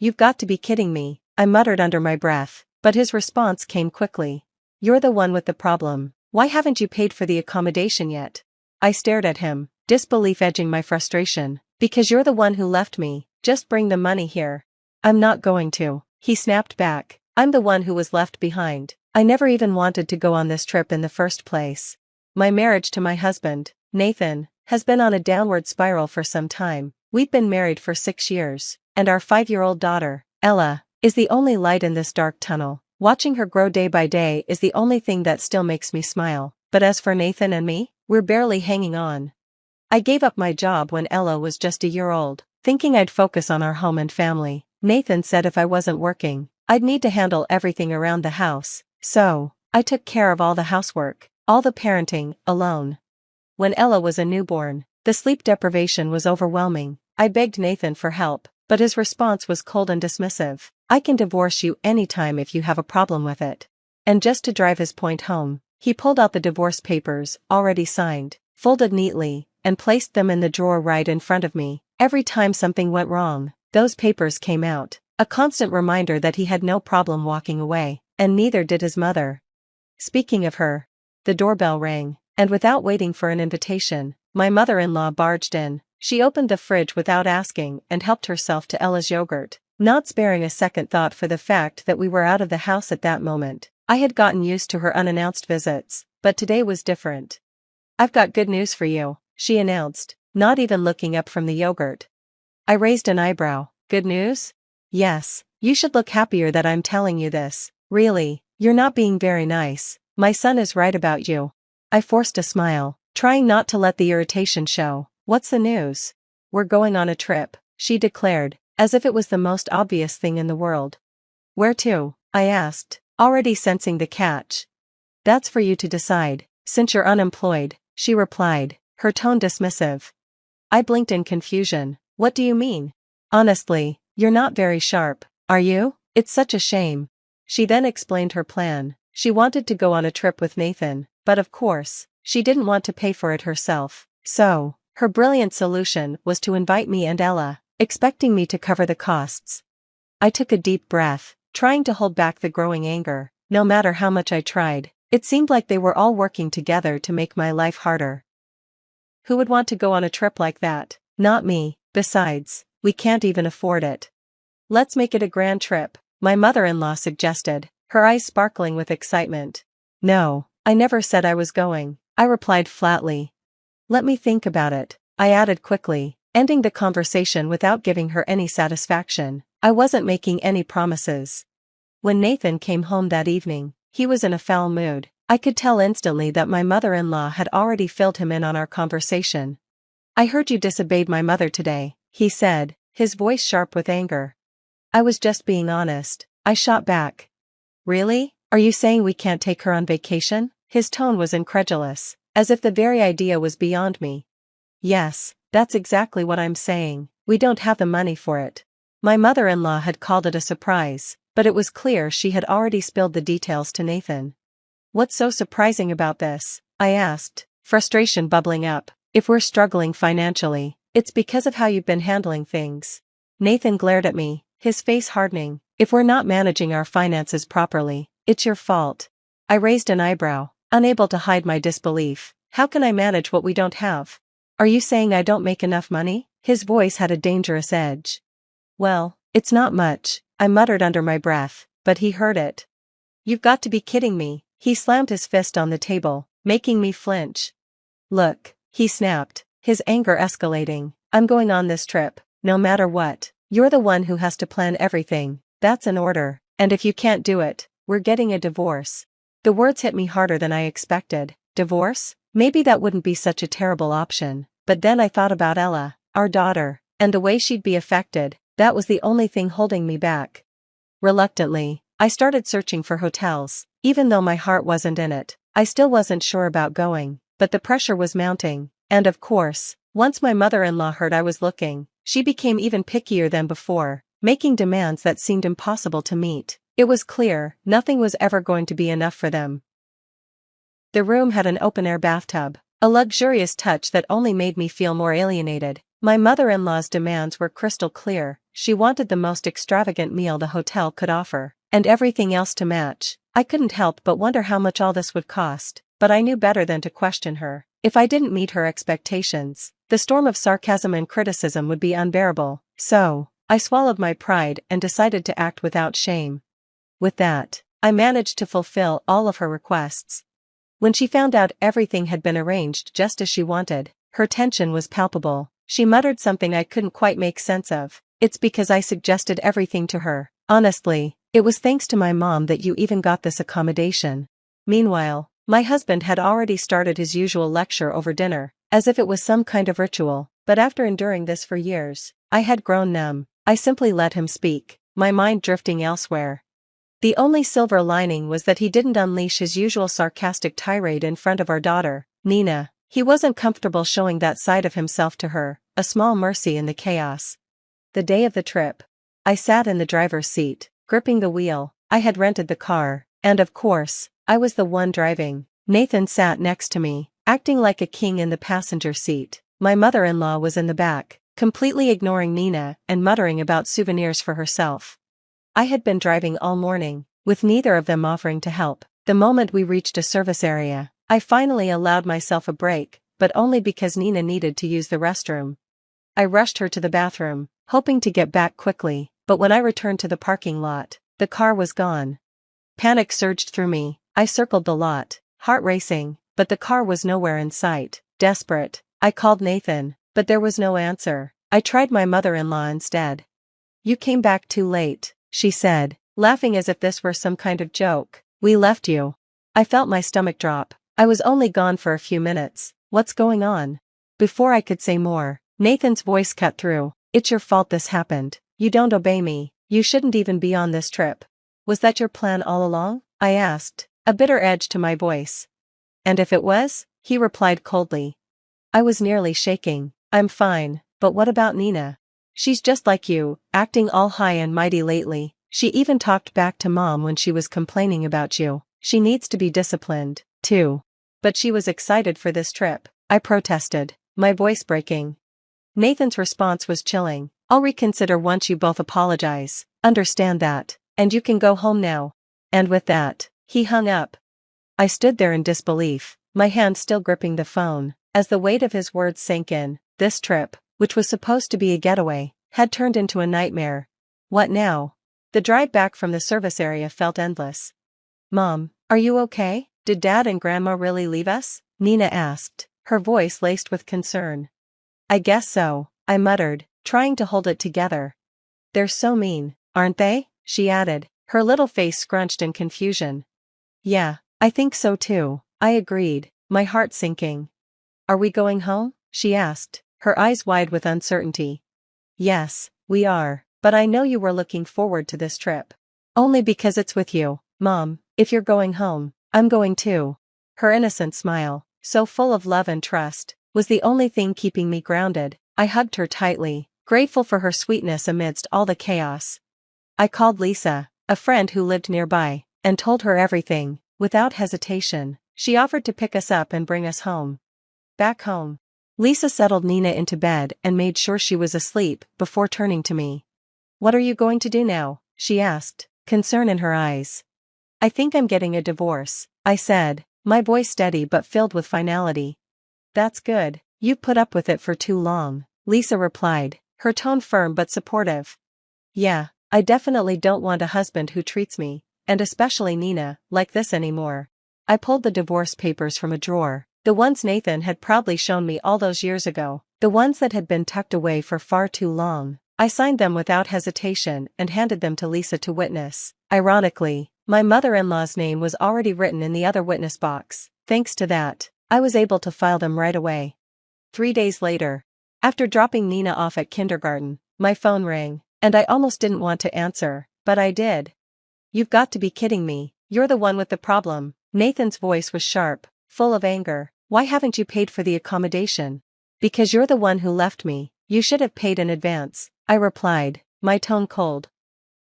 You've got to be kidding me, I muttered under my breath, but his response came quickly. You're the one with the problem. Why haven't you paid for the accommodation yet? I stared at him, disbelief edging my frustration. Because you're the one who left me, just bring the money here. I'm not going to, he snapped back. I'm the one who was left behind. I never even wanted to go on this trip in the first place. My marriage to my husband, Nathan, has been on a downward spiral for some time. We've been married for 6 years, and our 5-year-old daughter, Ella, is the only light in this dark tunnel. Watching her grow day by day is the only thing that still makes me smile. But as for Nathan and me, we're barely hanging on. I gave up my job when Ella was just a year old, thinking I'd focus on our home and family. Nathan said if I wasn't working, I'd need to handle everything around the house, so I took care of all the housework, all the parenting, alone. When Ella was a newborn, the sleep deprivation was overwhelming. I begged Nathan for help, but his response was cold and dismissive. I can divorce you anytime if you have a problem with it. And just to drive his point home, he pulled out the divorce papers, already signed, folded neatly, and placed them in the drawer right in front of me. Every time something went wrong, those papers came out, a constant reminder that he had no problem walking away, and neither did his mother. Speaking of her, the doorbell rang, and without waiting for an invitation, my mother-in-law barged in. She opened the fridge without asking and helped herself to Ella's yogurt, not sparing a second thought for the fact that we were out of the house at that moment. I had gotten used to her unannounced visits, but today was different. I've got good news for you, she announced, not even looking up from the yogurt. I raised an eyebrow. Good news? Yes, you should look happier that I'm telling you this. Really, you're not being very nice. My son is right about you. I forced a smile, trying not to let the irritation show. What's the news? We're going on a trip, she declared, as if it was the most obvious thing in the world. Where to? I asked, already sensing the catch. That's for you to decide, since you're unemployed, she replied, her tone dismissive. I blinked in confusion. What do you mean? Honestly, you're not very sharp, are you? It's such a shame. She then explained her plan. She wanted to go on a trip with Nathan, but of course, she didn't want to pay for it herself. So, her brilliant solution was to invite me and Ella, expecting me to cover the costs. I took a deep breath, trying to hold back the growing anger. No matter how much I tried, it seemed like they were all working together to make my life harder. Who would want to go on a trip like that? Not me. Besides, we can't even afford it. Let's make it a grand trip, my mother-in-law suggested, her eyes sparkling with excitement. No, I never said I was going, I replied flatly. Let me think about it, I added quickly, ending the conversation without giving her any satisfaction. I wasn't making any promises. When Nathan came home that evening, he was in a foul mood. I could tell instantly that my mother-in-law had already filled him in on our conversation. I heard you disobeyed my mother today, he said, his voice sharp with anger. I was just being honest, I shot back. Really? Are you saying we can't take her on vacation? His tone was incredulous, as if the very idea was beyond me. Yes, that's exactly what I'm saying. We don't have the money for it. My mother-in-law had called it a surprise, but it was clear she had already spilled the details to Nathan. What's so surprising about this? I asked, frustration bubbling up. If we're struggling financially, it's because of how you've been handling things. Nathan glared at me, his face hardening. If we're not managing our finances properly, it's your fault. I raised an eyebrow, unable to hide my disbelief. How can I manage what we don't have? Are you saying I don't make enough money? His voice had a dangerous edge. Well, it's not much, I muttered under my breath, but he heard it. You've got to be kidding me. He slammed his fist on the table, making me flinch. Look, he snapped, his anger escalating. I'm going on this trip, no matter what. You're the one who has to plan everything. That's an order, and if you can't do it, we're getting a divorce. The words hit me harder than I expected. Divorce? Maybe that wouldn't be such a terrible option, but then I thought about Ella, our daughter, and the way she'd be affected. That was the only thing holding me back. Reluctantly, I started searching for hotels. Even though my heart wasn't in it, I still wasn't sure about going, but the pressure was mounting, and of course, once my mother-in-law heard I was looking, she became even pickier than before, making demands that seemed impossible to meet. It was clear, nothing was ever going to be enough for them. The room had an open-air bathtub, a luxurious touch that only made me feel more alienated. My mother-in-law's demands were crystal clear. She wanted the most extravagant meal the hotel could offer, and everything else to match. I couldn't help but wonder how much all this would cost, but I knew better than to question her. If I didn't meet her expectations, the storm of sarcasm and criticism would be unbearable. So, I swallowed my pride and decided to act without shame. With that, I managed to fulfill all of her requests. When she found out everything had been arranged just as she wanted, her tension was palpable. She muttered something I couldn't quite make sense of. It's because I suggested everything to her. Honestly, it was thanks to my mom that you even got this accommodation. Meanwhile, my husband had already started his usual lecture over dinner, as if it was some kind of ritual, but after enduring this for years, I had grown numb. I simply let him speak, my mind drifting elsewhere. The only silver lining was that he didn't unleash his usual sarcastic tirade in front of our daughter, Nina. He wasn't comfortable showing that side of himself to her, a small mercy in the chaos. The day of the trip, I sat in the driver's seat, gripping the wheel. I had rented the car, and of course, I was the one driving. Nathan sat next to me, acting like a king in the passenger seat. My mother-in-law was in the back, completely ignoring Nina and muttering about souvenirs for herself. I had been driving all morning, with neither of them offering to help. The moment we reached a service area, I finally allowed myself a break, but only because Nina needed to use the restroom. I rushed her to the bathroom, hoping to get back quickly, but when I returned to the parking lot, the car was gone. Panic surged through me. I circled the lot, heart racing, but the car was nowhere in sight. Desperate, I called Nathan, but there was no answer. I tried my mother-in-law instead. "You came back too late," she said, laughing as if this were some kind of joke. "We left you." I felt my stomach drop. I was only gone for a few minutes. What's going on? Before I could say more, Nathan's voice cut through. "It's your fault this happened. You don't obey me. You shouldn't even be on this trip." "Was that your plan all along?" I asked, a bitter edge to my voice. "And if it was?" he replied coldly. I was nearly shaking. "I'm fine, but what about Nina? She's just like you, acting all high and mighty lately. She even talked back to Mom when she was complaining about you. She needs to be disciplined, too." "But she was excited for this trip," I protested, my voice breaking. Nathan's response was chilling. "I'll reconsider once you both apologize. Understand that, and you can go home now." And with that, he hung up. I stood there in disbelief, my hand still gripping the phone, as the weight of his words sank in. This trip, which was supposed to be a getaway, had turned into a nightmare. What now? The drive back from the service area felt endless. "Mom, are you okay? Did Dad and Grandma really leave us?" Nina asked, her voice laced with concern. "I guess so," I muttered, trying to hold it together. "They're so mean, aren't they?" she added, her little face scrunched in confusion. "Yeah, I think so too," I agreed, my heart sinking. "Are we going home?" she asked, her eyes wide with uncertainty. "Yes, we are, but I know you were looking forward to this trip." "Only because it's with you, Mom. If you're going home, I'm going too." Her innocent smile, so full of love and trust, was the only thing keeping me grounded. I hugged her tightly, grateful for her sweetness amidst all the chaos. I called Lisa, a friend who lived nearby, and told her everything. Without hesitation, she offered to pick us up and bring us home. Back home. Lisa settled Nina into bed and made sure she was asleep before turning to me. "What are you going to do now?" she asked, concern in her eyes. "I think I'm getting a divorce," I said, my voice steady but filled with finality. "That's good. You've put up with it for too long," Lisa replied, her tone firm but supportive. "Yeah, I definitely don't want a husband who treats me, and especially Nina, like this anymore." I pulled the divorce papers from a drawer, the ones Nathan had proudly shown me all those years ago, the ones that had been tucked away for far too long. I signed them without hesitation and handed them to Lisa to witness. Ironically, my mother-in-law's name was already written in the other witness box. Thanks to that, I was able to file them right away. 3 days later, after dropping Nina off at kindergarten, my phone rang, and I almost didn't want to answer, but I did. "You've got to be kidding me. You're the one with the problem." Nathan's voice was sharp, full of anger. "Why haven't you paid for the accommodation?" "Because you're the one who left me. You should have paid in advance," I replied, my tone cold.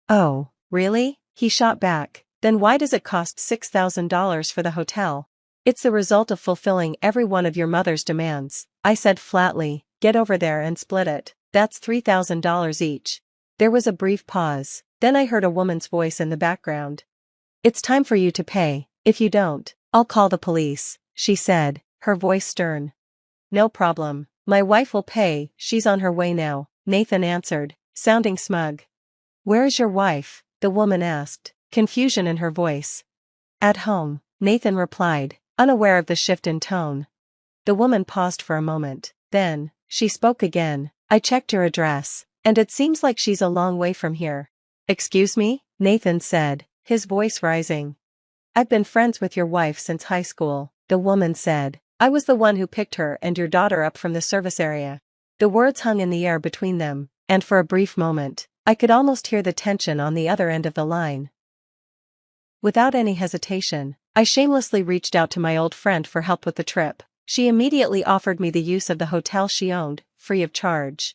"Oh, really?" he shot back. "Then why does it cost $6,000 for the hotel?" "It's the result of fulfilling every one of your mother's demands," I said flatly. "Get over there and split it. That's $3,000 each." There was a brief pause, then I heard a woman's voice in the background. "It's time for you to pay. If you don't, I'll call the police," she said, her voice stern. "No problem. My wife will pay, she's on her way now," Nathan answered, sounding smug. "Where is your wife?" the woman asked, confusion in her voice. "At home," Nathan replied, unaware of the shift in tone. The woman paused for a moment, then she spoke again. "I checked your address, and it seems like she's a long way from here." "Excuse me?" Nathan said, his voice rising. "I've been friends with your wife since high school," the woman said. "I was the one who picked her and your daughter up from the service area." The words hung in the air between them, and for a brief moment, I could almost hear the tension on the other end of the line. Without any hesitation, I shamelessly reached out to my old friend for help with the trip. She immediately offered me the use of the hotel she owned, free of charge.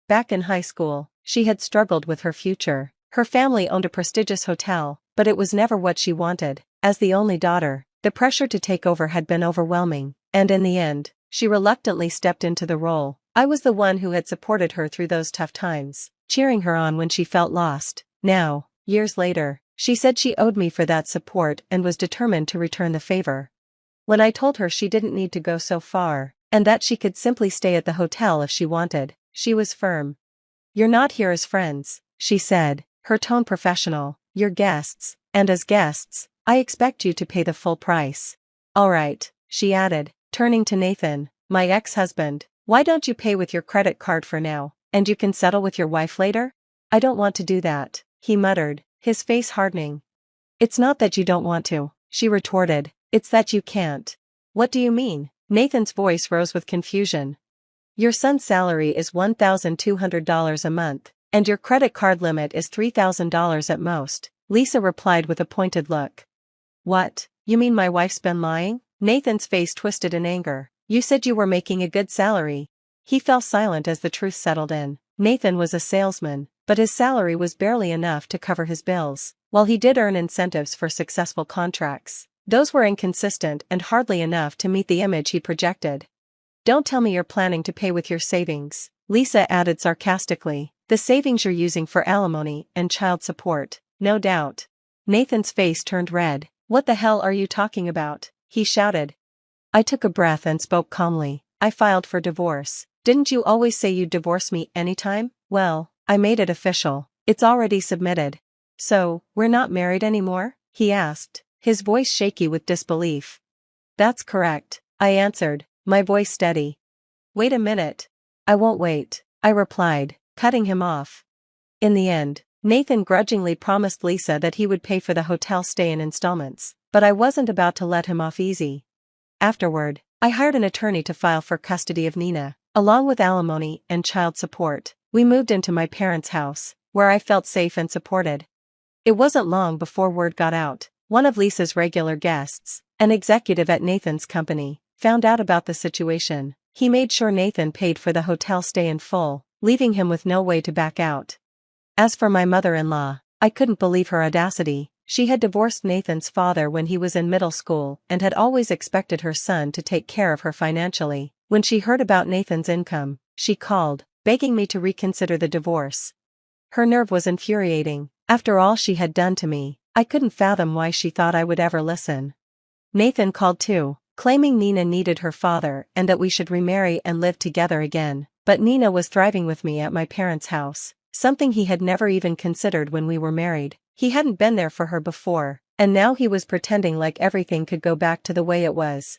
Back in high school, she had struggled with her future. Her family owned a prestigious hotel, but it was never what she wanted. As the only daughter, the pressure to take over had been overwhelming, and in the end, she reluctantly stepped into the role. I was the one who had supported her through those tough times, cheering her on when she felt lost. Now, years later, she said she owed me for that support and was determined to return the favor. When I told her she didn't need to go so far, and that she could simply stay at the hotel if she wanted, she was firm. "You're not here as friends," she said, her tone professional. "You're guests, and as guests, I expect you to pay the full price." "All right," she added, turning to Nathan, my ex-husband, "why don't you pay with your credit card for now, and you can settle with your wife later?" "I don't want to do that," he muttered, his face hardening. "It's not that you don't want to," she retorted, "it's that you can't." "What do you mean?" Nathan's voice rose with confusion. "Your son's salary is $1,200 a month, and your credit card limit is $3,000 at most," Lisa replied with a pointed look. "What, you mean my wife's been lying?" Nathan's face twisted in anger. "You said you were making a good salary." He fell silent as the truth settled in. Nathan was a salesman, but his salary was barely enough to cover his bills. While he did earn incentives for successful contracts, those were inconsistent and hardly enough to meet the image he projected. "Don't tell me you're planning to pay with your savings," Lisa added sarcastically. "The savings you're using for alimony and child support, no doubt." Nathan's face turned red. "What the hell are you talking about?" he shouted. I took a breath and spoke calmly. "I filed for divorce. Didn't you always say you'd divorce me anytime? Well, I made it official. It's already submitted." "So, we're not married anymore?" he asked, his voice shaky with disbelief. "That's correct," I answered, my voice steady. "Wait a minute." "I won't wait," I replied, cutting him off. In the end, Nathan grudgingly promised Lisa that he would pay for the hotel stay in installments, but I wasn't about to let him off easy. Afterward, I hired an attorney to file for custody of Nina, along with alimony and child support. We moved into my parents' house, where I felt safe and supported. It wasn't long before word got out. One of Lisa's regular guests, an executive at Nathan's company, found out about the situation. He made sure Nathan paid for the hotel stay in full, leaving him with no way to back out. As for my mother-in-law, I couldn't believe her audacity. She had divorced Nathan's father when he was in middle school and had always expected her son to take care of her financially. When she heard about Nathan's income, she called, begging me to reconsider the divorce. Her nerve was infuriating. After all she had done to me, I couldn't fathom why she thought I would ever listen. Nathan called too, claiming Nina needed her father and that we should remarry and live together again. But Nina was thriving with me at my parents' house, something he had never even considered when we were married. He hadn't been there for her before, and now he was pretending like everything could go back to the way it was.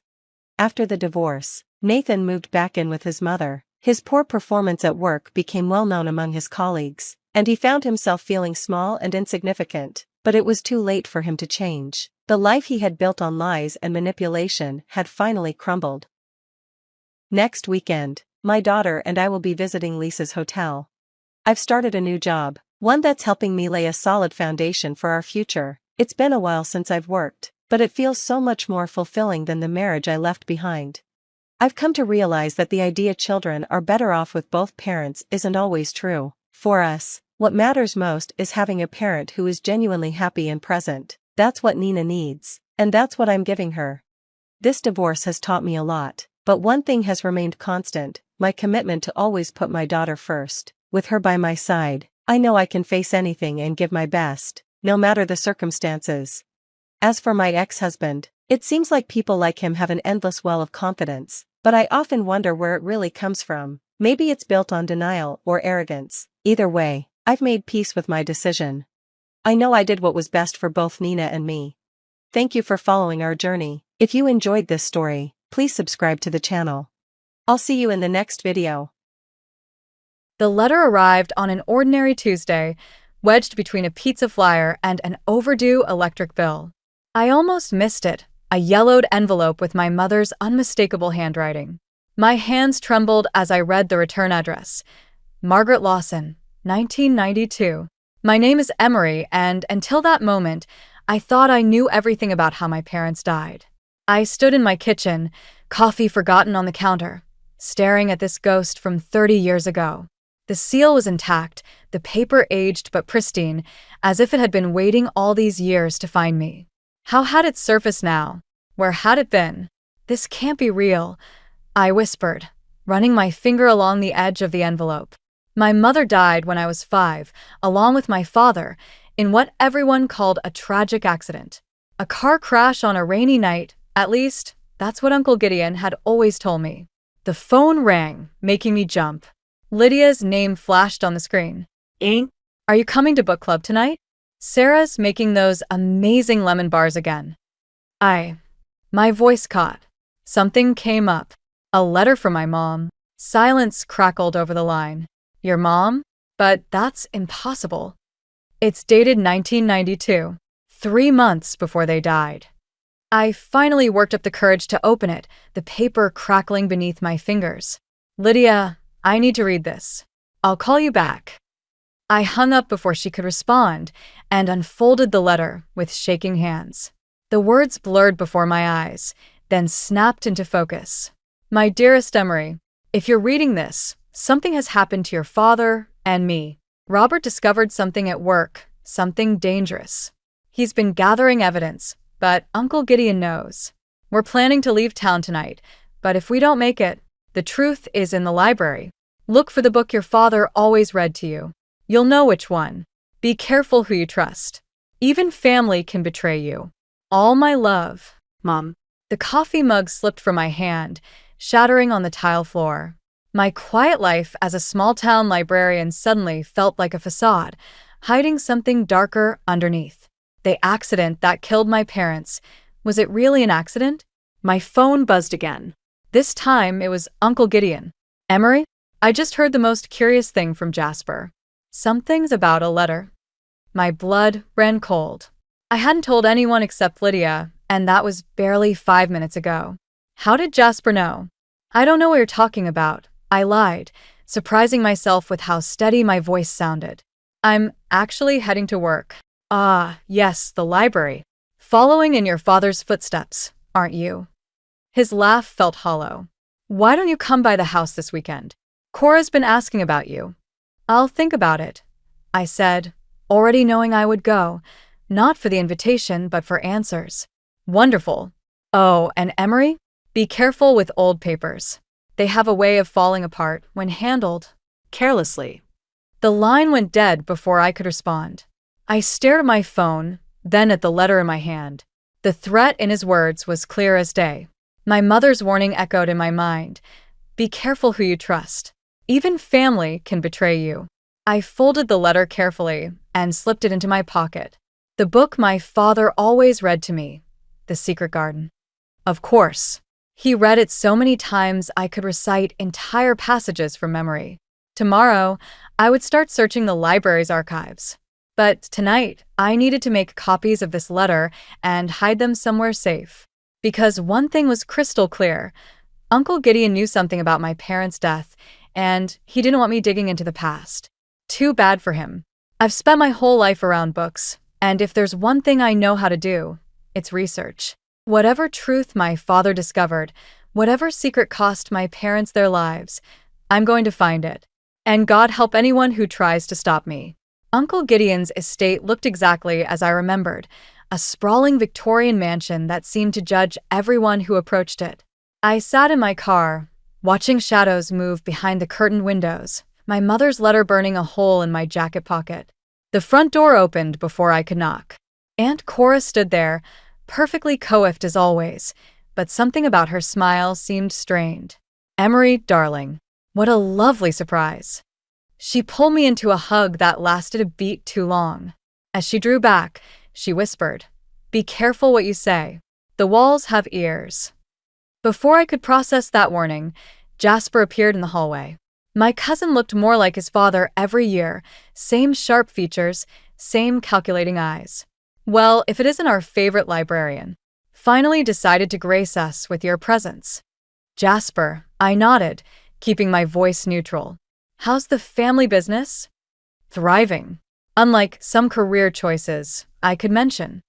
After the divorce, Nathan moved back in with his mother. His poor performance at work became well known among his colleagues, and he found himself feeling small and insignificant, but it was too late for him to change. The life he had built on lies and manipulation had finally crumbled. Next weekend, my daughter and I will be visiting Lisa's hotel. I've started a new job, one that's helping me lay a solid foundation for our future. It's been a while since I've worked, but it feels so much more fulfilling than the marriage I left behind. I've come to realize that the idea children are better off with both parents isn't always true. For us, what matters most is having a parent who is genuinely happy and present. That's what Nina needs, and that's what I'm giving her. This divorce has taught me a lot, but one thing has remained constant: my commitment to always put my daughter first. With her by my side, I know I can face anything and give my best, no matter the circumstances. As for my ex-husband, it seems like people like him have an endless well of confidence, but I often wonder where it really comes from. Maybe it's built on denial or arrogance. Either way, I've made peace with my decision. I know I did what was best for both Nina and me. Thank you for following our journey. If you enjoyed this story, please subscribe to the channel. I'll see you in the next video. The letter arrived on an ordinary Tuesday, wedged between a pizza flyer and an overdue electric bill. I almost missed it, a yellowed envelope with my mother's unmistakable handwriting. My hands trembled as I read the return address. Margaret Lawson, 1992. My name is Emery, and until that moment, I thought I knew everything about how my parents died. I stood in my kitchen, coffee forgotten on the counter, staring at this ghost from 30 years ago. The seal was intact, the paper aged but pristine, as if it had been waiting all these years to find me. How had it surfaced now? Where had it been? This can't be real, I whispered, running my finger along the edge of the envelope. My mother died when I was 5, along with my father, in what everyone called a tragic accident. A car crash on a rainy night, at least, that's what Uncle Gideon had always told me. The phone rang, making me jump. Lydia's name flashed on the screen. Are you coming to book club tonight? Sarah's making those amazing lemon bars again. My voice caught. Something came up. A letter from my mom. Silence crackled over the line. Your mom? But that's impossible. It's dated 1992, 3 months before they died. I finally worked up the courage to open it, the paper crackling beneath my fingers. Lydia, I need to read this. I'll call you back. I hung up before she could respond and unfolded the letter with shaking hands. The words blurred before my eyes, then snapped into focus. My dearest Emery, if you're reading this, something has happened to your father and me. Robert discovered something at work, something dangerous. He's been gathering evidence, but Uncle Gideon knows. We're planning to leave town tonight, but if we don't make it, the truth is in the library. Look for the book your father always read to you. You'll know which one. Be careful who you trust. Even family can betray you. All my love, Mom. The coffee mug slipped from my hand, shattering on the tile floor. My quiet life as a small-town librarian suddenly felt like a facade, hiding something darker underneath. The accident that killed my parents, was it really an accident? My phone buzzed again. This time it was Uncle Gideon. Emery, I just heard the most curious thing from Jasper. Something's about a letter. My blood ran cold. I hadn't told anyone except Lydia, and that was barely 5 minutes ago. How did Jasper know? I don't know what you're talking about. I lied, surprising myself with how steady my voice sounded. I'm actually heading to work. Ah, yes, the library. Following in your father's footsteps, aren't you? His laugh felt hollow. Why don't you come by the house this weekend? Cora's been asking about you. I'll think about it, I said, already knowing I would go, not for the invitation but for answers. Wonderful. Oh, and Emery? Be careful with old papers. They have a way of falling apart when handled carelessly. The line went dead before I could respond. I stared at my phone, then at the letter in my hand. The threat in his words was clear as day. My mother's warning echoed in my mind. Be careful who you trust. Even family can betray you. I folded the letter carefully and slipped it into my pocket. The book my father always read to me, The Secret Garden. Of course. He read it so many times I could recite entire passages from memory. Tomorrow, I would start searching the library's archives. But tonight, I needed to make copies of this letter and hide them somewhere safe. Because one thing was crystal clear. Uncle Gideon knew something about my parents' death, and he didn't want me digging into the past. Too bad for him. I've spent my whole life around books, and if there's one thing I know how to do, it's research. Whatever truth my father discovered, whatever secret cost my parents their lives, I'm going to find it. And God help anyone who tries to stop me. Uncle Gideon's estate looked exactly as I remembered, a sprawling Victorian mansion that seemed to judge everyone who approached it. I sat in my car, watching shadows move behind the curtained windows, my mother's letter burning a hole in my jacket pocket. The front door opened before I could knock. Aunt Cora stood there, perfectly coiffed as always, but something about her smile seemed strained. "Emery, darling, what a lovely surprise." She pulled me into a hug that lasted a beat too long. As she drew back, she whispered, "Be careful what you say. The walls have ears." Before I could process that warning, Jasper appeared in the hallway. My cousin looked more like his father every year, same sharp features, same calculating eyes. "Well, if it isn't our favorite librarian. Finally decided to grace us with your presence." "Jasper," I nodded, keeping my voice neutral. "How's the family business?" "Thriving. Unlike some career choices I could mention."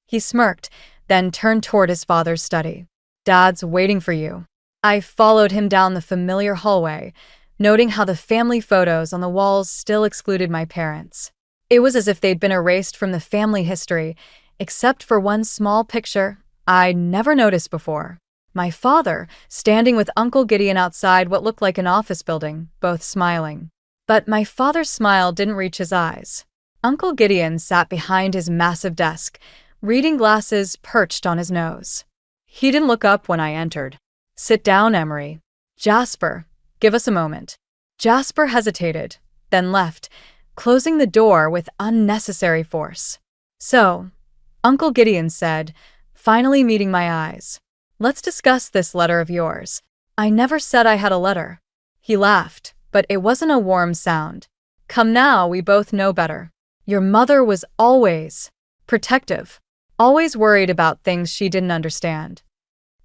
He smirked, then turned toward his father's study. "Dad's waiting for you." I followed him down the familiar hallway, noting how the family photos on the walls still excluded my parents. It was as if they'd been erased from the family history, except for one small picture I'd never noticed before. My father, standing with Uncle Gideon outside what looked like an office building, both smiling. But my father's smile didn't reach his eyes. Uncle Gideon sat behind his massive desk, reading glasses perched on his nose. He didn't look up when I entered. "Sit down, Emery." "Jasper, give us a moment." Jasper hesitated, then left, closing the door with unnecessary force. "So," Uncle Gideon said, finally meeting my eyes, "let's discuss this letter of yours." "I never said I had a letter." He laughed, but it wasn't a warm sound. "Come now, we both know better. Your mother was always protective, always worried about things she didn't understand."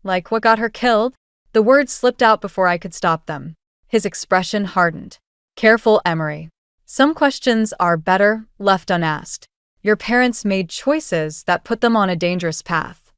"Like what got her killed?" The words slipped out before I could stop them. His expression hardened. "Careful, Emery. Some questions are better left unasked. Your parents made choices that put them on a dangerous path."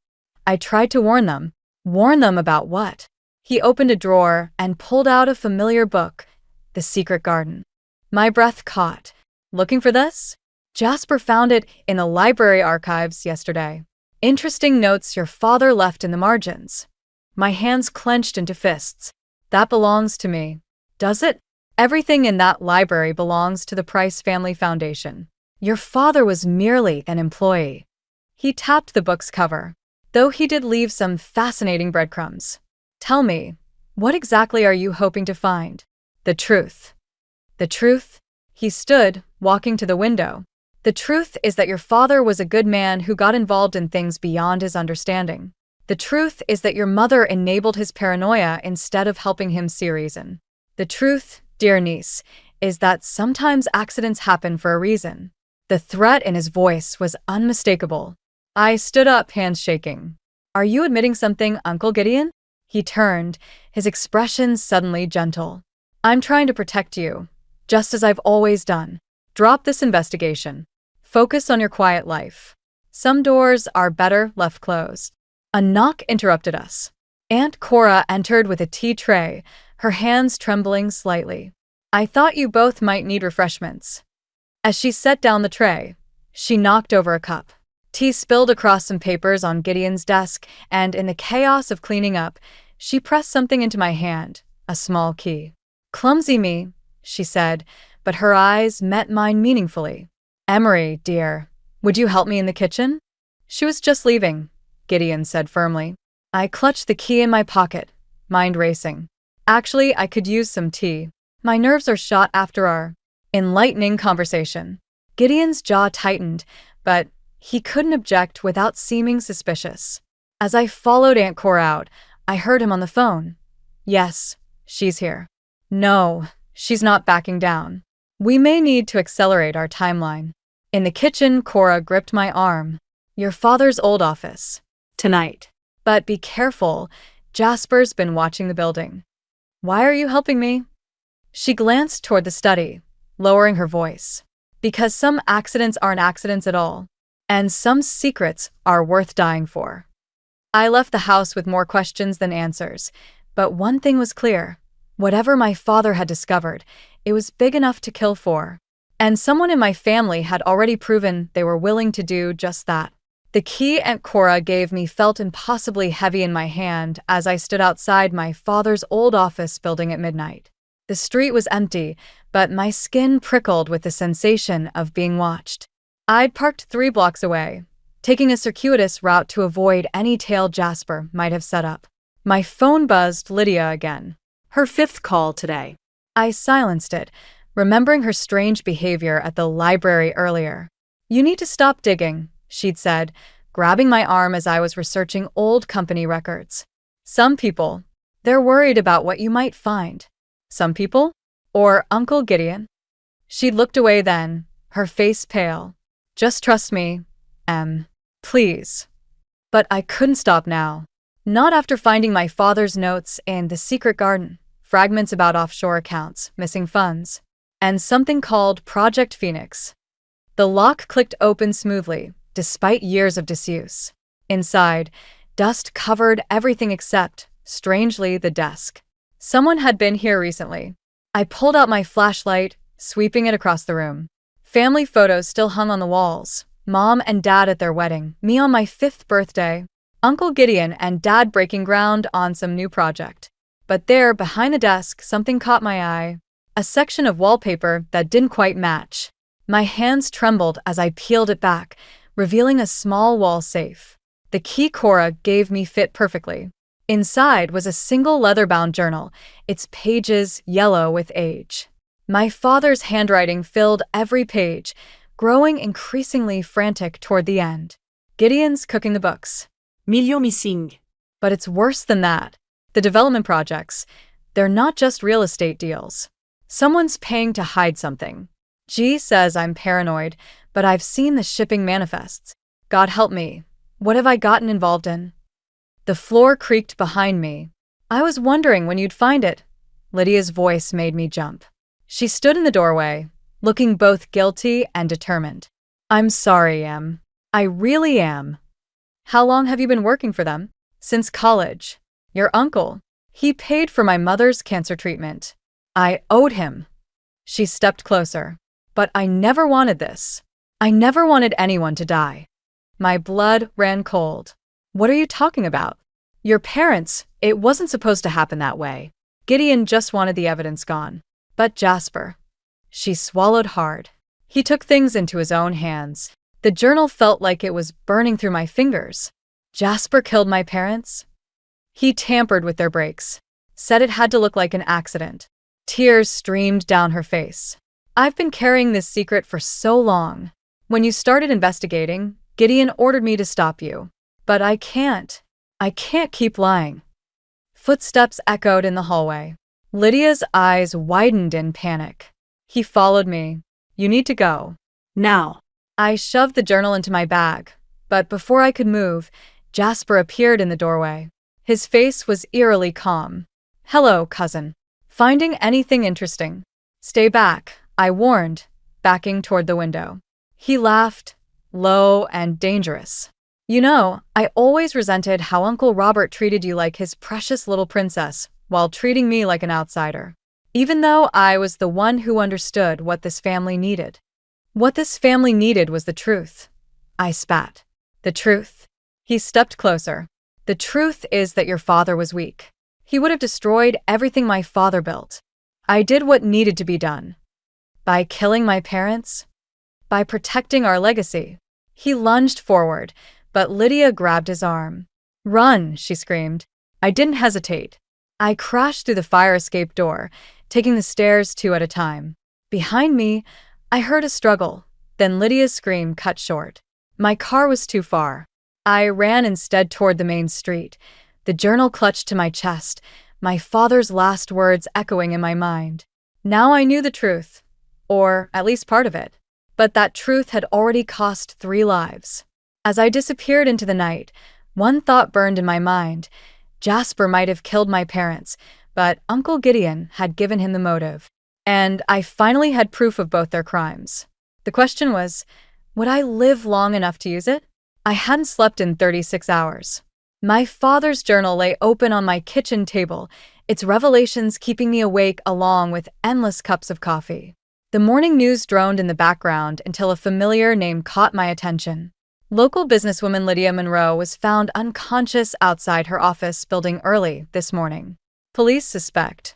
I tried to warn them. Warn them about what? He opened a drawer and pulled out a familiar book, The Secret Garden. My breath caught. "Looking for this?" "Jasper found it in the library archives yesterday. Interesting notes your father left in the margins." My hands clenched into fists. "That belongs to me." "Does it?" "Everything in that library belongs to the Price Family Foundation. Your father was merely an employee." He tapped the book's cover, though he did leave some fascinating breadcrumbs. "Tell me, what exactly are you hoping to find?" "The truth." "The truth?" He stood, walking to the window. "The truth is that your father was a good man who got involved in things beyond his understanding. The truth is that your mother enabled his paranoia instead of helping him see reason. The truth, dear niece, is that sometimes accidents happen for a reason." The threat in his voice was unmistakable. I stood up, hands shaking. "Are you admitting something, Uncle Gideon?" He turned, his expression suddenly gentle. "I'm trying to protect you, just as I've always done. Drop this investigation. Focus on your quiet life. Some doors are better left closed." A knock interrupted us. Aunt Cora entered with a tea tray, her hands trembling slightly. "I thought you both might need refreshments." As she set down the tray, she knocked over a cup. Tea spilled across some papers on Gideon's desk, and in the chaos of cleaning up, she pressed something into my hand, a small key. "Clumsy me," she said, but her eyes met mine meaningfully. "Emery, dear, would you help me in the kitchen?" "She was just leaving," Gideon said firmly. I clutched the key in my pocket, mind racing. "Actually, I could use some tea. My nerves are shot after our enlightening conversation." Gideon's jaw tightened, but he couldn't object without seeming suspicious. As I followed Aunt Cora out, I heard him on the phone. "Yes, she's here." "No, she's not backing down. We may need to accelerate our timeline." In the kitchen, Cora gripped my arm. "Your father's old office. Tonight. But be careful, Jasper's been watching the building." "Why are you helping me?" She glanced toward the study, lowering her voice. "Because some accidents aren't accidents at all, and some secrets are worth dying for." I left the house with more questions than answers, but one thing was clear. Whatever my father had discovered, it was big enough to kill for. And someone in my family had already proven they were willing to do just that. The key Aunt Cora gave me felt impossibly heavy in my hand as I stood outside my father's old office building at midnight. The street was empty, but my skin prickled with the sensation of being watched. I'd parked 3 blocks away, taking a circuitous route to avoid any tail Jasper might have set up. My phone buzzed Lydia again. Her 5th call today. I silenced it, remembering her strange behavior at the library earlier. "You need to stop digging," she'd said, grabbing my arm as I was researching old company records. "Some people, they're worried about what you might find." Some people? Or Uncle Gideon? She'd looked away then, her face pale. "Just trust me, Em. Please." But I couldn't stop now. Not after finding my father's notes in the secret garden, fragments about offshore accounts, missing funds, and something called Project Phoenix. The lock clicked open smoothly, despite years of disuse. Inside, dust covered everything except, strangely, the desk. Someone had been here recently. I pulled out my flashlight, sweeping it across the room. Family photos still hung on the walls. Mom and Dad at their wedding, me on my 5th birthday, Uncle Gideon and Dad breaking ground on some new project. But there, behind the desk, something caught my eye. A section of wallpaper that didn't quite match. My hands trembled as I peeled it back, revealing a small wall safe. The key Cora gave me fit perfectly. Inside was a single leather-bound journal, its pages yellow with age. My father's handwriting filled every page, growing increasingly frantic toward the end. Gideon's cooking the books. Million missing. But it's worse than that. The development projects, they're not just real estate deals. Someone's paying to hide something. G says I'm paranoid, but I've seen the shipping manifests. God help me. What have I gotten involved in? The floor creaked behind me. "I was wondering when you'd find it." Lydia's voice made me jump. She stood in the doorway, looking both guilty and determined. "I'm sorry, Em. I really am." "How long have you been working for them?" "Since college. Your uncle. He paid for my mother's cancer treatment. I owed him." She stepped closer. "But I never wanted this. I never wanted anyone to die." My blood ran cold. "What are you talking about? Your parents, it wasn't supposed to happen that way. Gideon just wanted the evidence gone. But Jasper." She swallowed hard. "He took things into his own hands. The journal felt like it was burning through my fingers. Jasper killed my parents? He tampered with their brakes. Said it had to look like an accident." Tears streamed down her face. "I've been carrying this secret for so long. When you started investigating, Gideon ordered me to stop you. But I can't. I can't keep lying." Footsteps echoed in the hallway. Lydia's eyes widened in panic. "He followed me. You need to go." Now. I shoved the journal into my bag, but before I could move, Jasper appeared in the doorway. His face was eerily calm. "Hello, cousin. Finding anything interesting?" "Stay back," I warned, backing toward the window. He laughed, low and dangerous. "You know, I always resented how Uncle Robert treated you like his precious little princess, while treating me like an outsider. Even though I was the one who understood what this family needed. What this family needed was the truth." I spat. "The truth?" He stepped closer. "The truth is that your father was weak. He would have destroyed everything my father built. I did what needed to be done. By killing my parents? By protecting our legacy." He lunged forward, but Lydia grabbed his arm. "Run," she screamed. I didn't hesitate. I crashed through the fire escape door, taking the stairs 2 at a time. Behind me, I heard a struggle, then Lydia's scream cut short. My car was too far. I ran instead toward the main street, the journal clutched to my chest, my father's last words echoing in my mind. Now I knew the truth, or at least part of it. But that truth had already cost 3 lives. As I disappeared into the night, one thought burned in my mind. Jasper might have killed my parents, but Uncle Gideon had given him the motive. And I finally had proof of both their crimes. The question was, would I live long enough to use it? I hadn't slept in 36 hours. My father's journal lay open on my kitchen table, its revelations keeping me awake along with endless cups of coffee. The morning news droned in the background until a familiar name caught my attention. Local businesswoman Lydia Monroe was found unconscious outside her office building early this morning. Police suspect.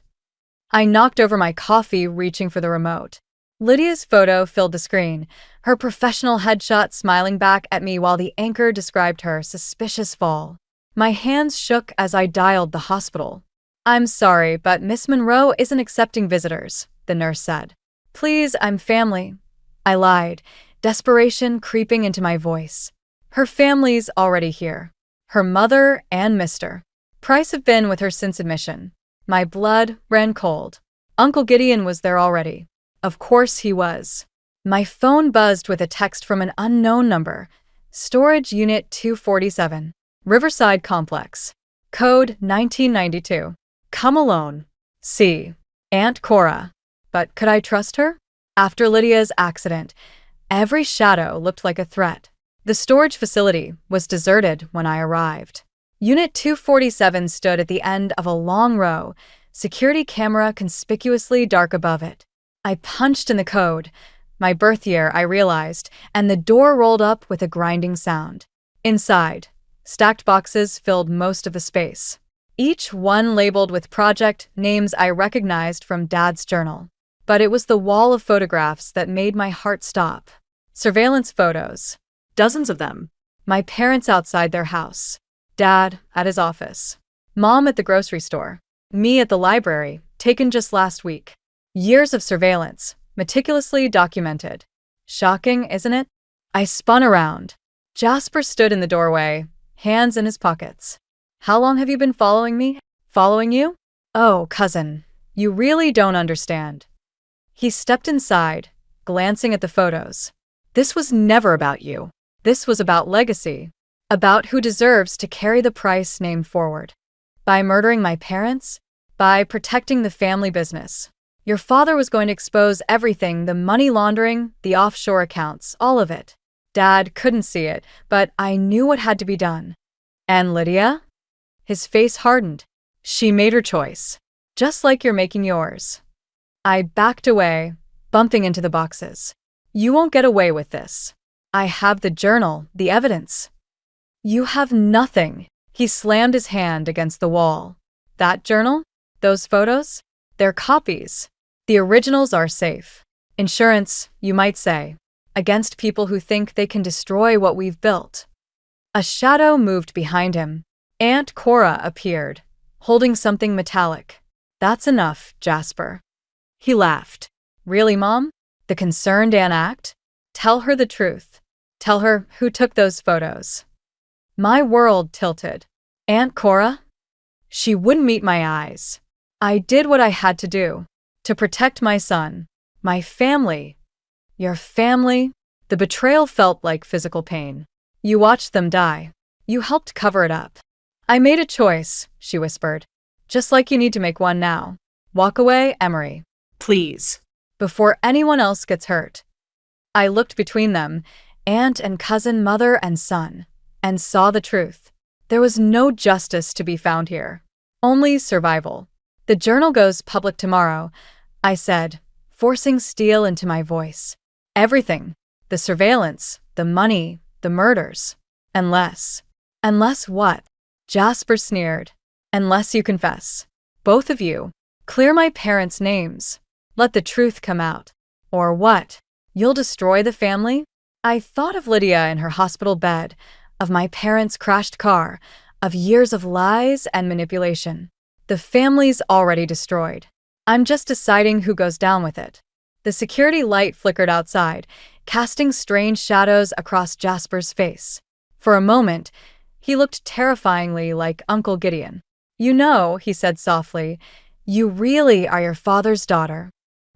I knocked over my coffee, reaching for the remote. Lydia's photo filled the screen, her professional headshot smiling back at me while the anchor described her suspicious fall. My hands shook as I dialed the hospital. "I'm sorry, but Miss Monroe isn't accepting visitors," the nurse said. "Please, I'm family." I lied, desperation creeping into my voice. "Her family's already here. Her mother and Mr. Price have been with her since admission." My blood ran cold. Uncle Gideon was there already. Of course he was. My phone buzzed with a text from an unknown number. Storage Unit 247. Riverside Complex. Code 1992. Come alone. See. Aunt Cora. But could I trust her? After Lydia's accident, every shadow looked like a threat. The storage facility was deserted when I arrived. Unit 247 stood at the end of a long row, security camera conspicuously dark above it. I punched in the code, my birth year, I realized, and the door rolled up with a grinding sound. Inside, stacked boxes filled most of the space, each one labeled with project names I recognized from Dad's journal. But it was the wall of photographs that made my heart stop. Surveillance photos. Dozens of them. My parents outside their house. Dad at his office. Mom at the grocery store. Me at the library, taken just last week. Years of surveillance, meticulously documented. Shocking, isn't it? I spun around. Jasper stood in the doorway, hands in his pockets. "How long have you been following me?" "Following you? Oh, cousin, you really don't understand." He stepped inside, glancing at the photos. "This was never about you. This was about legacy. About who deserves to carry the Price name forward. By murdering my parents, by protecting the family business. Your father was going to expose everything, the money laundering, the offshore accounts, all of it. Dad couldn't see it, but I knew what had to be done. And Lydia?" His face hardened. "She made her choice. Just like you're making yours." I backed away, bumping into the boxes. "You won't get away with this. I have the journal, the evidence." "You have nothing." He slammed his hand against the wall. "That journal? Those photos? They're copies. The originals are safe. Insurance, you might say, against people who think they can destroy what we've built." A shadow moved behind him. Aunt Cora appeared, holding something metallic. "That's enough, Jasper." He laughed. "Really, Mom? The concerned Anne act? Tell her the truth. Tell her who took those photos." My world tilted. Aunt Cora? She wouldn't meet my eyes. I did what I had to do. To protect my son. My family. Your family? The betrayal felt like physical pain. You watched them die. You helped cover it up. "I made a choice," she whispered. "Just like you need to make one now. Walk away, Emery. Please. Before anyone else gets hurt." I looked between them, aunt and cousin, mother and son, and saw the truth. There was no justice to be found here. Only survival. "The journal goes public tomorrow," I said, forcing steel into my voice. "Everything. The surveillance, the money, the murders. Unless." "Unless what?" Jasper sneered. "Unless you confess. Both of you. Clear my parents' names. Let the truth come out. Or what? You'll destroy the family?" I thought of Lydia in her hospital bed, of my parents' crashed car, of years of lies and manipulation. The family's already destroyed. I'm just deciding who goes down with it. The security light flickered outside, casting strange shadows across Jasper's face. For a moment, he looked terrifyingly like Uncle Gideon. "You know," he said softly, "you really are your father's daughter."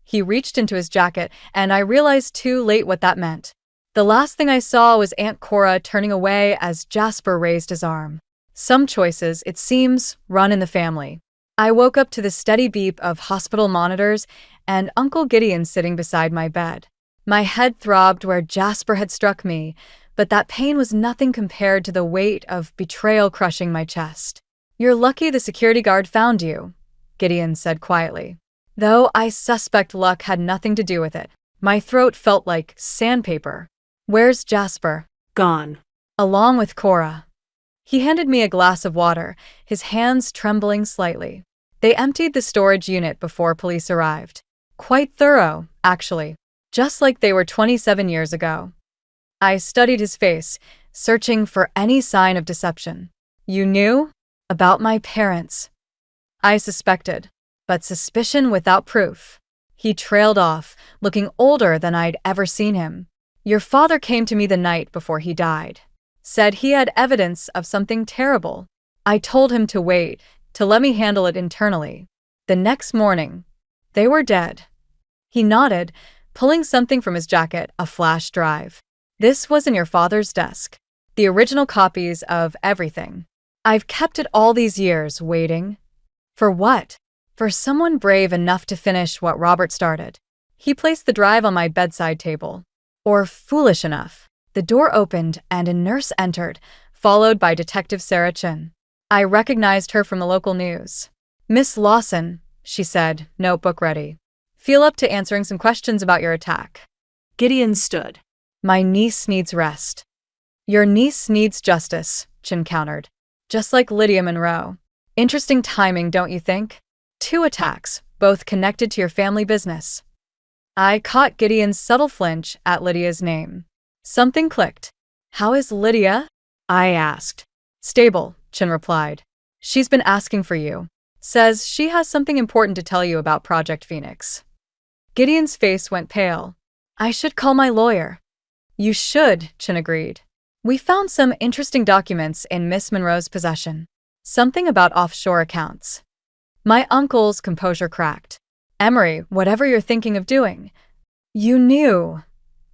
He reached into his jacket, and I realized too late what that meant. The last thing I saw was Aunt Cora turning away as Jasper raised his arm. Some choices, it seems, run in the family. I woke up to the steady beep of hospital monitors and Uncle Gideon sitting beside my bed. My head throbbed where Jasper had struck me, but that pain was nothing compared to the weight of betrayal crushing my chest. "You're lucky the security guard found you," Gideon said quietly. Though I suspect luck had nothing to do with it. My throat felt like sandpaper. "Where's Jasper?" Gone. "Along with Cora." He handed me a glass of water, his hands trembling slightly. They emptied the storage unit before police arrived. Quite thorough, actually. Just like they were 27 years ago. I studied his face, searching for any sign of deception. You knew? About my parents. I suspected, but suspicion without proof. He trailed off, looking older than I'd ever seen him. Your father came to me the night before he died. Said he had evidence of something terrible. I told him to wait, to let me handle it internally. The next morning, they were dead. He nodded, pulling something from his jacket, a flash drive. This was in your father's desk. The original copies of everything. I've kept it all these years, waiting. For what? For someone brave enough to finish what Robert started. He placed the drive on my bedside table. Or foolish enough. The door opened and a nurse entered, followed by Detective Sarah Chin. I recognized her from the local news. Miss Lawson, she said, notebook ready. Feel up to answering some questions about your attack. Gideon stood. My niece needs rest. Your niece needs justice, Chin countered. Just like Lydia Monroe. Interesting timing, don't you think? 2 attacks, both connected to your family business. I caught Gideon's subtle flinch at Lydia's name. Something clicked. How is Lydia? I asked. Stable, Chin replied. She's been asking for you. Says she has something important to tell you about Project Phoenix. Gideon's face went pale. I should call my lawyer. You should, Chin agreed. We found some interesting documents in Miss Monroe's possession. Something about offshore accounts. My uncle's composure cracked. Emery, whatever you're thinking of doing. You knew.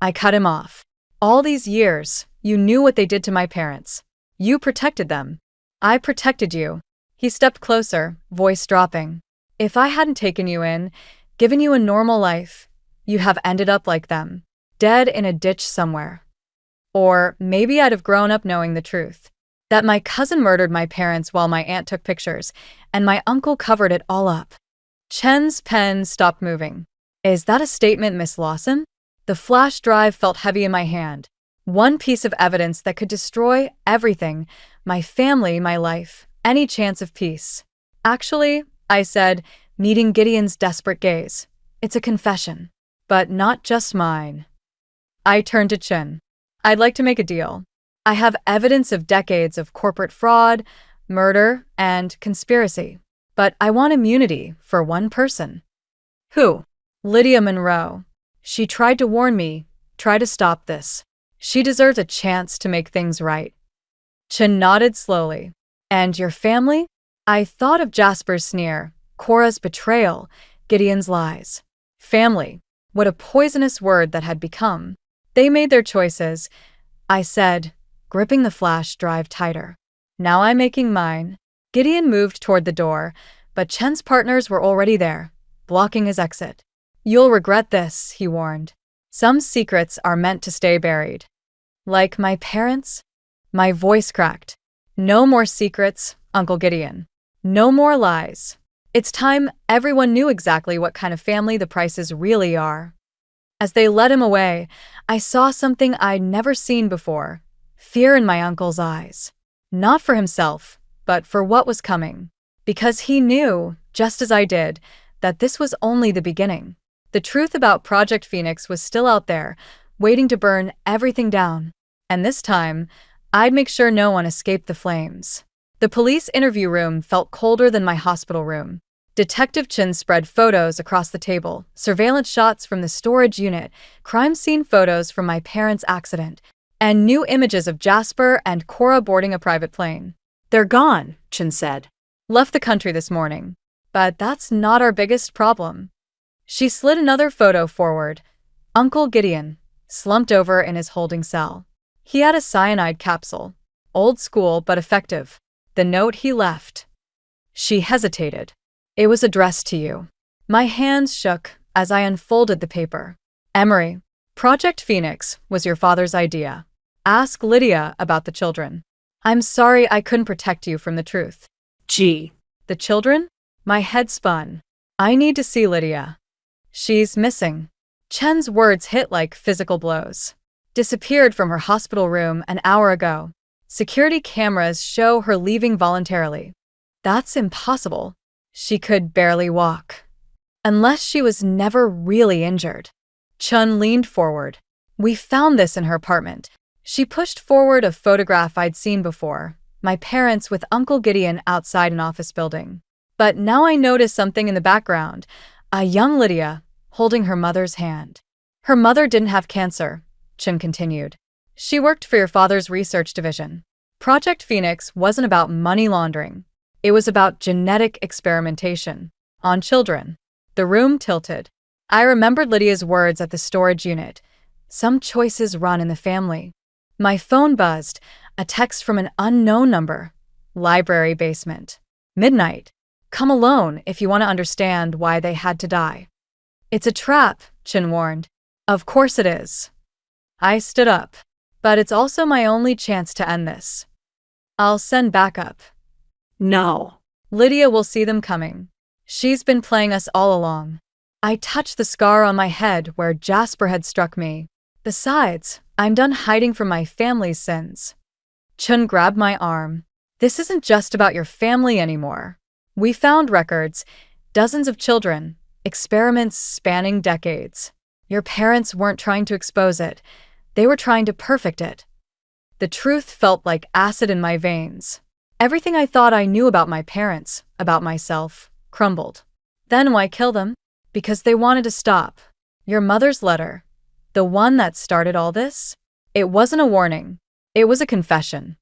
I cut him off. All these years, you knew what they did to my parents. You protected them. I protected you. He stepped closer, voice dropping. If I hadn't taken you in, given you a normal life, you'd have ended up like them. Dead in a ditch somewhere. Or maybe I'd have grown up knowing the truth. That my cousin murdered my parents while my aunt took pictures, and my uncle covered it all up. Chen's pen stopped moving. Is that a statement, Miss Lawson? The flash drive felt heavy in my hand. One piece of evidence that could destroy everything. My family, my life, any chance of peace. Actually, I said, meeting Gideon's desperate gaze. It's a confession. But not just mine. I turned to Chin. I'd like to make a deal. I have evidence of decades of corporate fraud, murder, and conspiracy. But I want immunity for one person. Who? Lydia Monroe. She tried to warn me, try to stop this. She deserves a chance to make things right. Chin nodded slowly. And your family? I thought of Jasper's sneer, Cora's betrayal, Gideon's lies. Family. What a poisonous word that had become. They made their choices, I said, gripping the flash drive tighter. Now I'm making mine. Gideon moved toward the door, but Chen's partners were already there, blocking his exit. You'll regret this, he warned. Some secrets are meant to stay buried. Like my parents? My voice cracked. No more secrets, Uncle Gideon. No more lies. It's time everyone knew exactly what kind of family the Prices really are. As they led him away, I saw something I'd never seen before. Fear in my uncle's eyes. Not for himself, but for what was coming. Because he knew, just as I did, that this was only the beginning. The truth about Project Phoenix was still out there, waiting to burn everything down. And this time, I'd make sure no one escaped the flames. The police interview room felt colder than my hospital room. Detective Chin spread photos across the table, surveillance shots from the storage unit, crime scene photos from my parents' accident, and new images of Jasper and Cora boarding a private plane. They're gone, Chin said. Left the country this morning. But that's not our biggest problem. She slid another photo forward. Uncle Gideon, slumped over in his holding cell. He had a cyanide capsule. Old school but effective. The note he left. She hesitated. It was addressed to you. My hands shook as I unfolded the paper. Emery, Project Phoenix was your father's idea. Ask Lydia about the children. I'm sorry I couldn't protect you from the truth. Gee. The children? My head spun. I need to see Lydia. She's missing. Chen's words hit like physical blows. Disappeared from her hospital room an hour ago. Security cameras show her leaving voluntarily. That's impossible. She could barely walk. Unless she was never really injured. Chun leaned forward. We found this in her apartment. She pushed forward a photograph I'd seen before, my parents with Uncle Gideon outside an office building. But now I noticed something in the background, a young Lydia, holding her mother's hand. Her mother didn't have cancer, Chun continued. She worked for your father's research division. Project Phoenix wasn't about money laundering. It was about genetic experimentation on children. The room tilted. I remembered Lydia's words at the storage unit. Some choices run in the family. My phone buzzed, a text from an unknown number. Library basement. Midnight. Come alone if you want to understand why they had to die. It's a trap, Chin warned. Of course it is. I stood up. But it's also my only chance to end this. I'll send backup. No. Lydia will see them coming. She's been playing us all along. I touched the scar on my head where Jasper had struck me. Besides, I'm done hiding from my family's sins. Chun grabbed my arm. This isn't just about your family anymore. We found records, dozens of children, experiments spanning decades. Your parents weren't trying to expose it. They were trying to perfect it. The truth felt like acid in my veins. Everything I thought I knew about my parents, about myself, crumbled. Then why kill them? Because they wanted to stop. Your mother's letter, the one that started all this? It wasn't a warning. It was a confession.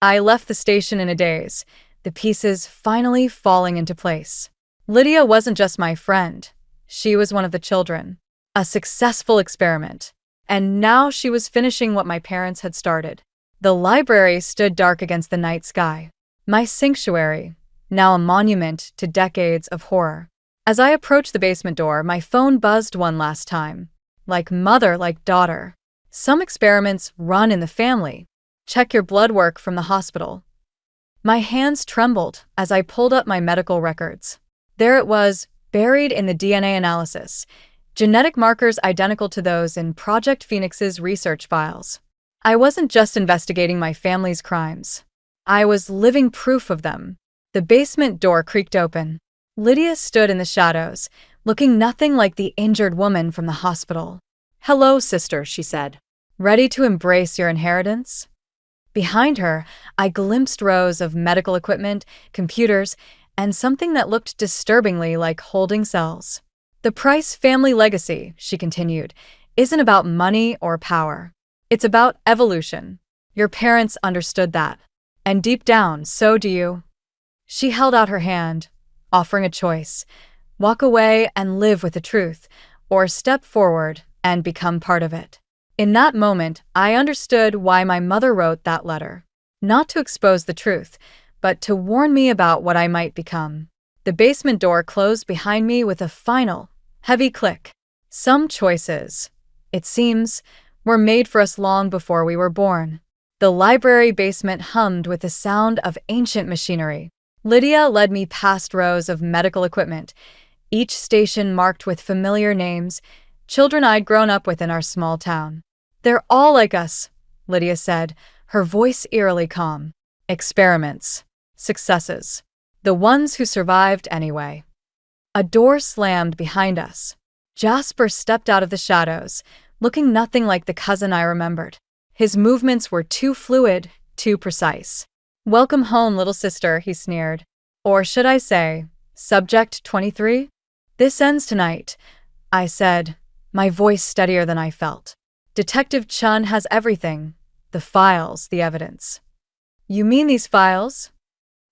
I left the station in a daze, the pieces finally falling into place. Lydia wasn't just my friend. She was one of the children. A successful experiment. And now she was finishing what my parents had started. The library stood dark against the night sky. My sanctuary, now a monument to decades of horror. As I approached the basement door, my phone buzzed one last time. Like mother, like daughter. Some experiments run in the family. Check your blood work from the hospital. My hands trembled as I pulled up my medical records. There it was, buried in the DNA analysis. Genetic markers identical to those in Project Phoenix's research files. I wasn't just investigating my family's crimes. I was living proof of them. The basement door creaked open. Lydia stood in the shadows, looking nothing like the injured woman from the hospital. "Hello, sister," she said. "Ready to embrace your inheritance?" Behind her, I glimpsed rows of medical equipment, computers, and something that looked disturbingly like holding cells. "The Price family legacy," she continued, "isn't about money or power. It's about evolution. Your parents understood that. And deep down, so do you." She held out her hand, offering a choice. Walk away and live with the truth, or step forward and become part of it. In that moment, I understood why my mother wrote that letter. Not to expose the truth, but to warn me about what I might become. The basement door closed behind me with a final, heavy click. Some choices, it seems, were made for us long before we were born. The library basement hummed with the sound of ancient machinery. Lydia led me past rows of medical equipment, each station marked with familiar names, children I'd grown up with in our small town. "They're all like us," Lydia said, her voice eerily calm. "Experiments. Successes. The ones who survived anyway." A door slammed behind us. Jasper stepped out of the shadows, looking nothing like the cousin I remembered. His movements were too fluid, too precise. "Welcome home, little sister," he sneered. "Or should I say, Subject 23? This ends tonight," I said, my voice steadier than I felt. "Detective Chun has everything. The files, the evidence." "You mean these files?"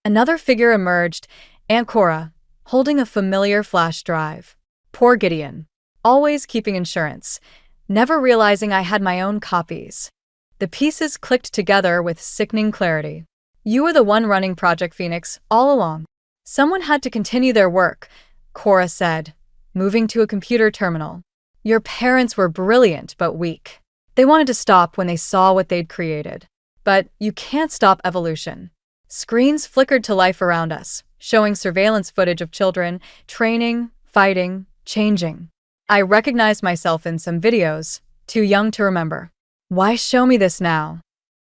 Another figure emerged, Aunt Cora, holding a familiar flash drive. Poor Gideon. Always keeping insurance, never realizing I had my own copies. The pieces clicked together with sickening clarity. "You were the one running Project Phoenix all along. Someone had to continue their work," Cora said, moving to a computer terminal. "Your parents were brilliant but weak. They wanted to stop when they saw what they'd created. But you can't stop evolution." Screens flickered to life around us, showing surveillance footage of children, training, fighting, changing. I recognized myself in some videos, too young to remember. "Why show me this now?"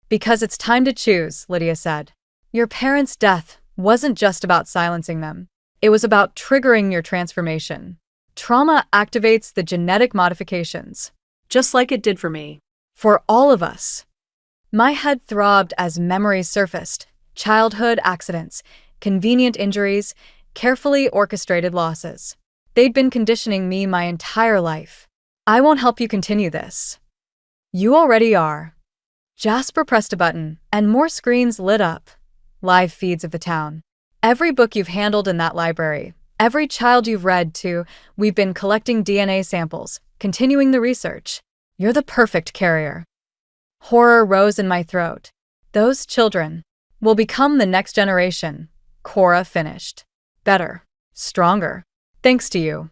"Because it's time to choose," Lydia said. "Your parents' death wasn't just about silencing them. It was about triggering your transformation. Trauma activates the genetic modifications. Just like it did for me. For all of us. My head throbbed as memories surfaced. Childhood accidents, convenient injuries, carefully orchestrated losses. They'd been conditioning me my entire life. I won't help you continue this. You already are. Jasper pressed a button, and more screens lit up. Live feeds of the town. Every book you've handled in that library, every child you've read to, we've been collecting DNA samples, continuing the research. You're the perfect carrier. Horror rose in my throat. Those children will become the next generation. Cora finished. Better. Stronger. Thanks to you.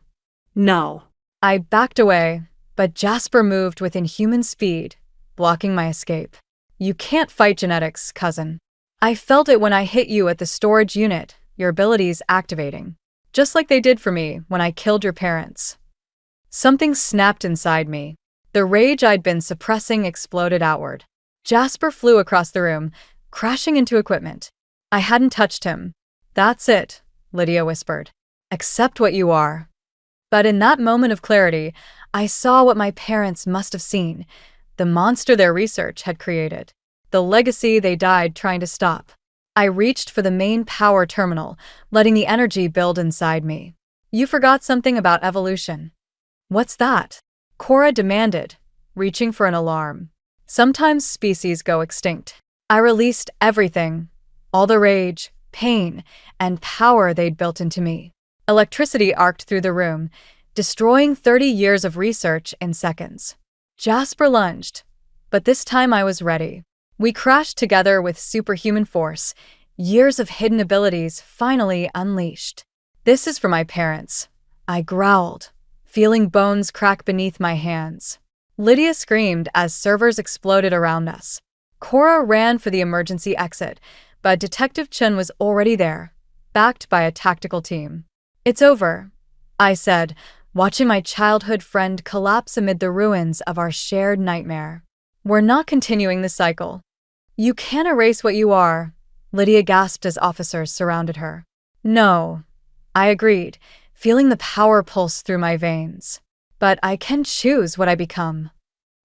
No. I backed away, but Jasper moved within human speed, blocking my escape. You can't fight genetics, cousin. I felt it when I hit you at the storage unit, your abilities activating. Just like they did for me when I killed your parents. Something snapped inside me. The rage I'd been suppressing exploded outward. Jasper flew across the room, crashing into equipment. I hadn't touched him. That's it, Lydia whispered. Accept what you are. But in that moment of clarity, I saw what my parents must have seen. The monster their research had created. The legacy they died trying to stop. I reached for the main power terminal, letting the energy build inside me. You forgot something about evolution. What's that? Cora demanded, reaching for an alarm. Sometimes species go extinct. I released everything. All the rage, pain, and power they'd built into me. Electricity arced through the room, destroying 30 years of research in seconds. Jasper lunged, but this time I was ready. We crashed together with superhuman force, years of hidden abilities finally unleashed. This is for my parents. I growled, feeling bones crack beneath my hands. Lydia screamed as servers exploded around us. Cora ran for the emergency exit, but Detective Chen was already there, backed by a tactical team. It's over, I said, watching my childhood friend collapse amid the ruins of our shared nightmare. We're not continuing this cycle. You can't erase what you are, Lydia gasped as officers surrounded her. No, I agreed, feeling the power pulse through my veins. But I can choose what I become.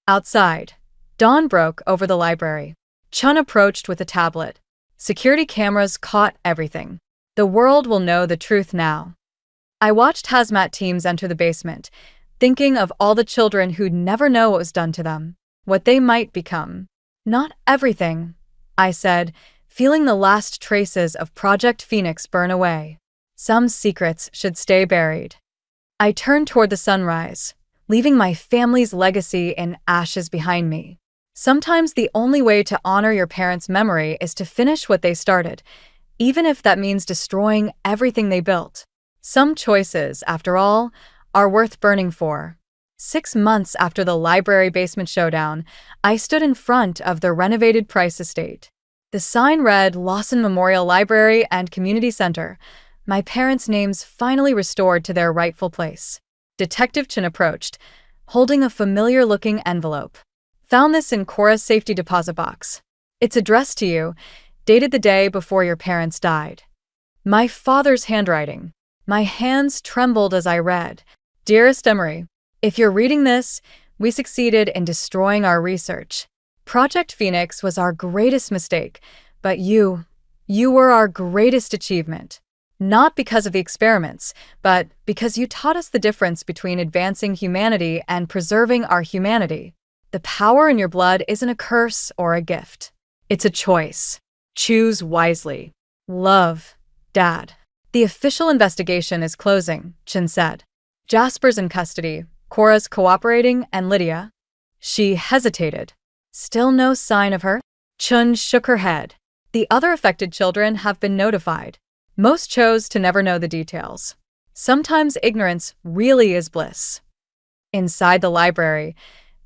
Outside, dawn broke over the library. Chun approached with a tablet. Security cameras caught everything. The world will know the truth now. I watched hazmat teams enter the basement, thinking of all the children who'd never know what was done to them, what they might become. Not everything, I said, feeling the last traces of Project Phoenix burn away. Some secrets should stay buried. I turned toward the sunrise, leaving my family's legacy in ashes behind me. Sometimes the only way to honor your parents' memory is to finish what they started, even if that means destroying everything they built. Some choices, after all, are worth burning for. 6 months after the library basement showdown, I stood in front of the renovated Price estate. The sign read Lawson Memorial Library and Community Center, my parents' names finally restored to their rightful place. Detective Chen approached, holding a familiar-looking envelope. Found this in Cora's safety deposit box. It's addressed to you, dated the day before your parents died. My father's handwriting. My hands trembled as I read. Dearest Emery, if you're reading this, we succeeded in destroying our research. Project Phoenix was our greatest mistake, but you were our greatest achievement. Not because of the experiments, but because you taught us the difference between advancing humanity and preserving our humanity. The power in your blood isn't a curse or a gift. It's a choice. Choose wisely. Love, Dad. The official investigation is closing, Chen said. Jasper's in custody, Cora's cooperating, and Lydia. She hesitated. Still no sign of her? Chun shook her head. The other affected children have been notified. Most chose to never know the details. Sometimes ignorance really is bliss. Inside the library,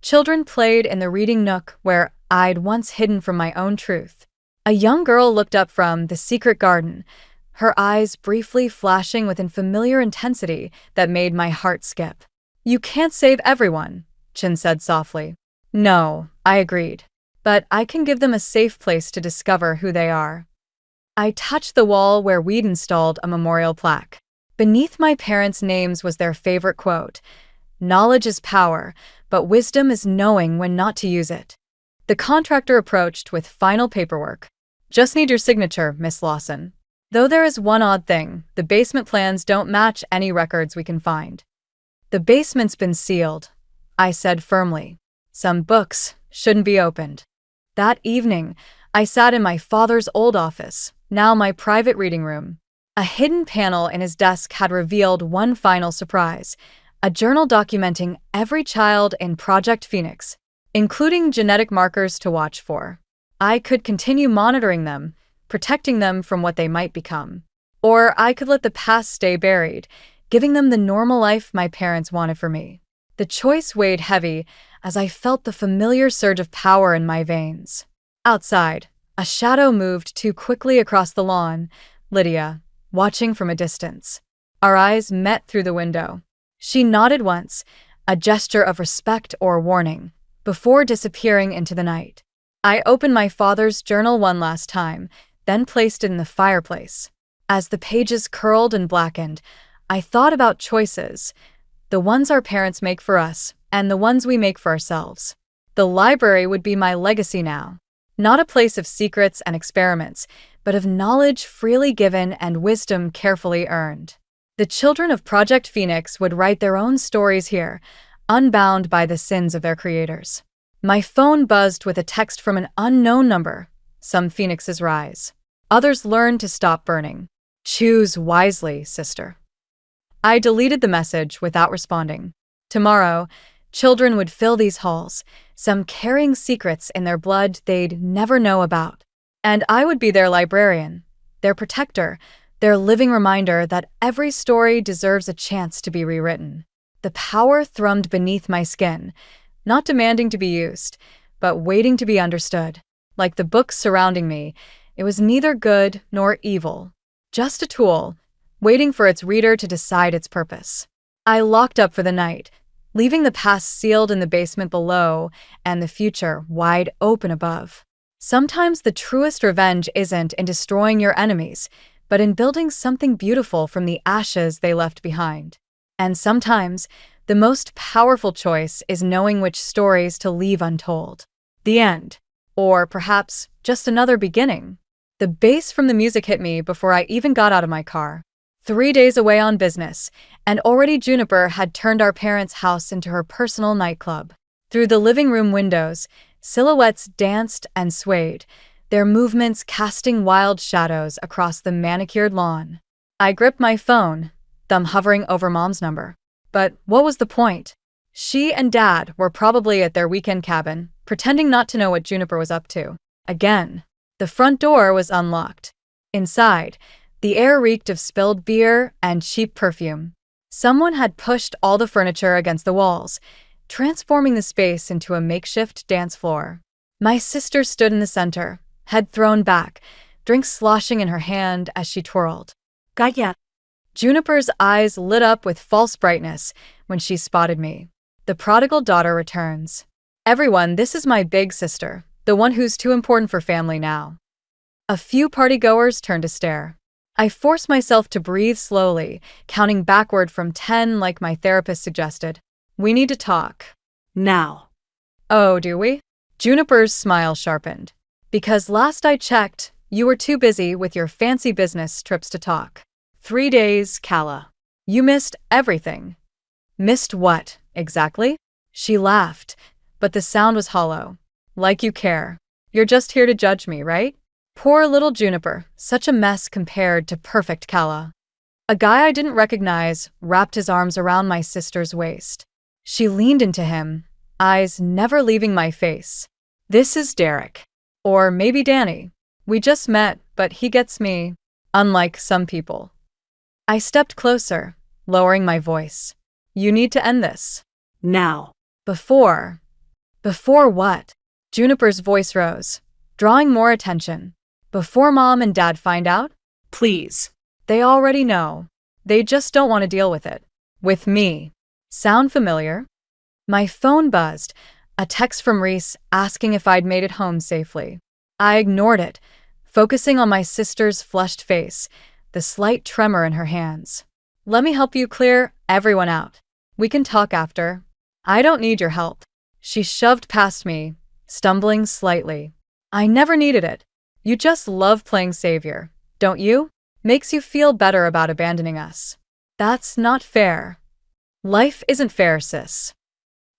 children played in the reading nook where I'd once hidden from my own truth. A young girl looked up from the secret garden, her eyes briefly flashing with a familiar intensity that made my heart skip. You can't save everyone, Chen said softly. No, I agreed. But I can give them a safe place to discover who they are. I touched the wall where we'd installed a memorial plaque. Beneath my parents' names was their favorite quote: "Knowledge is power, but wisdom is knowing when not to use it." The contractor approached with final paperwork. "Just need your signature, Miss Lawson." Though there is one odd thing, the basement plans don't match any records we can find. "The basement's been sealed," I said firmly. "Some books shouldn't be opened." That evening, I sat in my father's old office, now my private reading room. A hidden panel in his desk had revealed one final surprise: a journal documenting every child in Project Phoenix, including genetic markers to watch for. I could continue monitoring them, protecting them from what they might become. Or I could let the past stay buried, giving them the normal life my parents wanted for me. The choice weighed heavy as I felt the familiar surge of power in my veins. Outside, a shadow moved too quickly across the lawn, Lydia, watching from a distance. Our eyes met through the window. She nodded once, a gesture of respect or warning, before disappearing into the night. I opened my father's journal one last time, then placed it in the fireplace. As the pages curled and blackened, I thought about choices, the ones our parents make for us, and the ones we make for ourselves. The library would be my legacy now. Not a place of secrets and experiments, but of knowledge freely given and wisdom carefully earned. The children of Project Phoenix would write their own stories here, unbound by the sins of their creators. My phone buzzed with a text from an unknown number. Some phoenixes rise. Others learn to stop burning. Choose wisely, sister. I deleted the message without responding. Tomorrow, children would fill these halls, some carrying secrets in their blood they'd never know about. And I would be their librarian, their protector, their living reminder that every story deserves a chance to be rewritten. The power thrummed beneath my skin, not demanding to be used, but waiting to be understood. Like the books surrounding me, it was neither good nor evil, just a tool, waiting for its reader to decide its purpose. I locked up for the night, leaving the past sealed in the basement below and the future wide open above. Sometimes the truest revenge isn't in destroying your enemies, but in building something beautiful from the ashes they left behind. And sometimes, the most powerful choice is knowing which stories to leave untold. The end. Or perhaps just another beginning. The bass from the music hit me before I even got out of my car. 3 days away on business, and already Juniper had turned our parents' house into her personal nightclub. Through the living room windows, silhouettes danced and swayed, their movements casting wild shadows across the manicured lawn. I gripped my phone, thumb hovering over Mom's number. But what was the point? She and Dad were probably at their weekend cabin, pretending not to know what Juniper was up to. Again, the front door was unlocked. Inside, the air reeked of spilled beer and cheap perfume. Someone had pushed all the furniture against the walls, transforming the space into a makeshift dance floor. My sister stood in the center, head thrown back, drink sloshing in her hand as she twirled. Got ya. Juniper's eyes lit up with false brightness when she spotted me. The prodigal daughter returns. Everyone, this is my big sister, the one who's too important for family now. A few partygoers turned to stare. I forced myself to breathe slowly, counting backward from 10 like my therapist suggested. We need to talk. Now. Oh, do we? Juniper's smile sharpened. Because last I checked, you were too busy with your fancy business trips to talk. 3 days, Kala. You missed everything. Missed what, exactly? She laughed, but the sound was hollow. Like you care. You're just here to judge me, right? Poor little Juniper, such a mess compared to perfect Kala. A guy I didn't recognize wrapped his arms around my sister's waist. She leaned into him, eyes never leaving my face. This is Derek. Or maybe Danny. We just met, but he gets me, unlike some people. I stepped closer, lowering my voice. You need to end this. Now. Before what? Juniper's voice rose, drawing more attention. Before Mom and Dad find out? Please. They already know. They just don't want to deal with it. With me. Sound familiar? My phone buzzed, a text from Reese asking if I'd made it home safely. I ignored it, focusing on my sister's flushed face, the slight tremor in her hands. Let me help you clear everyone out. We can talk after. I don't need your help. She shoved past me, stumbling slightly. I never needed it. You just love playing savior, don't you? Makes you feel better about abandoning us. That's not fair. Life isn't fair, sis.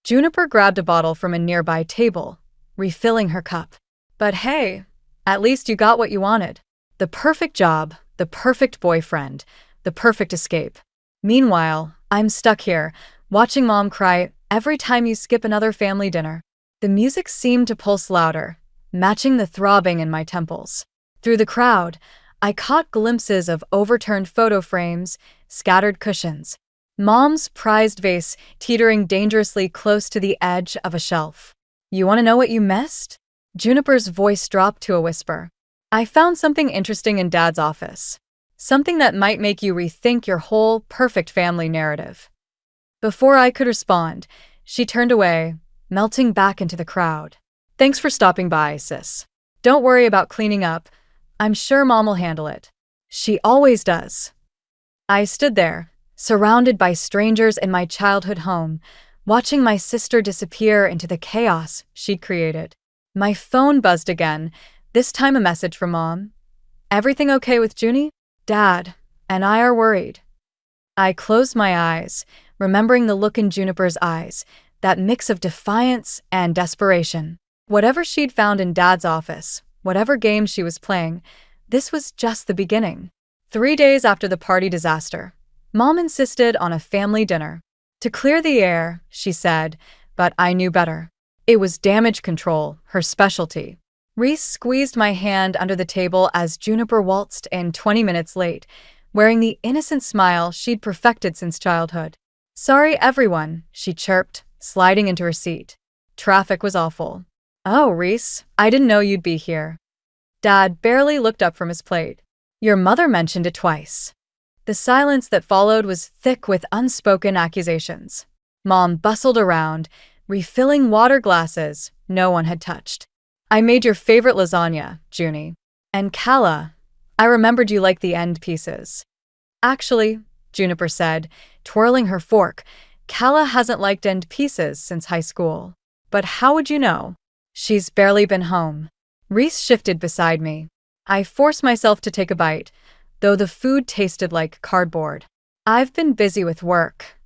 Juniper grabbed a bottle from a nearby table, refilling her cup. But hey, at least you got what you wanted. The perfect job, the perfect boyfriend, the perfect escape. Meanwhile, I'm stuck here, watching Mom cry every time you skip another family dinner. The music seemed to pulse louder, matching the throbbing in my temples. Through the crowd, I caught glimpses of overturned photo frames, scattered cushions. Mom's prized vase teetering dangerously close to the edge of a shelf. You want to know what you missed? Juniper's voice dropped to a whisper. I found something interesting in Dad's office. Something that might make you rethink your whole perfect family narrative. Before I could respond, she turned away, melting back into the crowd. Thanks for stopping by, sis. Don't worry about cleaning up. I'm sure Mom will handle it. She always does. I stood there, surrounded by strangers in my childhood home, watching my sister disappear into the chaos she'd created. My phone buzzed again, this time a message from Mom. Everything okay with Junie? Dad and I are worried. I closed my eyes, remembering the look in Juniper's eyes, that mix of defiance and desperation. Whatever she'd found in Dad's office, whatever game she was playing, this was just the beginning. 3 days after the party disaster, Mom insisted on a family dinner. To clear the air, she said, but I knew better. It was damage control, her specialty. Reese squeezed my hand under the table as Juniper waltzed in 20 minutes late, wearing the innocent smile she'd perfected since childhood. Sorry, everyone, she chirped, sliding into her seat. Traffic was awful. Oh, Reese, I didn't know you'd be here. Dad barely looked up from his plate. Your mother mentioned it twice. The silence that followed was thick with unspoken accusations. Mom bustled around, refilling water glasses no one had touched. I made your favorite lasagna, Junie. And Kala, I remembered you liked the end pieces. Actually, Juniper said, twirling her fork, Kala hasn't liked end pieces since high school. But how would you know? She's barely been home. Reese shifted beside me. I forced myself to take a bite, though the food tasted like cardboard. I've been busy with work.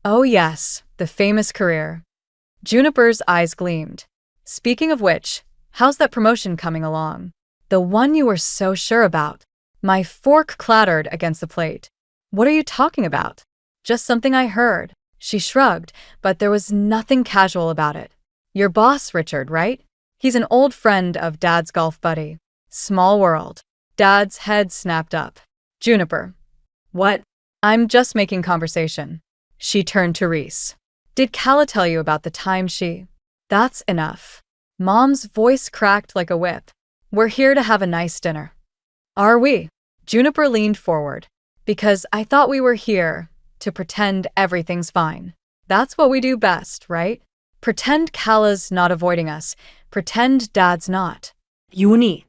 Oh yes, the famous career. Juniper's eyes gleamed. Speaking of which, how's that promotion coming along? The one you were so sure about. My fork clattered against the plate. What are you talking about? Just something I heard. She shrugged, but there was nothing casual about it. Your boss, Richard, right? He's an old friend of Dad's golf buddy. Small world. Dad's head snapped up. Juniper. What? I'm just making conversation. She turned to Reese. Did Kala tell you about the time she... That's enough. Mom's voice cracked like a whip. We're here to have a nice dinner. Are we? Juniper leaned forward. Because I thought we were here to pretend everything's fine. That's what we do best, right? Pretend Kala's not avoiding us. Pretend Dad's not. Junie.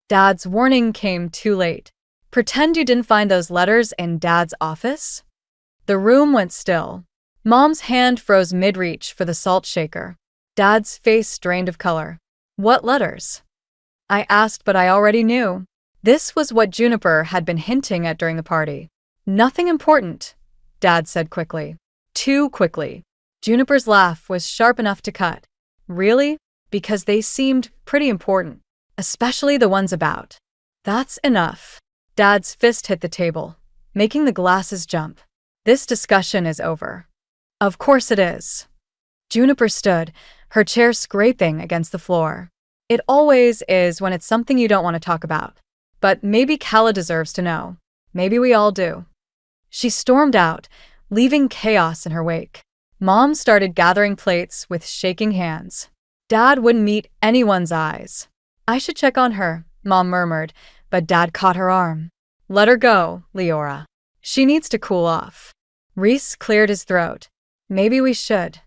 Dad's warning came too late. Pretend you didn't find those letters in Dad's office? The room went still. Mom's hand froze mid-reach for the salt shaker. Dad's face drained of color. What letters? I asked, but I already knew. This was what Juniper had been hinting at during the party. Nothing important, Dad said quickly. Too quickly. Juniper's laugh was sharp enough to cut. Really? Because they seemed pretty important. Especially the ones about. That's enough. Dad's fist hit the table, making the glasses jump. This discussion is over. Of course it is. Juniper stood, her chair scraping against the floor. It always is when it's something you don't want to talk about. But maybe Kala deserves to know. Maybe we all do. She stormed out, leaving chaos in her wake. Mom started gathering plates with shaking hands. Dad wouldn't meet anyone's eyes. I should check on her, Mom murmured, but Dad caught her arm. Let her go, Leora. She needs to cool off. Reese cleared his throat. Maybe we should.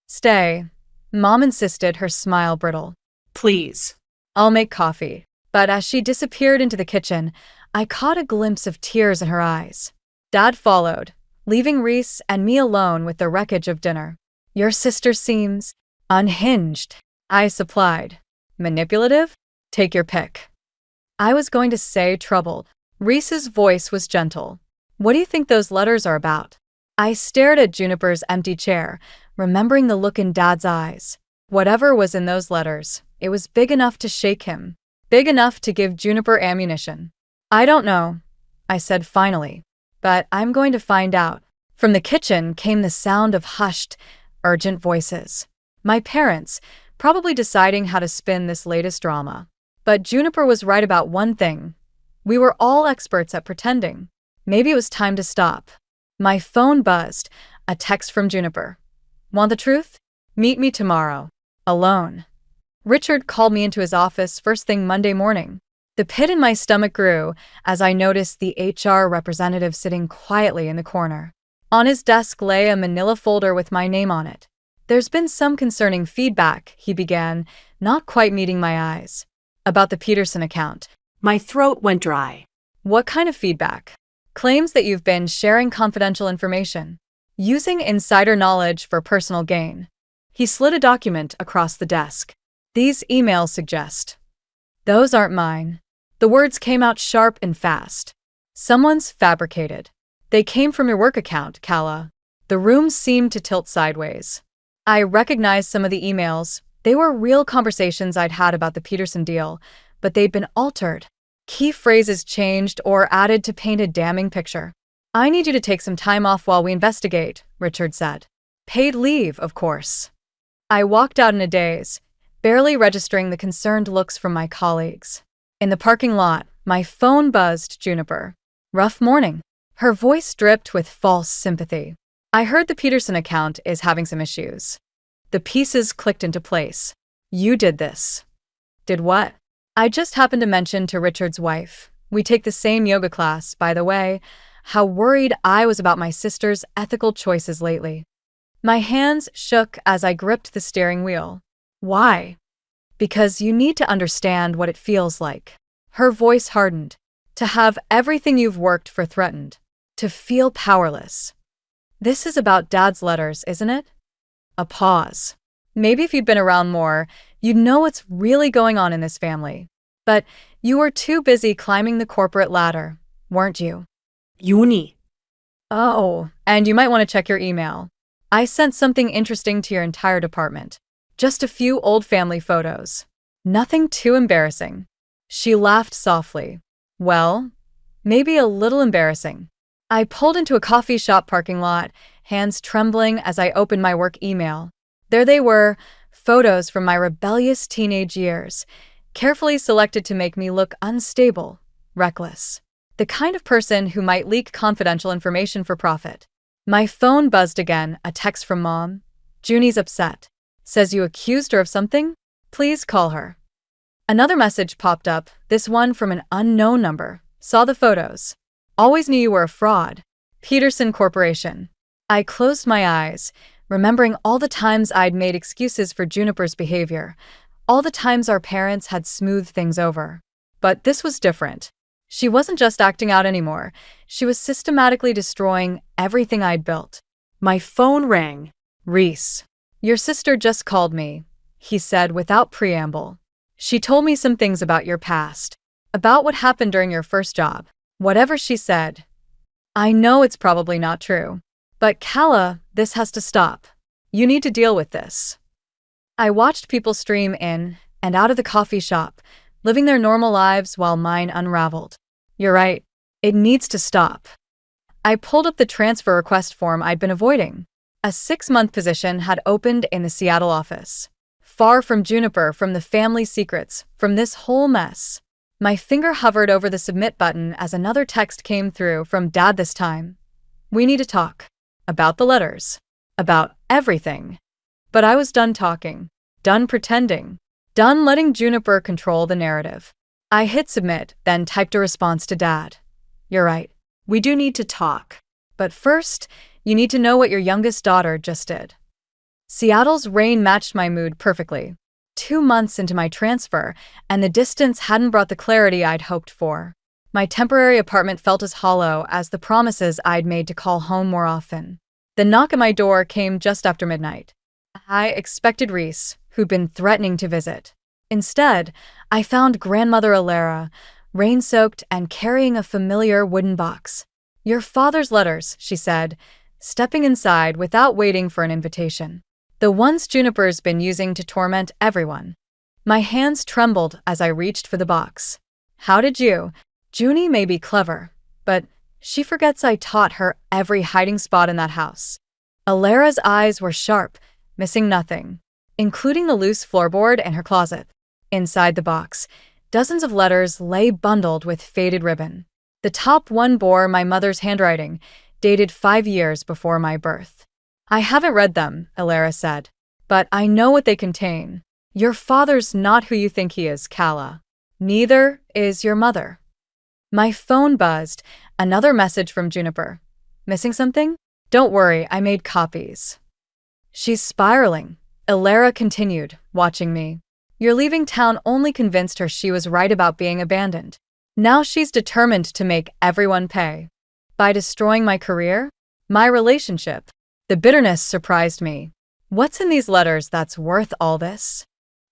Stay. Mom insisted, her smile brittle. Please. I'll make coffee. But as she disappeared into the kitchen, I caught a glimpse of tears in her eyes. Dad followed, leaving Reese and me alone with the wreckage of dinner. Your sister seems unhinged, I supplied. Manipulative? Take your pick. I was going to say troubled. Reese's voice was gentle. What do you think those letters are about? I stared at Juniper's empty chair, remembering the look in Dad's eyes. Whatever was in those letters, it was big enough to shake him, big enough to give Juniper ammunition. I don't know, I said finally, but I'm going to find out. From the kitchen came the sound of hushed, urgent voices. My parents, probably deciding how to spin this latest drama. But Juniper was right about one thing. We were all experts at pretending. Maybe it was time to stop. My phone buzzed, a text from Juniper. Want the truth? Meet me tomorrow. Alone. Richard called me into his office first thing Monday morning. The pit in my stomach grew as I noticed the HR representative sitting quietly in the corner. On his desk lay a manila folder with my name on it. There's been some concerning feedback, he began, not quite meeting my eyes. About the Peterson account. My throat went dry. What kind of feedback? Claims that you've been sharing confidential information, using insider knowledge for personal gain. He slid a document across the desk. These emails suggest. Those aren't mine. The words came out sharp and fast. Someone's fabricated. They came from your work account, Kala. The room seemed to tilt sideways. I recognized some of the emails. They were real conversations I'd had about the Peterson deal, but they'd been altered. Key phrases changed or added to paint a damning picture. I need you to take some time off while we investigate, Richard said. Paid leave, of course. I walked out in a daze, barely registering the concerned looks from my colleagues. In the parking lot, my phone buzzed Juniper. Rough morning. Her voice dripped with false sympathy. I heard the Peterson account is having some issues. The pieces clicked into place. You did this. Did what? I just happened to mention to Richard's wife. We take the same yoga class, by the way, how worried I was about my sister's ethical choices lately. My hands shook as I gripped the steering wheel. Why? Because you need to understand what it feels like. Her voice hardened. To have everything you've worked for threatened. To feel powerless. This is about Dad's letters, isn't it? A pause. Maybe if you'd been around more, you'd know what's really going on in this family. But you were too busy climbing the corporate ladder, weren't you? Uni. Oh, and you might want to check your email. I sent something interesting to your entire department. Just a few old family photos. Nothing too embarrassing. She laughed softly. Well, maybe a little embarrassing. I pulled into a coffee shop parking lot, hands trembling as I opened my work email. There they were, photos from my rebellious teenage years, carefully selected to make me look unstable, reckless. The kind of person who might leak confidential information for profit. My phone buzzed again, a text from Mom. Junie's upset. Says you accused her of something? Please call her. Another message popped up, this one from an unknown number. Saw the photos. Always knew you were a fraud. Peterson Corporation. I closed my eyes, remembering all the times I'd made excuses for Juniper's behavior, all the times our parents had smoothed things over. But this was different. She wasn't just acting out anymore. She was systematically destroying everything I'd built. My phone rang. Reese. Your sister just called me, he said without preamble. She told me some things about your past, about what happened during your first job. Whatever she said. I know it's probably not true. But Kala, this has to stop. You need to deal with this. I watched people stream in and out of the coffee shop, living their normal lives while mine unraveled. You're right. It needs to stop. I pulled up the transfer request form I'd been avoiding. A 6-month position had opened in the Seattle office. Far from Juniper, from the family secrets, from this whole mess. My finger hovered over the submit button as another text came through from Dad this time. We need to talk. About the letters. About everything. But I was done talking. Done pretending. Done letting Juniper control the narrative. I hit submit, then typed a response to Dad. You're right. We do need to talk. But first, you need to know what your youngest daughter just did. Seattle's rain matched my mood perfectly. 2 months into my transfer, and the distance hadn't brought the clarity I'd hoped for. My temporary apartment felt as hollow as the promises I'd made to call home more often. The knock at my door came just after midnight. I expected Reese, who'd been threatening to visit. Instead, I found Grandmother Alara, rain-soaked and carrying a familiar wooden box. "Your father's letters," she said, stepping inside without waiting for an invitation. "The ones Juniper's been using to torment everyone." My hands trembled as I reached for the box. "How did you?" Junie may be clever, but she forgets I taught her every hiding spot in that house. Alara's eyes were sharp, missing nothing, including the loose floorboard in her closet. Inside the box, dozens of letters lay bundled with faded ribbon. The top one bore my mother's handwriting, dated 5 years before my birth. "I haven't read them," Alara said, "but I know what they contain. Your father's not who you think he is, Kala. Neither is your mother." My phone buzzed. Another message from Juniper. "Missing something? Don't worry, I made copies." "She's spiraling," Alara continued, watching me. "Your leaving town only convinced her she was right about being abandoned. Now she's determined to make everyone pay. By destroying my career, my relationship." The bitterness surprised me. "What's in these letters that's worth all this?"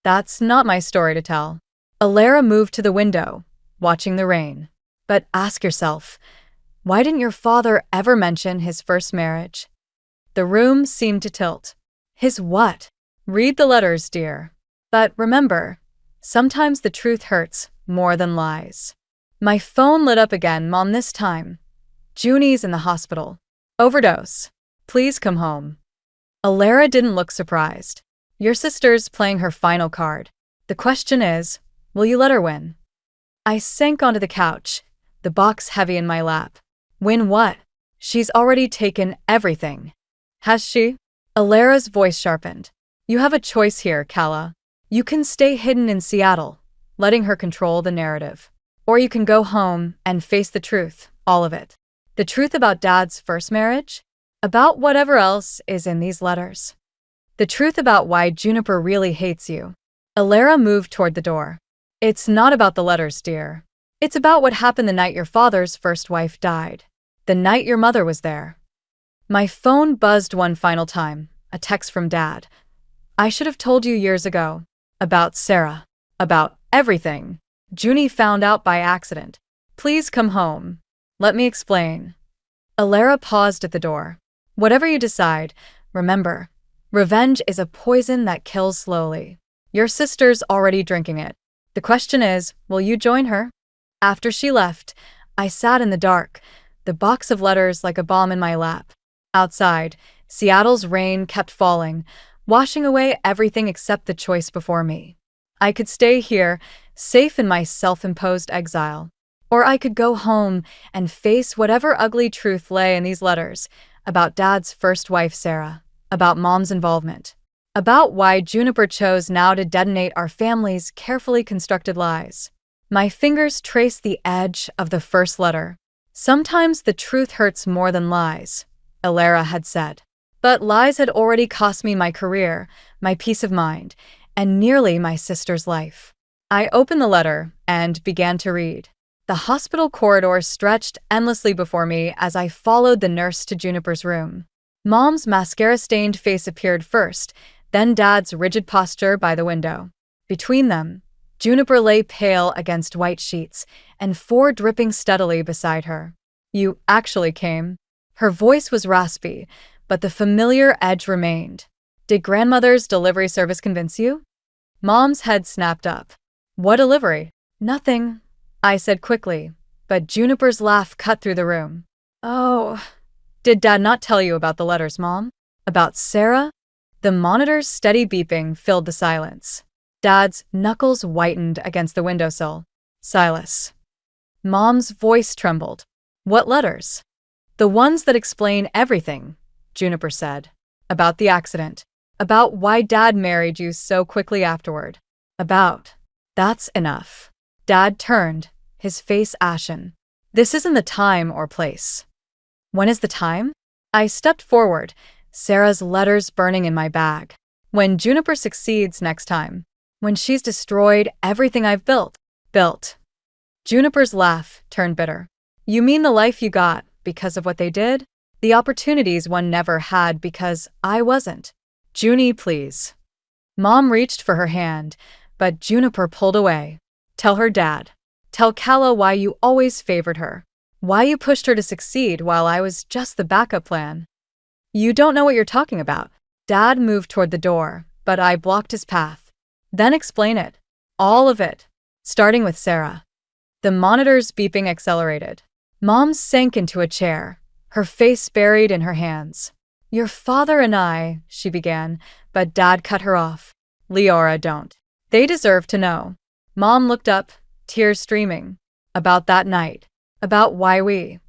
"That's not my story to tell." Alara moved to the window, watching the rain. "But ask yourself, why didn't your father ever mention his first marriage?" The room seemed to tilt. "His what?" "Read the letters, dear. But remember, sometimes the truth hurts more than lies." My phone lit up again, Mom this time. "Junie's in the hospital. Overdose. Please come home." Alara didn't look surprised. "Your sister's playing her final card. The question is, will you let her win?" I sank onto the couch, the box heavy in my lap. "Win what? She's already taken everything." "Has she?" Alara's voice sharpened. "You have a choice here, Kala. You can stay hidden in Seattle, letting her control the narrative. Or you can go home and face the truth, all of it. The truth about Dad's first marriage? About whatever else is in these letters. The truth about why Juniper really hates you." Alara moved toward the door. "It's not about the letters, dear. It's about what happened the night your father's first wife died. The night your mother was there." My phone buzzed one final time, a text from Dad. "I should have told you years ago. About Sarah. About everything. Junie found out by accident. Please come home. Let me explain." Alara paused at the door. "Whatever you decide, remember, revenge is a poison that kills slowly. Your sister's already drinking it. The question is, will you join her?" After she left, I sat in the dark, the box of letters like a bomb in my lap. Outside, Seattle's rain kept falling, washing away everything except the choice before me. I could stay here, safe in my self-imposed exile. Or I could go home and face whatever ugly truth lay in these letters, about Dad's first wife, Sarah, about Mom's involvement, about why Juniper chose now to detonate our family's carefully constructed lies. My fingers traced the edge of the first letter. "Sometimes the truth hurts more than lies," Alara had said. But lies had already cost me my career, my peace of mind, and nearly my sister's life. I opened the letter and began to read. The hospital corridor stretched endlessly before me as I followed the nurse to Juniper's room. Mom's mascara-stained face appeared first, then Dad's rigid posture by the window. Between them, Juniper lay pale against white sheets, and 4 dripping steadily beside her. "You actually came." Her voice was raspy, but the familiar edge remained. "Did Grandmother's delivery service convince you?" Mom's head snapped up. "What delivery?" "Nothing," I said quickly, but Juniper's laugh cut through the room. "Oh, did Dad not tell you about the letters, Mom? About Sarah?" The monitor's steady beeping filled the silence. Dad's knuckles whitened against the windowsill. "Silas." Mom's voice trembled. "What letters?" "The ones that explain everything," Juniper said. "About the accident. About why Dad married you so quickly afterward. About." "That's enough." Dad turned, his face ashen. "This isn't the time or place." "When is the time?" I stepped forward, Sarah's letters burning in my bag. "When Juniper succeeds next time. When she's destroyed everything I've built. Juniper's laugh turned bitter. You mean the life you got because of what they did? The opportunities one never had because I wasn't. Junie, please. Mom reached for her hand, but Juniper pulled away. Tell her dad. Tell Kala why you always favored her. Why you pushed her to succeed while I was just the backup plan. You don't know what you're talking about. Dad moved toward the door, but I blocked his path. Then explain it. All of it. Starting with Sarah. The monitor's beeping accelerated. Mom sank into a chair, her face buried in her hands. Your father and I, she began, but Dad cut her off. Leora, don't. They deserve to know. Mom looked up, tears streaming. About that night. About why we.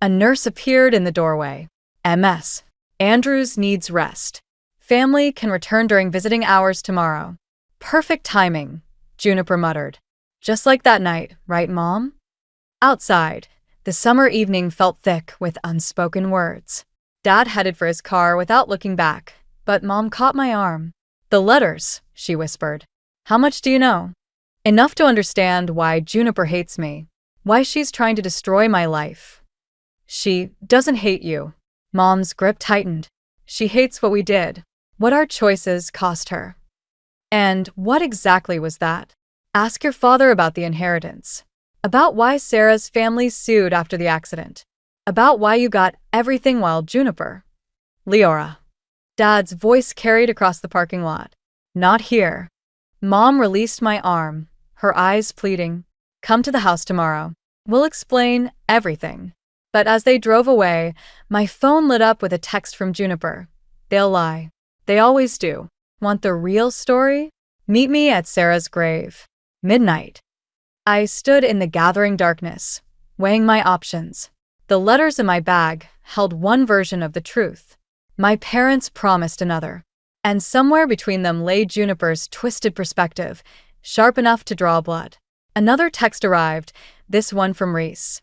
A nurse appeared in the doorway. MS. Andrews needs rest. Family can return during visiting hours tomorrow. Perfect timing, Juniper muttered. Just like that night, right, Mom? Outside, the summer evening felt thick with unspoken words. Dad headed for his car without looking back, but Mom caught my arm. The letters, she whispered. How much do you know? Enough to understand why Juniper hates me, why she's trying to destroy my life. She doesn't hate you. Mom's grip tightened. She hates what we did, what our choices cost her. And what exactly was that? Ask your father about the inheritance. About why Sarah's family sued after the accident. About why you got everything while Juniper. Leora. Dad's voice carried across the parking lot. Not here. Mom released my arm, her eyes pleading. Come to the house tomorrow. We'll explain everything. But as they drove away, my phone lit up with a text from Juniper. They'll lie. They always do. Want the real story? Meet me at Sarah's grave. Midnight. I stood in the gathering darkness, weighing my options. The letters in my bag held one version of the truth. My parents promised another. And somewhere between them lay Juniper's twisted perspective, sharp enough to draw blood. Another text arrived, this one from Reese.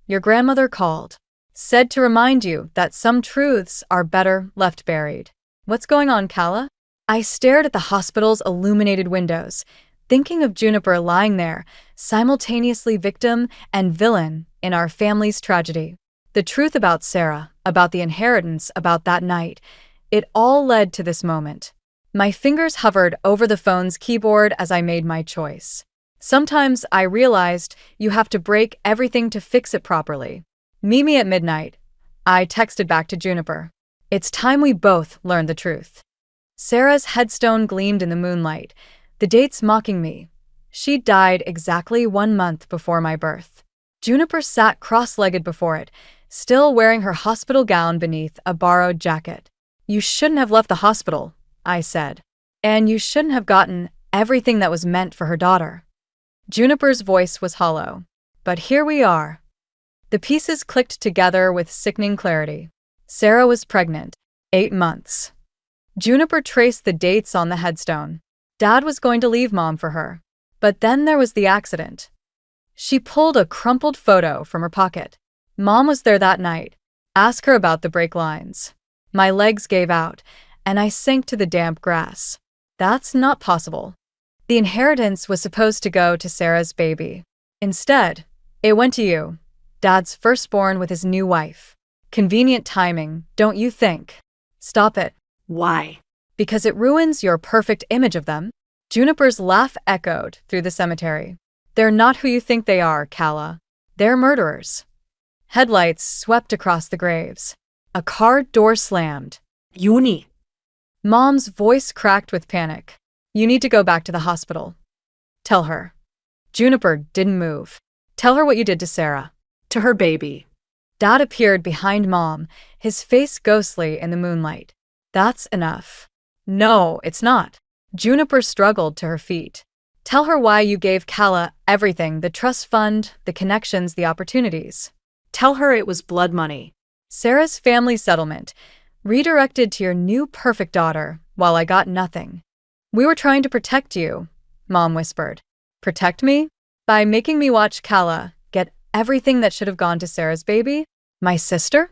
Your grandmother called. Said to remind you that some truths are better left buried. What's going on, Kala? I stared at the hospital's illuminated windows, thinking of Juniper lying there, simultaneously victim and villain in our family's tragedy. The truth about Sarah, about the inheritance, about that night, it all led to this moment. My fingers hovered over the phone's keyboard as I made my choice. Sometimes I realized you have to break everything to fix it properly. Meet me at midnight. I texted back to Juniper. It's time we both learned the truth. Sarah's headstone gleamed in the moonlight, the dates mocking me. She died exactly 1 month before my birth. Juniper sat cross-legged before it, still wearing her hospital gown beneath a borrowed jacket. You shouldn't have left the hospital, I said. And you shouldn't have gotten everything that was meant for her daughter. Juniper's voice was hollow. But here we are. The pieces clicked together with sickening clarity. Sarah was pregnant. 8 months. Juniper traced the dates on the headstone. Dad was going to leave Mom for her. But then there was the accident. She pulled a crumpled photo from her pocket. Mom was there that night. Ask her about the brake lines. My legs gave out, and I sank to the damp grass. That's not possible. The inheritance was supposed to go to Sarah's baby. Instead, it went to you, Dad's firstborn with his new wife. Convenient timing, don't you think? Stop it. Why? Because it ruins your perfect image of them. Juniper's laugh echoed through the cemetery. They're not who you think they are, Kala. They're murderers. Headlights swept across the graves. A car door slammed. Junie. Mom's voice cracked with panic. You need to go back to the hospital. Tell her. Juniper didn't move. Tell her what you did to Sarah. To her baby. Dad appeared behind Mom, his face ghostly in the moonlight. That's enough. No, it's not. Juniper struggled to her feet. Tell her why you gave Kala everything, the trust fund, the connections, the opportunities. Tell her it was blood money. Sarah's family settlement, redirected to your new perfect daughter, while I got nothing. We were trying to protect you, Mom whispered. Protect me? By making me watch Kala get everything that should have gone to Sarah's baby? My sister?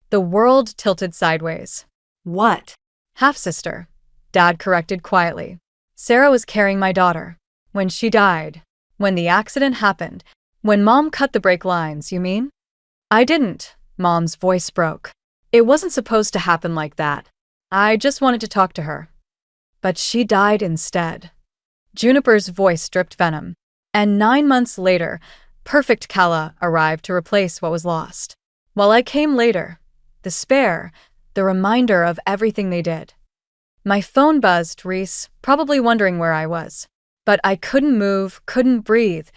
The world tilted sideways. What? Half-sister, Dad corrected quietly. Sarah was carrying my daughter. When she died, when the accident happened, When Mom cut the brake lines, you mean? I didn't. Mom's voice broke. It wasn't supposed to happen like that. I just wanted to talk to her. But she died instead. Juniper's voice dripped venom. And 9 months later, perfect Kala arrived to replace what was lost. While I came later, the spare, the reminder of everything they did. My phone buzzed, Reese, probably wondering where I was. But I couldn't move, couldn't breathe,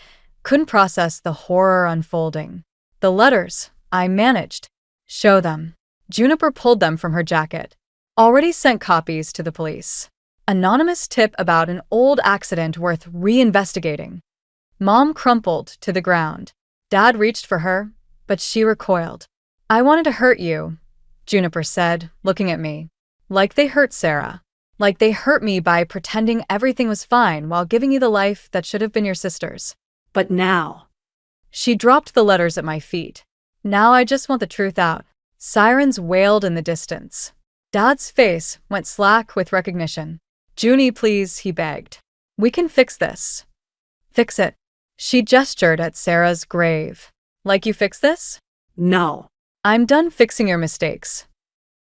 couldn't process the horror unfolding. The letters, I managed. Show them. Juniper pulled them from her jacket. Already sent copies to the police. Anonymous tip about an old accident worth reinvestigating. Mom crumpled to the ground. Dad reached for her, but she recoiled. I wanted to hurt you, Juniper said, looking at me. Like they hurt Sarah. Like they hurt me by pretending everything was fine while giving you the life that should have been your sister's. But now. She dropped the letters at my feet. Now I just want the truth out. Sirens wailed in the distance. Dad's face went slack with recognition. Junie, please, he begged. We can fix this. Fix it. She gestured at Sarah's grave. Like you fix this? No. I'm done fixing your mistakes.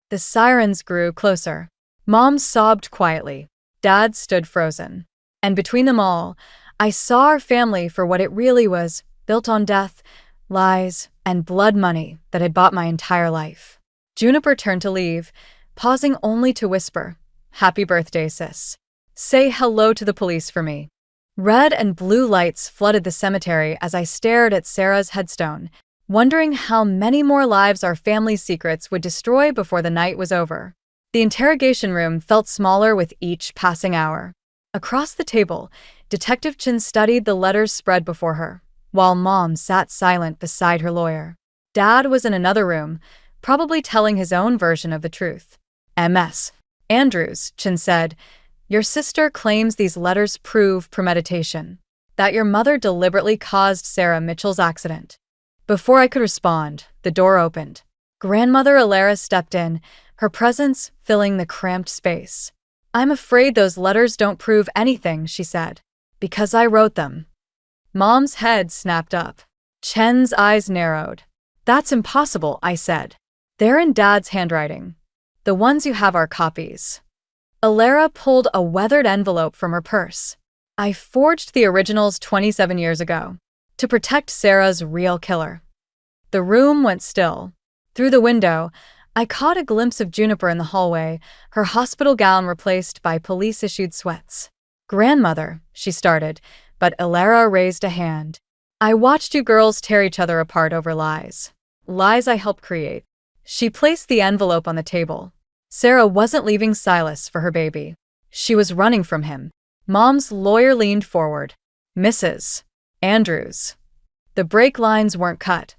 The sirens grew closer. Mom sobbed quietly. Dad stood frozen. And between them all, I saw our family for what it really was, built on death, lies, and blood money that had bought my entire life. Juniper turned to leave, pausing only to whisper, Happy birthday, sis. Say hello to the police for me. Red and blue lights flooded the cemetery as I stared at Sarah's headstone, wondering how many more lives our family's secrets would destroy before the night was over. The interrogation room felt smaller with each passing hour. Across the table, Detective Chen studied the letters spread before her, while Mom sat silent beside her lawyer. Dad was in another room, probably telling his own version of the truth. MS. Andrews, Chen said, your sister claims these letters prove premeditation, that your mother deliberately caused Sarah Mitchell's accident. Before I could respond, the door opened. Grandmother Alara stepped in, her presence filling the cramped space. I'm afraid those letters don't prove anything, she said, because I wrote them. Mom's head snapped up. Chen's eyes narrowed. That's impossible, I said. They're in Dad's handwriting. The ones you have are copies. Alara pulled a weathered envelope from her purse. I forged the originals 27 years ago, to protect Sarah's real killer. The room went still. Through the window, I caught a glimpse of Juniper in the hallway, her hospital gown replaced by police-issued sweats. Grandmother, she started, but Alara raised a hand. I watched you girls tear each other apart over lies. Lies I helped create. She placed the envelope on the table. Sarah wasn't leaving Silas for her baby. She was running from him. Mom's lawyer leaned forward. Mrs. Andrews. The brake lines weren't cut.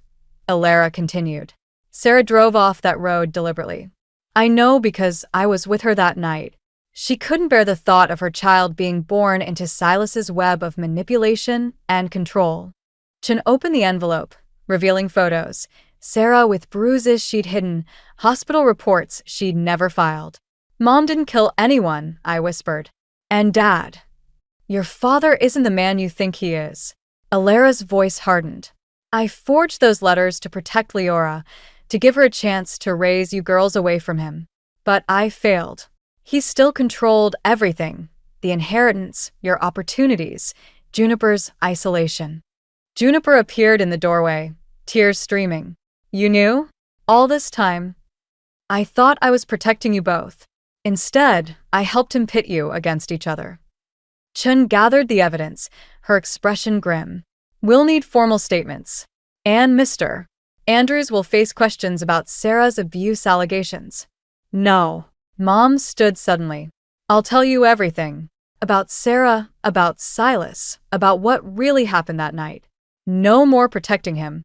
Alara continued. Sarah drove off that road deliberately. I know because I was with her that night. She couldn't bear the thought of her child being born into Silas's web of manipulation and control. Chen opened the envelope, revealing photos. Sarah with bruises she'd hidden, hospital reports she'd never filed. Mom didn't kill anyone, I whispered. And Dad. Your father isn't the man you think he is. Alara's voice hardened. I forged those letters to protect Leora, to give her a chance to raise you girls away from him. But I failed. He still controlled everything. The inheritance, your opportunities, Juniper's isolation. Juniper appeared in the doorway, tears streaming. You knew? All this time? I thought I was protecting you both. Instead, I helped him pit you against each other. Chen gathered the evidence, her expression grim. We'll need formal statements. And Mr. Andrews will face questions about Sarah's abuse allegations. No. Mom stood suddenly. I'll tell you everything. About Sarah, about Silas, about what really happened that night. No more protecting him.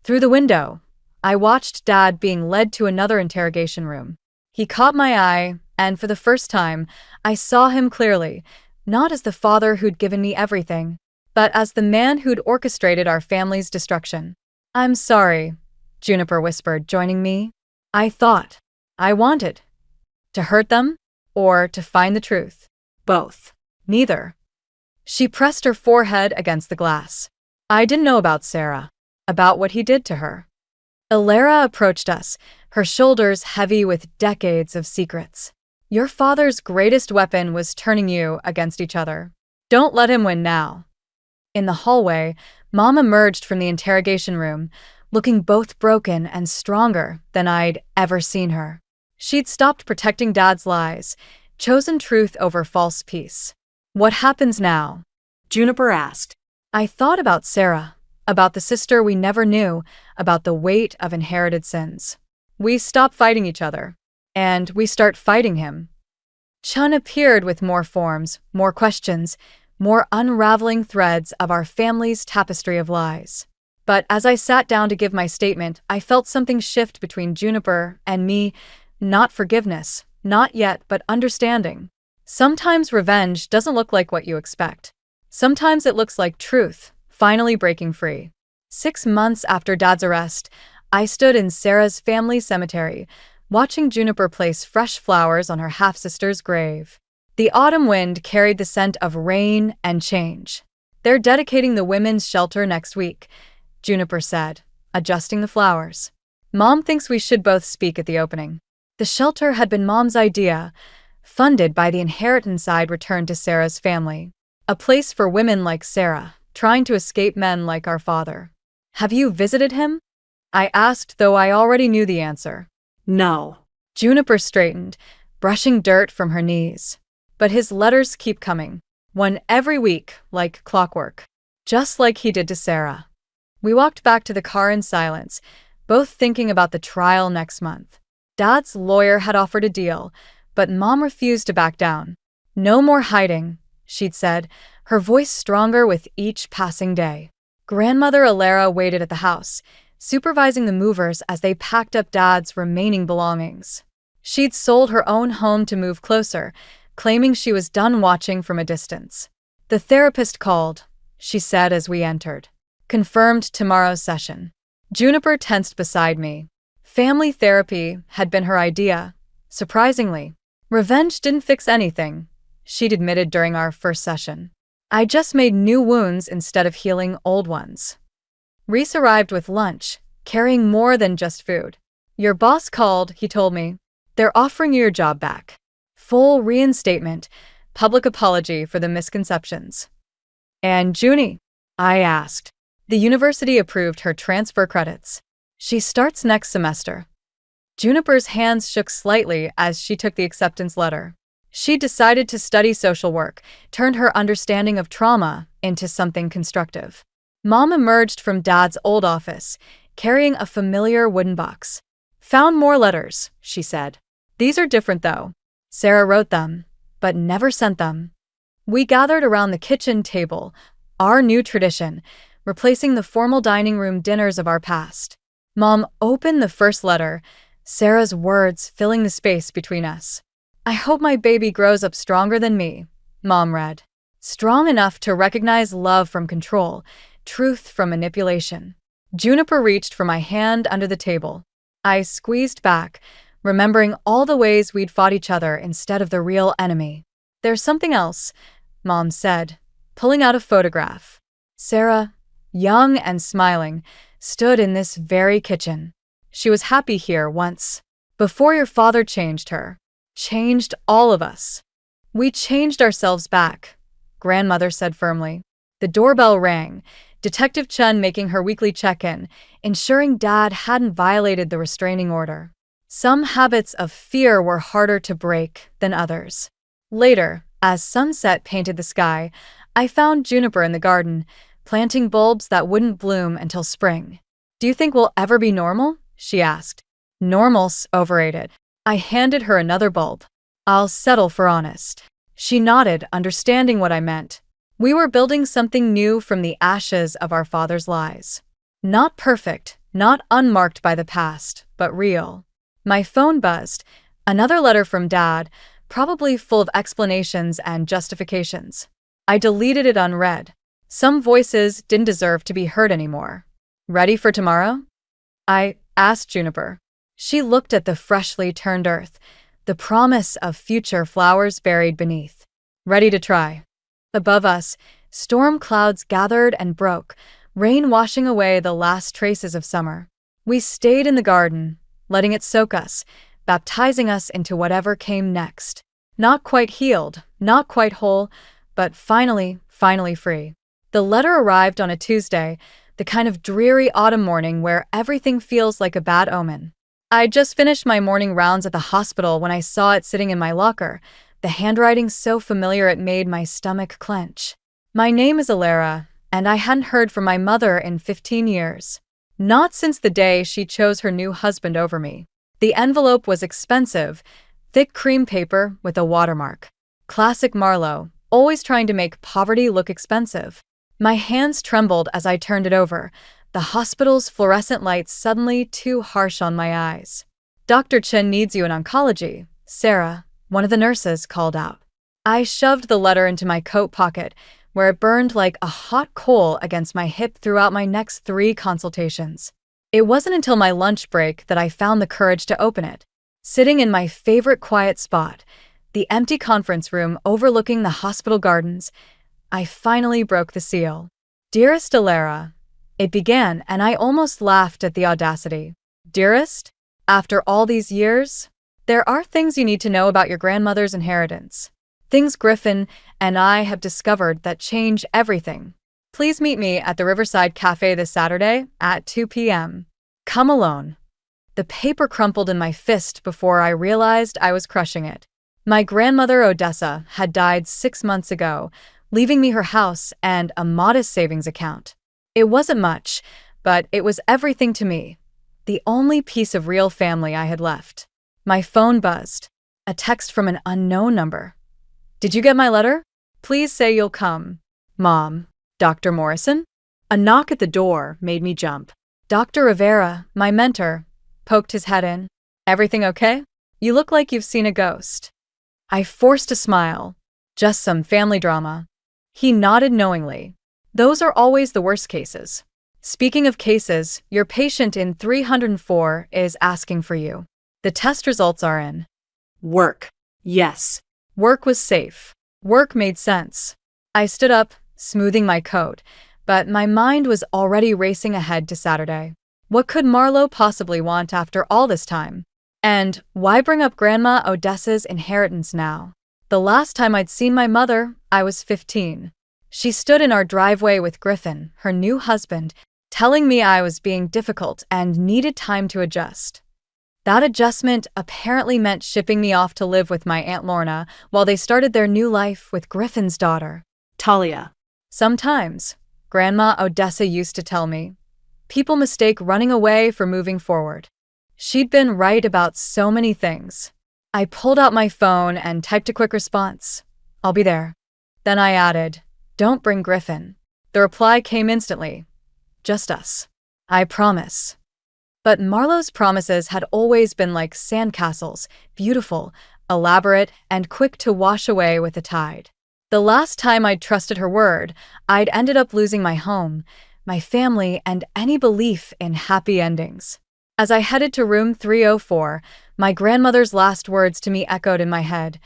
Through the window, I watched Dad being led to another interrogation room. He caught my eye, and for the first time, I saw him clearly, not as the father who'd given me everything, but as the man who'd orchestrated our family's destruction. I'm sorry, Juniper whispered, joining me. I wanted. To hurt them, or to find the truth? Both. Neither. She pressed her forehead against the glass. I didn't know about Sarah, about what he did to her. Alara approached us, her shoulders heavy with decades of secrets. Your father's greatest weapon was turning you against each other. Don't let him win now. In the hallway, Mom emerged from the interrogation room, looking both broken and stronger than I'd ever seen her. She'd stopped protecting Dad's lies, chosen truth over false peace. What happens now? Juniper asked. I thought about Sarah, about the sister we never knew, about the weight of inherited sins. We stop fighting each other, and we start fighting him. Chun appeared with more forms, more questions, more unraveling threads of our family's tapestry of lies. But as I sat down to give my statement, I felt something shift between Juniper and me, not forgiveness, not yet, but understanding. Sometimes revenge doesn't look like what you expect. Sometimes it looks like truth, finally breaking free. 6 months after Dad's arrest, I stood in Sarah's family cemetery, watching Juniper place fresh flowers on her half-sister's grave. The autumn wind carried the scent of rain and change. They're dedicating the women's shelter next week, Juniper said, adjusting the flowers. Mom thinks we should both speak at the opening. The shelter had been Mom's idea, funded by the inheritance I'd returned to Sarah's family. A place for women like Sarah, trying to escape men like our father. Have you visited him? I asked, though I already knew the answer. No. Juniper straightened, brushing dirt from her knees. But his letters keep coming. One every week, like clockwork. Just like he did to Sarah. We walked back to the car in silence, both thinking about the trial next month. Dad's lawyer had offered a deal, but Mom refused to back down. No more hiding, she'd said, her voice stronger with each passing day. Grandmother Alara waited at the house, supervising the movers as they packed up Dad's remaining belongings. She'd sold her own home to move closer, claiming she was done watching from a distance. The therapist called, she said as we entered. Confirmed tomorrow's session. Juniper tensed beside me. Family therapy had been her idea. Surprisingly, revenge didn't fix anything, she'd admitted during our first session. I just made new wounds instead of healing old ones. Reese arrived with lunch, carrying more than just food. Your boss called, he told me. They're offering you your job back. Full reinstatement, public apology for the misconceptions. And Junie? I asked. The university approved her transfer credits. She starts next semester. Juniper's hands shook slightly as she took the acceptance letter. She decided to study social work, turned her understanding of trauma into something constructive. Mom emerged from Dad's old office, carrying a familiar wooden box. Found more letters, she said. These are different though. Sarah wrote them, but never sent them. We gathered around the kitchen table, our new tradition, replacing the formal dining room dinners of our past. Mom opened the first letter, Sarah's words filling the space between us. I hope my baby grows up stronger than me, Mom read. Strong enough to recognize love from control, truth from manipulation. Juniper reached for my hand under the table. I squeezed back, remembering all the ways we'd fought each other instead of the real enemy. There's something else, Mom said, pulling out a photograph. Sarah, young and smiling, stood in this very kitchen. She was happy here once, before your father changed her. Changed all of us. We changed ourselves back, Grandmother said firmly. The doorbell rang, Detective Chun making her weekly check-in, ensuring Dad hadn't violated the restraining order. Some habits of fear were harder to break than others. Later, as sunset painted the sky, I found Juniper in the garden, planting bulbs that wouldn't bloom until spring. Do you think we'll ever be normal? She asked. Normal's overrated. I handed her another bulb. I'll settle for honest. She nodded, understanding what I meant. We were building something new from the ashes of our father's lies. Not perfect, not unmarked by the past, but real. My phone buzzed. Another letter from Dad, probably full of explanations and justifications. I deleted it unread. Some voices didn't deserve to be heard anymore. Ready for tomorrow? I asked Juniper. She looked at the freshly turned earth, the promise of future flowers buried beneath. Ready to try. Above us, storm clouds gathered and broke, rain washing away the last traces of summer. We stayed in the garden, letting it soak us, baptizing us into whatever came next. Not quite healed, not quite whole, but finally free. The letter arrived on a Tuesday, the kind of dreary autumn morning where everything feels like a bad omen. I'd just finished my morning rounds at the hospital when I saw it sitting in my locker, the handwriting so familiar it made my stomach clench. My name is Alara, and I hadn't heard from my mother in 15 years. Not since the day she chose her new husband over me. The envelope was expensive, thick cream paper with a watermark. Classic Marlowe, always trying to make poverty look expensive. My hands trembled as I turned it over, the hospital's fluorescent lights suddenly too harsh on my eyes. "Dr. Chen needs you in oncology," Sarah, one of the nurses, called out. I shoved the letter into my coat pocket, where it burned like a hot coal against my hip throughout my next 3 consultations. It wasn't until my lunch break that I found the courage to open it. Sitting in my favorite quiet spot, the empty conference room overlooking the hospital gardens, I finally broke the seal. "Dearest Alara," it began, and I almost laughed at the audacity. "Dearest? After all these years? There are things you need to know about your grandmother's inheritance. Things Griffin and I have discovered that change everything. Please meet me at the Riverside Cafe this Saturday at 2 p.m. Come alone." The paper crumpled in my fist before I realized I was crushing it. My grandmother Odessa had died 6 months ago, leaving me her house and a modest savings account. It wasn't much, but it was everything to me. The only piece of real family I had left. My phone buzzed. A text from an unknown number. "Did you get my letter? Please say you'll come. Mom. Dr. Morrison?" A knock at the door made me jump. Dr. Rivera, my mentor, poked his head in. "Everything okay? You look like you've seen a ghost." I forced a smile. "Just some family drama." He nodded knowingly. "Those are always the worst cases. Speaking of cases, your patient in 304 is asking for you. The test results are in." Work. Yes. Work was safe. Work made sense. I stood up, smoothing my coat, but my mind was already racing ahead to Saturday. What could Marlowe possibly want after all this time? And why bring up Grandma Odessa's inheritance now? The last time I'd seen my mother, I was 15. She stood in our driveway with Griffin, her new husband, telling me I was being difficult and needed time to adjust. That adjustment apparently meant shipping me off to live with my Aunt Lorna while they started their new life with Griffin's daughter. Talia. Sometimes, Grandma Odessa used to tell me, people mistake running away for moving forward. She'd been right about so many things. I pulled out my phone and typed a quick response. "I'll be there." Then I added, "Don't bring Griffin." The reply came instantly. "Just us. I promise." But Marlowe's promises had always been like sandcastles, beautiful, elaborate, and quick to wash away with the tide. The last time I'd trusted her word, I'd ended up losing my home, my family, and any belief in happy endings. As I headed to room 304, my grandmother's last words to me echoed in my head.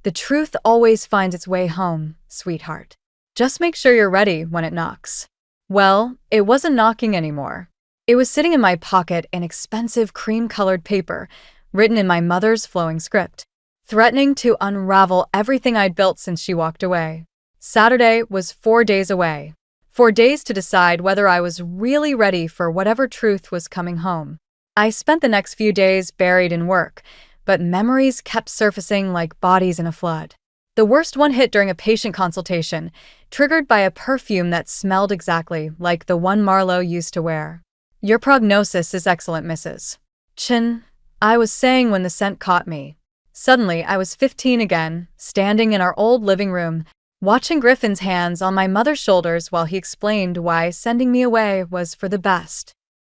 "The truth always finds its way home, sweetheart. Just make sure you're ready when it knocks." Well, it wasn't knocking anymore. It was sitting in my pocket in expensive cream-colored paper, written in my mother's flowing script, threatening to unravel everything I'd built since she walked away. Saturday was 4 days away. 4 days to decide whether I was really ready for whatever truth was coming home. I spent the next few days buried in work, but memories kept surfacing like bodies in a flood. The worst one hit during a patient consultation, triggered by a perfume that smelled exactly like the one Marlowe used to wear. "Your prognosis is excellent, Mrs. Chen," I was saying when the scent caught me. Suddenly, I was 15 again, standing in our old living room, watching Griffin's hands on my mother's shoulders while he explained why sending me away was for the best.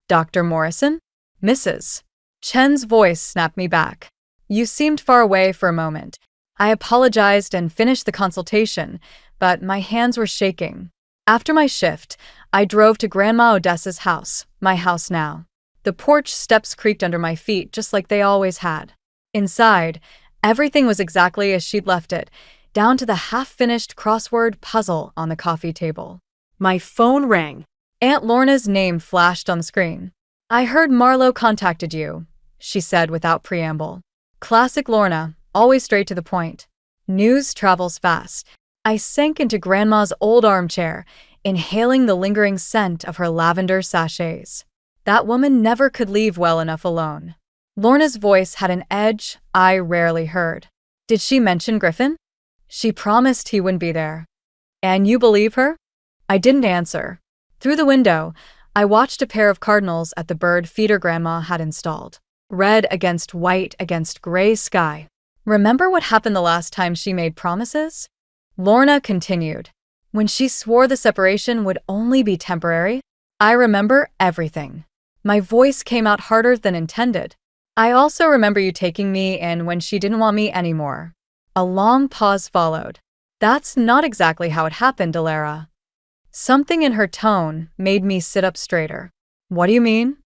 "Dr. Morrison?" "Mrs. Chen's voice snapped me back. "You seemed far away for a moment." I apologized and finished the consultation, but my hands were shaking. After my shift, I drove to Grandma Odessa's house, my house now. The porch steps creaked under my feet just like they always had. Inside, everything was exactly as she'd left it, down to the half-finished crossword puzzle on the coffee table. My phone rang. Aunt Lorna's name flashed on the screen. "I heard Marlo contacted you," she said without preamble. Classic Lorna, always straight to the point. News travels fast. I sank into Grandma's old armchair, inhaling the lingering scent of her lavender sachets. That woman never could leave well enough alone. Lorna's voice had an edge I rarely heard. "Did she mention Griffin?" "She promised he wouldn't be there." "And you believe her?" I didn't answer. Through the window, I watched a pair of cardinals at the bird feeder Grandma had installed. Red against white against gray sky. "Remember what happened the last time she made promises?" Lorna continued. "When she swore the separation would only be temporary?" I remember everything. My voice came out harder than intended. "I also remember you taking me in when she didn't want me anymore." A long pause followed. "That's not exactly how it happened, Delara." Something in her tone made me sit up straighter. "What do you mean?"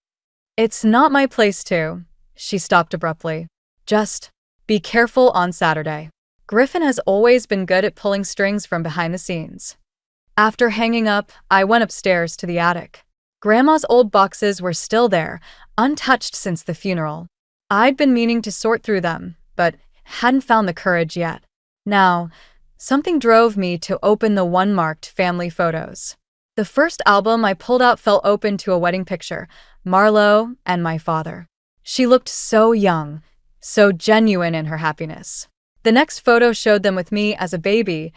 "It's not my place to." She stopped abruptly. "Just be careful on Saturday. Griffin has always been good at pulling strings from behind the scenes." After hanging up, I went upstairs to the attic. Grandma's old boxes were still there, untouched since the funeral. I'd been meaning to sort through them, but hadn't found the courage yet. Now, something drove me to open the one-marked family photos. The first album I pulled out fell open to a wedding picture, Marlo and my father. She looked so young, so genuine in her happiness. The next photo showed them with me as a baby,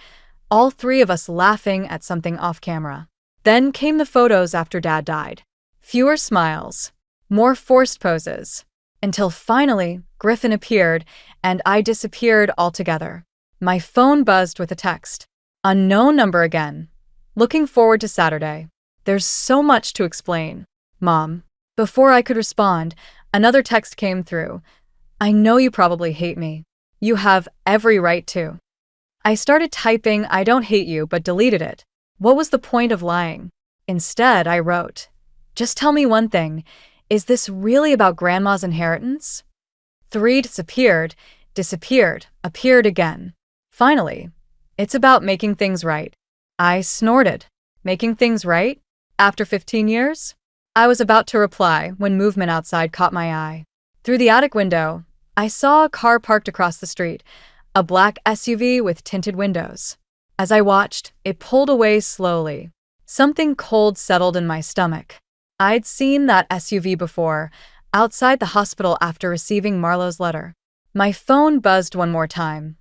all three of us laughing at something off-camera. Then came the photos after Dad died. Fewer smiles, more forced poses, until finally Griffin appeared and I disappeared altogether. My phone buzzed with a text. Unknown number again. "Looking forward to Saturday. There's so much to explain, Mom." Before I could respond, another text came through. "I know you probably hate me. You have every right to." I started typing "I don't hate you," but deleted it. What was the point of lying? Instead, I wrote, "Just tell me one thing. Is this really about Grandma's inheritance?" 3 disappeared, appeared again. Finally, "It's about making things right." I snorted. "Making things right? After 15 years? I was about to reply when movement outside caught my eye. Through the attic window, I saw a car parked across the street, a black SUV with tinted windows. As I watched, it pulled away slowly. Something cold settled in my stomach. I'd seen that SUV before, outside the hospital after receiving Marlo's letter. My phone buzzed one more time.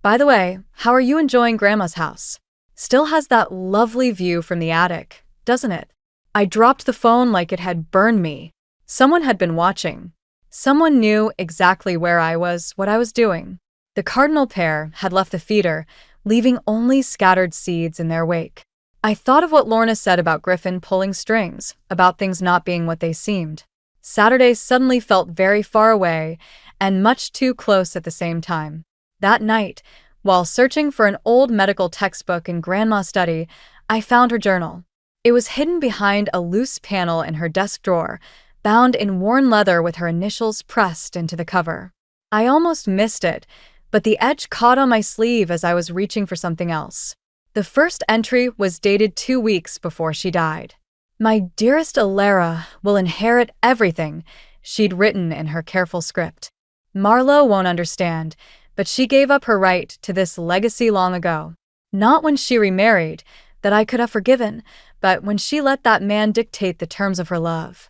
"By the way, how are you enjoying Grandma's house? Still has that lovely view from the attic, doesn't it?" I dropped the phone like it had burned me. Someone had been watching. Someone knew exactly where I was, what I was doing. The cardinal pair had left the feeder, leaving only scattered seeds in their wake. I thought of what Lorna said about Griffin pulling strings, about things not being what they seemed. Saturday suddenly felt very far away, and much too close at the same time. That night, while searching for an old medical textbook in Grandma's study, I found her journal. It was hidden behind a loose panel in her desk drawer, bound in worn leather with her initials pressed into the cover. I almost missed it, but the edge caught on my sleeve as I was reaching for something else. The first entry was dated 2 weeks before she died. "My dearest Alara will inherit everything," she'd written in her careful script. "Marlo won't understand, but she gave up her right to this legacy long ago. Not when she remarried, that I could have forgiven, but when she let that man dictate the terms of her love."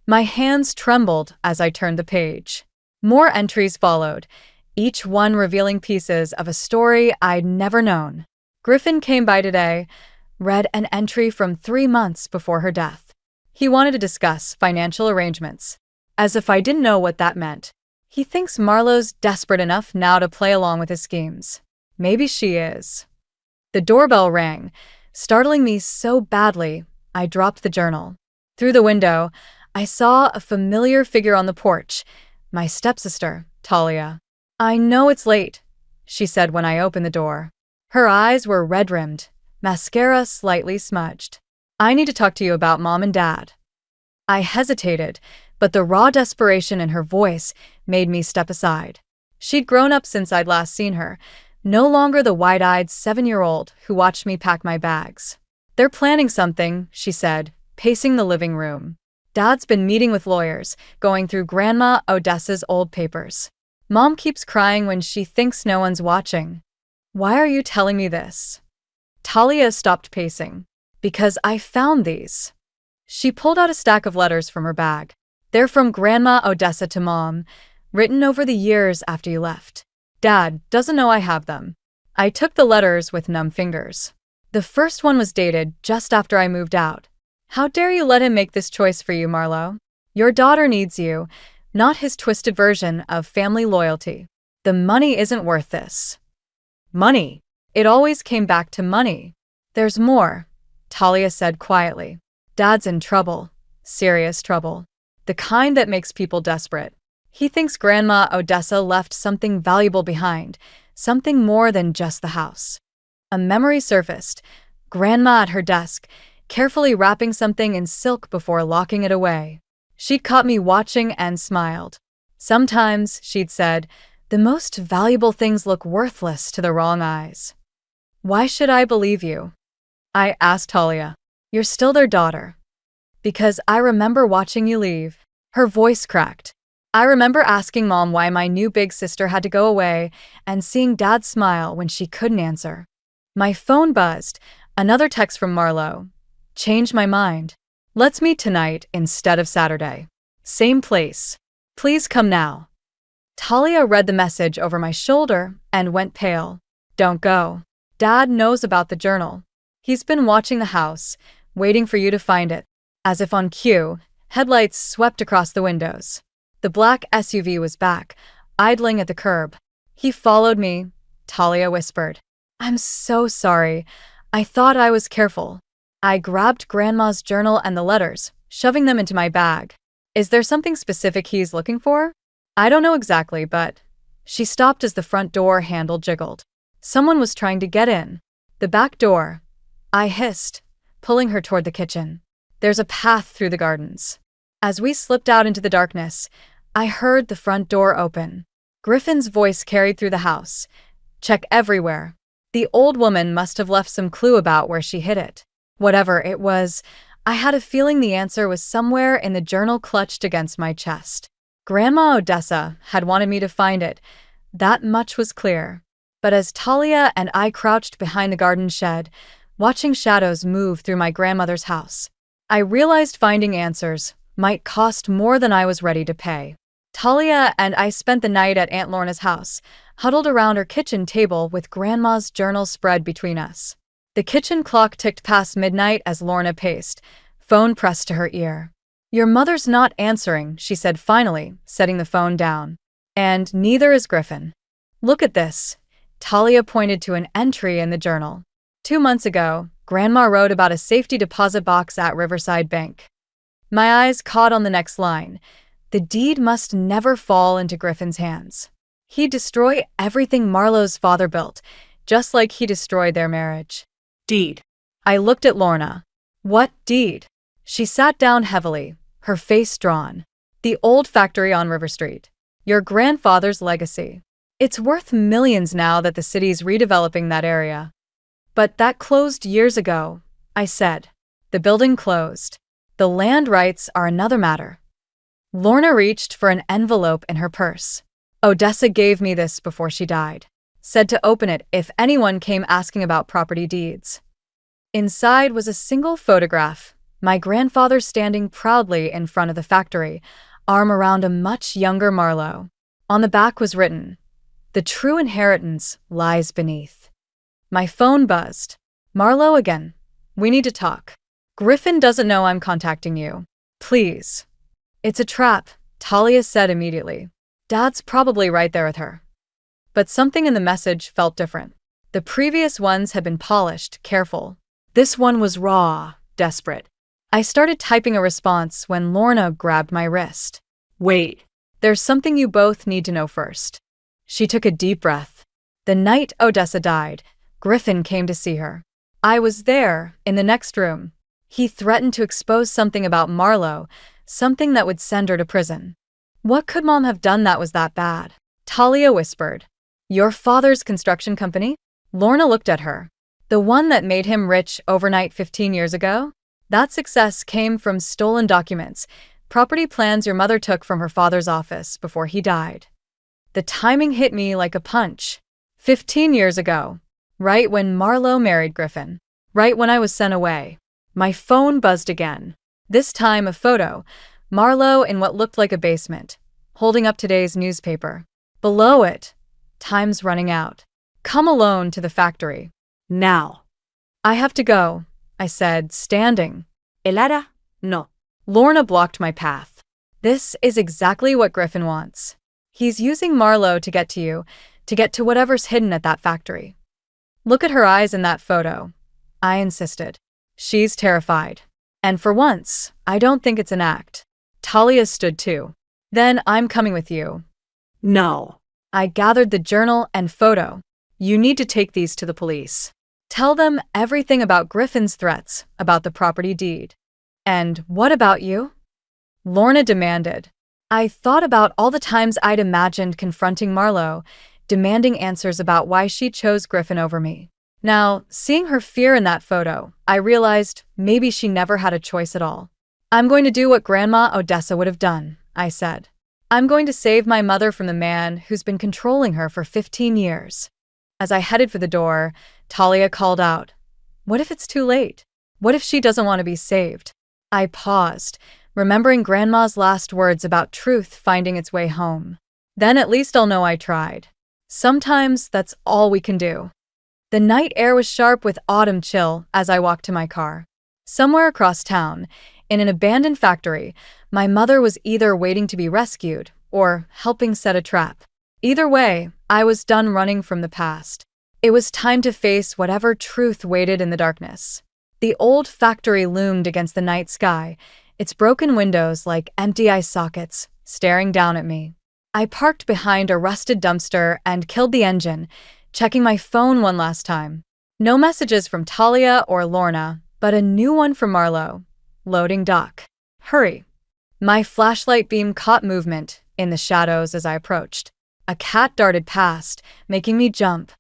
My hands trembled as I turned the page. More entries followed, each one revealing pieces of a story I'd never known. "Griffin came by today," read an entry from 3 months before her death. "He wanted to discuss financial arrangements." As if I didn't know what that meant. "He thinks Marlo's desperate enough now to play along with his schemes." Maybe she is. The doorbell rang, startling me so badly, I dropped the journal. Through the window, I saw a familiar figure on the porch, my stepsister, Talia. "I know it's late," she said when I opened the door. Her eyes were red-rimmed, mascara slightly smudged. "I need to talk to you about Mom and Dad." I hesitated, but the raw desperation in her voice made me step aside. She'd grown up since I'd last seen her, no longer the wide-eyed 7-year-old who watched me pack my bags. "They're planning something," she said, pacing the living room. Dad's been meeting with lawyers, going through Grandma Odessa's old papers. Mom keeps crying when she thinks no one's watching. Why are you telling me this? Talia stopped pacing. Because I found these. She pulled out a stack of letters from her bag. They're from Grandma Odessa to Mom, written over the years after you left. Dad doesn't know I have them. I took the letters with numb fingers. The first one was dated just after I moved out. How dare you let him make this choice for you, Marlo? Your daughter needs you, not his twisted version of family loyalty. The money isn't worth this. Money. It always came back to money. There's more, Talia said quietly. Dad's in trouble. Serious trouble. The kind that makes people desperate. He thinks Grandma Odessa left something valuable behind, something more than just the house. A memory surfaced. Grandma at her desk, carefully wrapping something in silk before locking it away. She'd caught me watching and smiled. Sometimes, she'd said, the most valuable things look worthless to the wrong eyes. Why should I believe you? I asked Talia. You're still their daughter. Because I remember watching you leave. Her voice cracked. I remember asking Mom why my new big sister had to go away and seeing Dad smile when she couldn't answer. My phone buzzed. Another text from Marlo. Changed my mind. Let's meet tonight instead of Saturday. Same place. Please come now. Talia read the message over my shoulder and went pale. Don't go. Dad knows about the journal. He's been watching the house, waiting for you to find it. As if on cue, headlights swept across the windows. The black SUV was back, idling at the curb. He followed me, Talia whispered. I'm so sorry. I thought I was careful. I grabbed Grandma's journal and the letters, shoving them into my bag. Is there something specific he's looking for? I don't know exactly, but... She stopped as the front door handle jiggled. Someone was trying to get in. The back door. I hissed, pulling her toward the kitchen. There's a path through the gardens. As we slipped out into the darkness, I heard the front door open. Griffin's voice carried through the house. Check everywhere. The old woman must have left some clue about where she hid it. Whatever it was, I had a feeling the answer was somewhere in the journal clutched against my chest. Grandma Odessa had wanted me to find it. That much was clear. But as Talia and I crouched behind the garden shed, watching shadows move through my grandmother's house, I realized finding answers might cost more than I was ready to pay. Talia and I spent the night at Aunt Lorna's house, huddled around her kitchen table with Grandma's journal spread between us. The kitchen clock ticked past midnight as Lorna paced, phone pressed to her ear. Your mother's not answering, she said finally, setting the phone down. And neither is Griffin. Look at this. Talia pointed to an entry in the journal. 2 months ago, Grandma wrote about a safety deposit box at Riverside Bank. My eyes caught on the next line. The deed must never fall into Griffin's hands. He'd destroy everything Marlo's father built, just like he destroyed their marriage. Deed. I looked at Lorna. What deed? She sat down heavily, her face drawn. The old factory on River Street. Your grandfather's legacy. It's worth millions now that the city's redeveloping that area. But that closed years ago, I said. The building closed. The land rights are another matter. Lorna reached for an envelope in her purse. Odessa gave me this before she died. Said to open it if anyone came asking about property deeds. Inside was a single photograph. My grandfather standing proudly in front of the factory, arm around a much younger Marlo. On the back was written, "The true inheritance lies beneath." My phone buzzed. Marlo again. We need to talk. Griffin doesn't know I'm contacting you. Please. It's a trap, Talia said immediately. Dad's probably right there with her. But something in the message felt different. The previous ones had been polished, careful. This one was raw, desperate. I started typing a response when Lorna grabbed my wrist. Wait. There's something you both need to know first. She took a deep breath. The night Odessa died, Griffin came to see her. I was there, in the next room. He threatened to expose something about Marlo, something that would send her to prison. What could Mom have done that was that bad? Talia whispered. Your father's construction company? Lorna looked at her. The one that made him rich overnight 15 years ago? That success came from stolen documents, property plans your mother took from her father's office before he died. The timing hit me like a punch. 15 years ago, right when Marlowe married Griffin, right when I was sent away, my phone buzzed again. This time a photo, Marlowe in what looked like a basement, holding up today's newspaper. Below it, time's running out. Come alone to the factory. Now. I have to go, I said, standing. Elara, no. Lorna blocked my path. This is exactly what Griffin wants. He's using Marlowe to get to you, to get to whatever's hidden at that factory. Look at her eyes in that photo, I insisted. She's terrified. And for once, I don't think it's an act. Talia stood too. Then I'm coming with you. No. I gathered the journal and photo. You need to take these to the police. Tell them everything about Griffin's threats, about the property deed. And what about you? Lorna demanded. I thought about all the times I'd imagined confronting Marlowe, demanding answers about why she chose Griffin over me. Now, seeing her fear in that photo, I realized maybe she never had a choice at all. I'm going to do what Grandma Odessa would have done, I said. I'm going to save my mother from the man who's been controlling her for 15 years. As I headed for the door, Talia called out, "What if it's too late? What if she doesn't want to be saved?" I paused, remembering Grandma's last words about truth finding its way home. Then at least I'll know I tried. Sometimes that's all we can do. The night air was sharp with autumn chill as I walked to my car. Somewhere across town, in an abandoned factory, my mother was either waiting to be rescued or helping set a trap. Either way, I was done running from the past. It was time to face whatever truth waited in the darkness. The old factory loomed against the night sky, its broken windows like empty eye sockets, staring down at me. I parked behind a rusted dumpster and killed the engine, checking my phone one last time. No messages from Talia or Lorna, but a new one from Marlowe. Loading dock. Hurry. My flashlight beam caught movement in the shadows as I approached. A cat darted past, making me jump.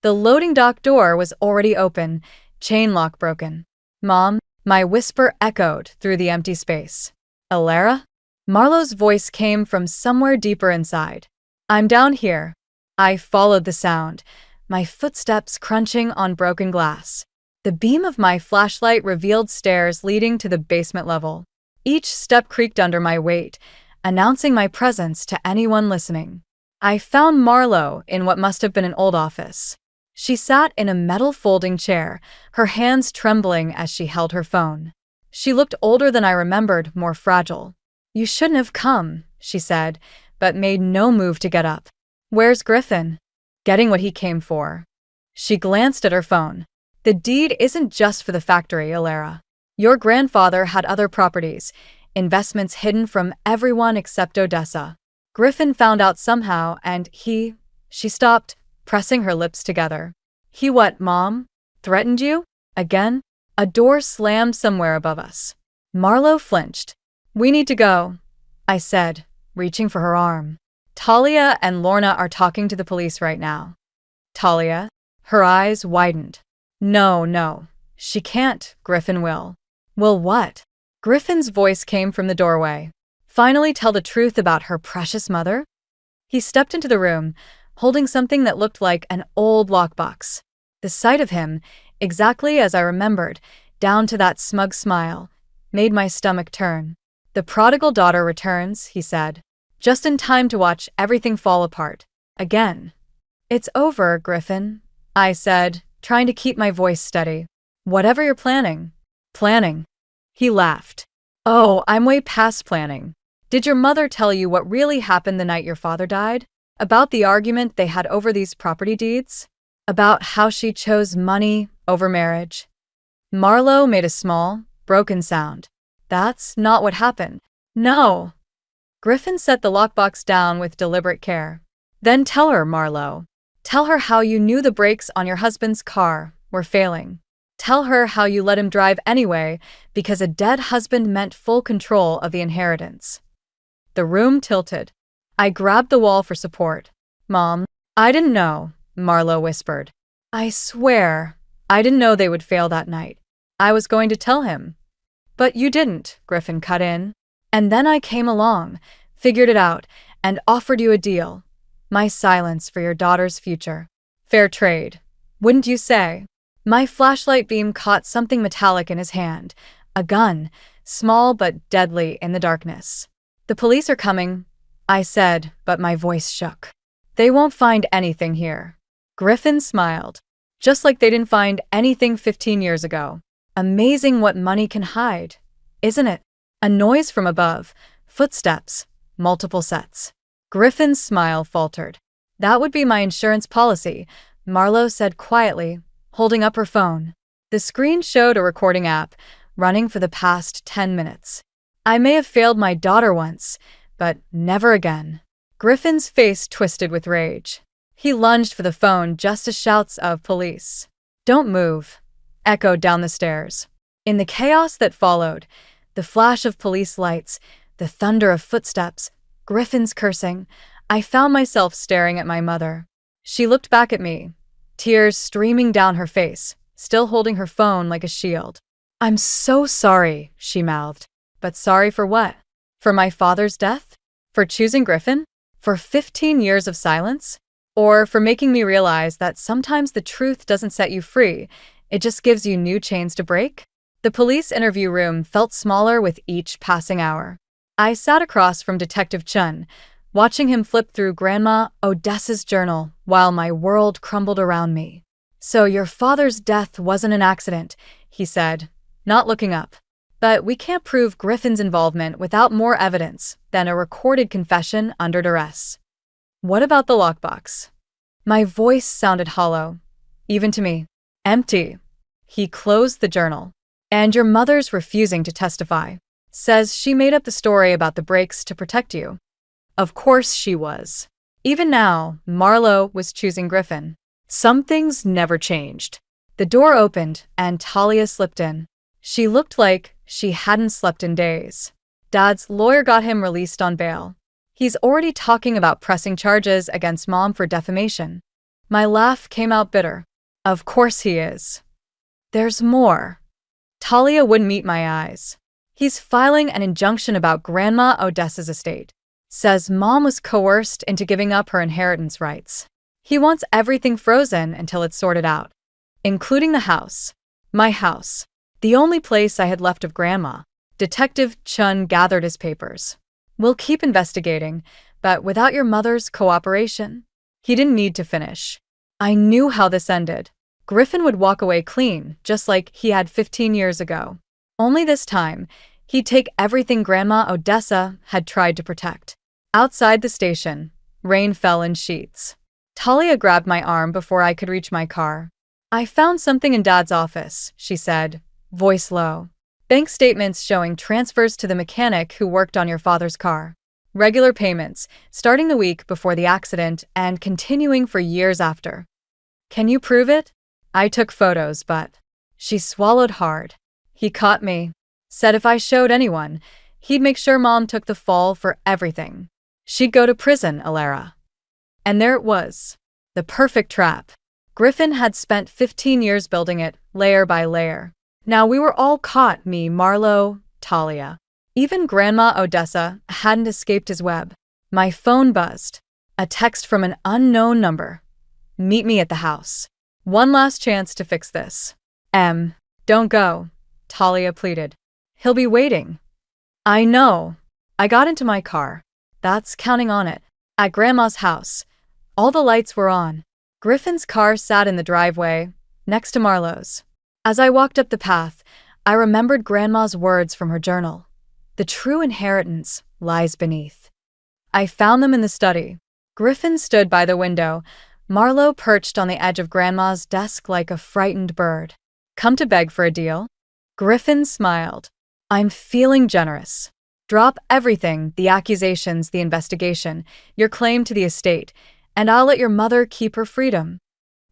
The loading dock door was already open, chain lock broken. "Mom," my whisper echoed through the empty space. "Alara?" Marlowe's voice came from somewhere deeper inside. "I'm down here." I followed the sound, my footsteps crunching on broken glass. The beam of my flashlight revealed stairs leading to the basement level. Each step creaked under my weight, announcing my presence to anyone listening. I found Marlowe in what must have been an old office. She sat in a metal folding chair, her hands trembling as she held her phone. She looked older than I remembered, more fragile. "You shouldn't have come," she said, but made no move to get up. "Where's Griffin?" "Getting what he came for." She glanced at her phone. "The deed isn't just for the factory, Alara. Your grandfather had other properties, investments hidden from everyone except Odessa. Griffin found out somehow and She stopped, pressing her lips together. "He what, Mom? Threatened you? Again?" A door slammed somewhere above us. Marlowe flinched. "We need to go," I said, reaching for her arm. "Talia and Lorna are talking to the police right now." "Talia?" Her eyes widened. No, she can't. Griffin will." "Will what?" Griffin's voice came from the doorway. "Finally tell the truth about her precious mother?" He stepped into the room, holding something that looked like an old lockbox. The sight of him, exactly as I remembered, down to that smug smile, made my stomach turn. "The prodigal daughter returns," he said, just in time to watch everything fall apart. Again. "It's over, Griffin," I said, trying to keep my voice steady. "Whatever you're planning." "Planning?" He laughed. "Oh, I'm way past planning. Did your mother tell you what really happened the night your father died? About the argument they had over these property deeds? About how she chose money over marriage?" Marlowe made a small, broken sound. "That's not what happened." "No." Griffin set the lockbox down with deliberate care. "Then tell her, Marlowe. Tell her how you knew the brakes on your husband's car were failing. Tell her how you let him drive anyway because a dead husband meant full control of the inheritance." The room tilted. I grabbed the wall for support. "Mom, I didn't know," Marlowe whispered. "I swear, I didn't know they would fail that night. I was going to tell him." But you didn't, Griffin cut in. And then I came along, figured it out, and offered you a deal. My silence for your daughter's future. Fair trade, wouldn't you say? My flashlight beam caught something metallic in his hand, a gun, small but deadly in the darkness. The police are coming, I said, but my voice shook. They won't find anything here. Griffin smiled. Just like they didn't find anything 15 years ago. Amazing what money can hide, isn't it? A noise from above, footsteps, multiple sets. Griffin's smile faltered. That would be my insurance policy, Marlo said quietly, holding up her phone. The screen showed a recording app, running for the past 10 minutes. I may have failed my daughter once, but never again. Griffin's face twisted with rage. He lunged for the phone just as shouts of police. Don't move, echoed down the stairs. In the chaos that followed, the flash of police lights, the thunder of footsteps, Griffin's cursing, I found myself staring at my mother. She looked back at me, tears streaming down her face, still holding her phone like a shield. I'm so sorry, she mouthed. But sorry for what? For my father's death? For choosing Griffin? For 15 years of silence? Or for making me realize that sometimes the truth doesn't set you free, it just gives you new chains to break? The police interview room felt smaller with each passing hour. I sat across from Detective Chun, watching him flip through Grandma Odessa's journal while my world crumbled around me. So your father's death wasn't an accident, he said, not looking up. But we can't prove Griffin's involvement without more evidence than a recorded confession under duress. What about the lockbox? My voice sounded hollow, even to me. Empty. He closed the journal. And your mother's refusing to testify. Says she made up the story about the breaks to protect you. Of course she was. Even now, Marlo was choosing Griffin. Some things never changed. The door opened and Talia slipped in. She looked like she hadn't slept in days. Dad's lawyer got him released on bail. He's already talking about pressing charges against Mom for defamation. My laugh came out bitter. Of course he is. There's more. Talia wouldn't meet my eyes. He's filing an injunction about Grandma Odessa's estate. Says Mom was coerced into giving up her inheritance rights. He wants everything frozen until it's sorted out. Including the house. My house. The only place I had left of Grandma. Detective Chun gathered his papers. We'll keep investigating, but without your mother's cooperation. He didn't need to finish. I knew how this ended. Griffin would walk away clean, just like he had 15 years ago. Only this time, he'd take everything Grandma Odessa had tried to protect. Outside the station, rain fell in sheets. Talia grabbed my arm before I could reach my car. I found something in Dad's office, she said, voice low. Bank statements showing transfers to the mechanic who worked on your father's car. Regular payments, starting the week before the accident and continuing for years after. Can you prove it? I took photos, but... She swallowed hard. He caught me. Said if I showed anyone, he'd make sure Mom took the fall for everything. She'd go to prison, Alara. And there it was. The perfect trap. Griffin had spent 15 years building it, layer by layer. Now we were all caught, me, Marlo, Talia. Even Grandma Odessa hadn't escaped his web. My phone buzzed. A text from an unknown number. Meet me at the house. One last chance to fix this. Don't go, Talia pleaded. He'll be waiting. I know. I got into my car. That's counting on it. At Grandma's house. All the lights were on. Griffin's car sat in the driveway, next to Marlo's. As I walked up the path, I remembered Grandma's words from her journal. The true inheritance lies beneath. I found them in the study. Griffin stood by the window, Marlo perched on the edge of Grandma's desk like a frightened bird. Come to beg for a deal? Griffin smiled. I'm feeling generous. Drop everything, the accusations, the investigation, your claim to the estate, and I'll let your mother keep her freedom.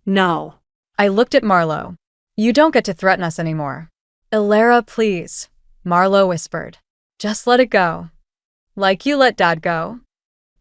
No. I looked at Marlo. You don't get to threaten us anymore. Alara, please, Marlo whispered. Just let it go. Like you let Dad go?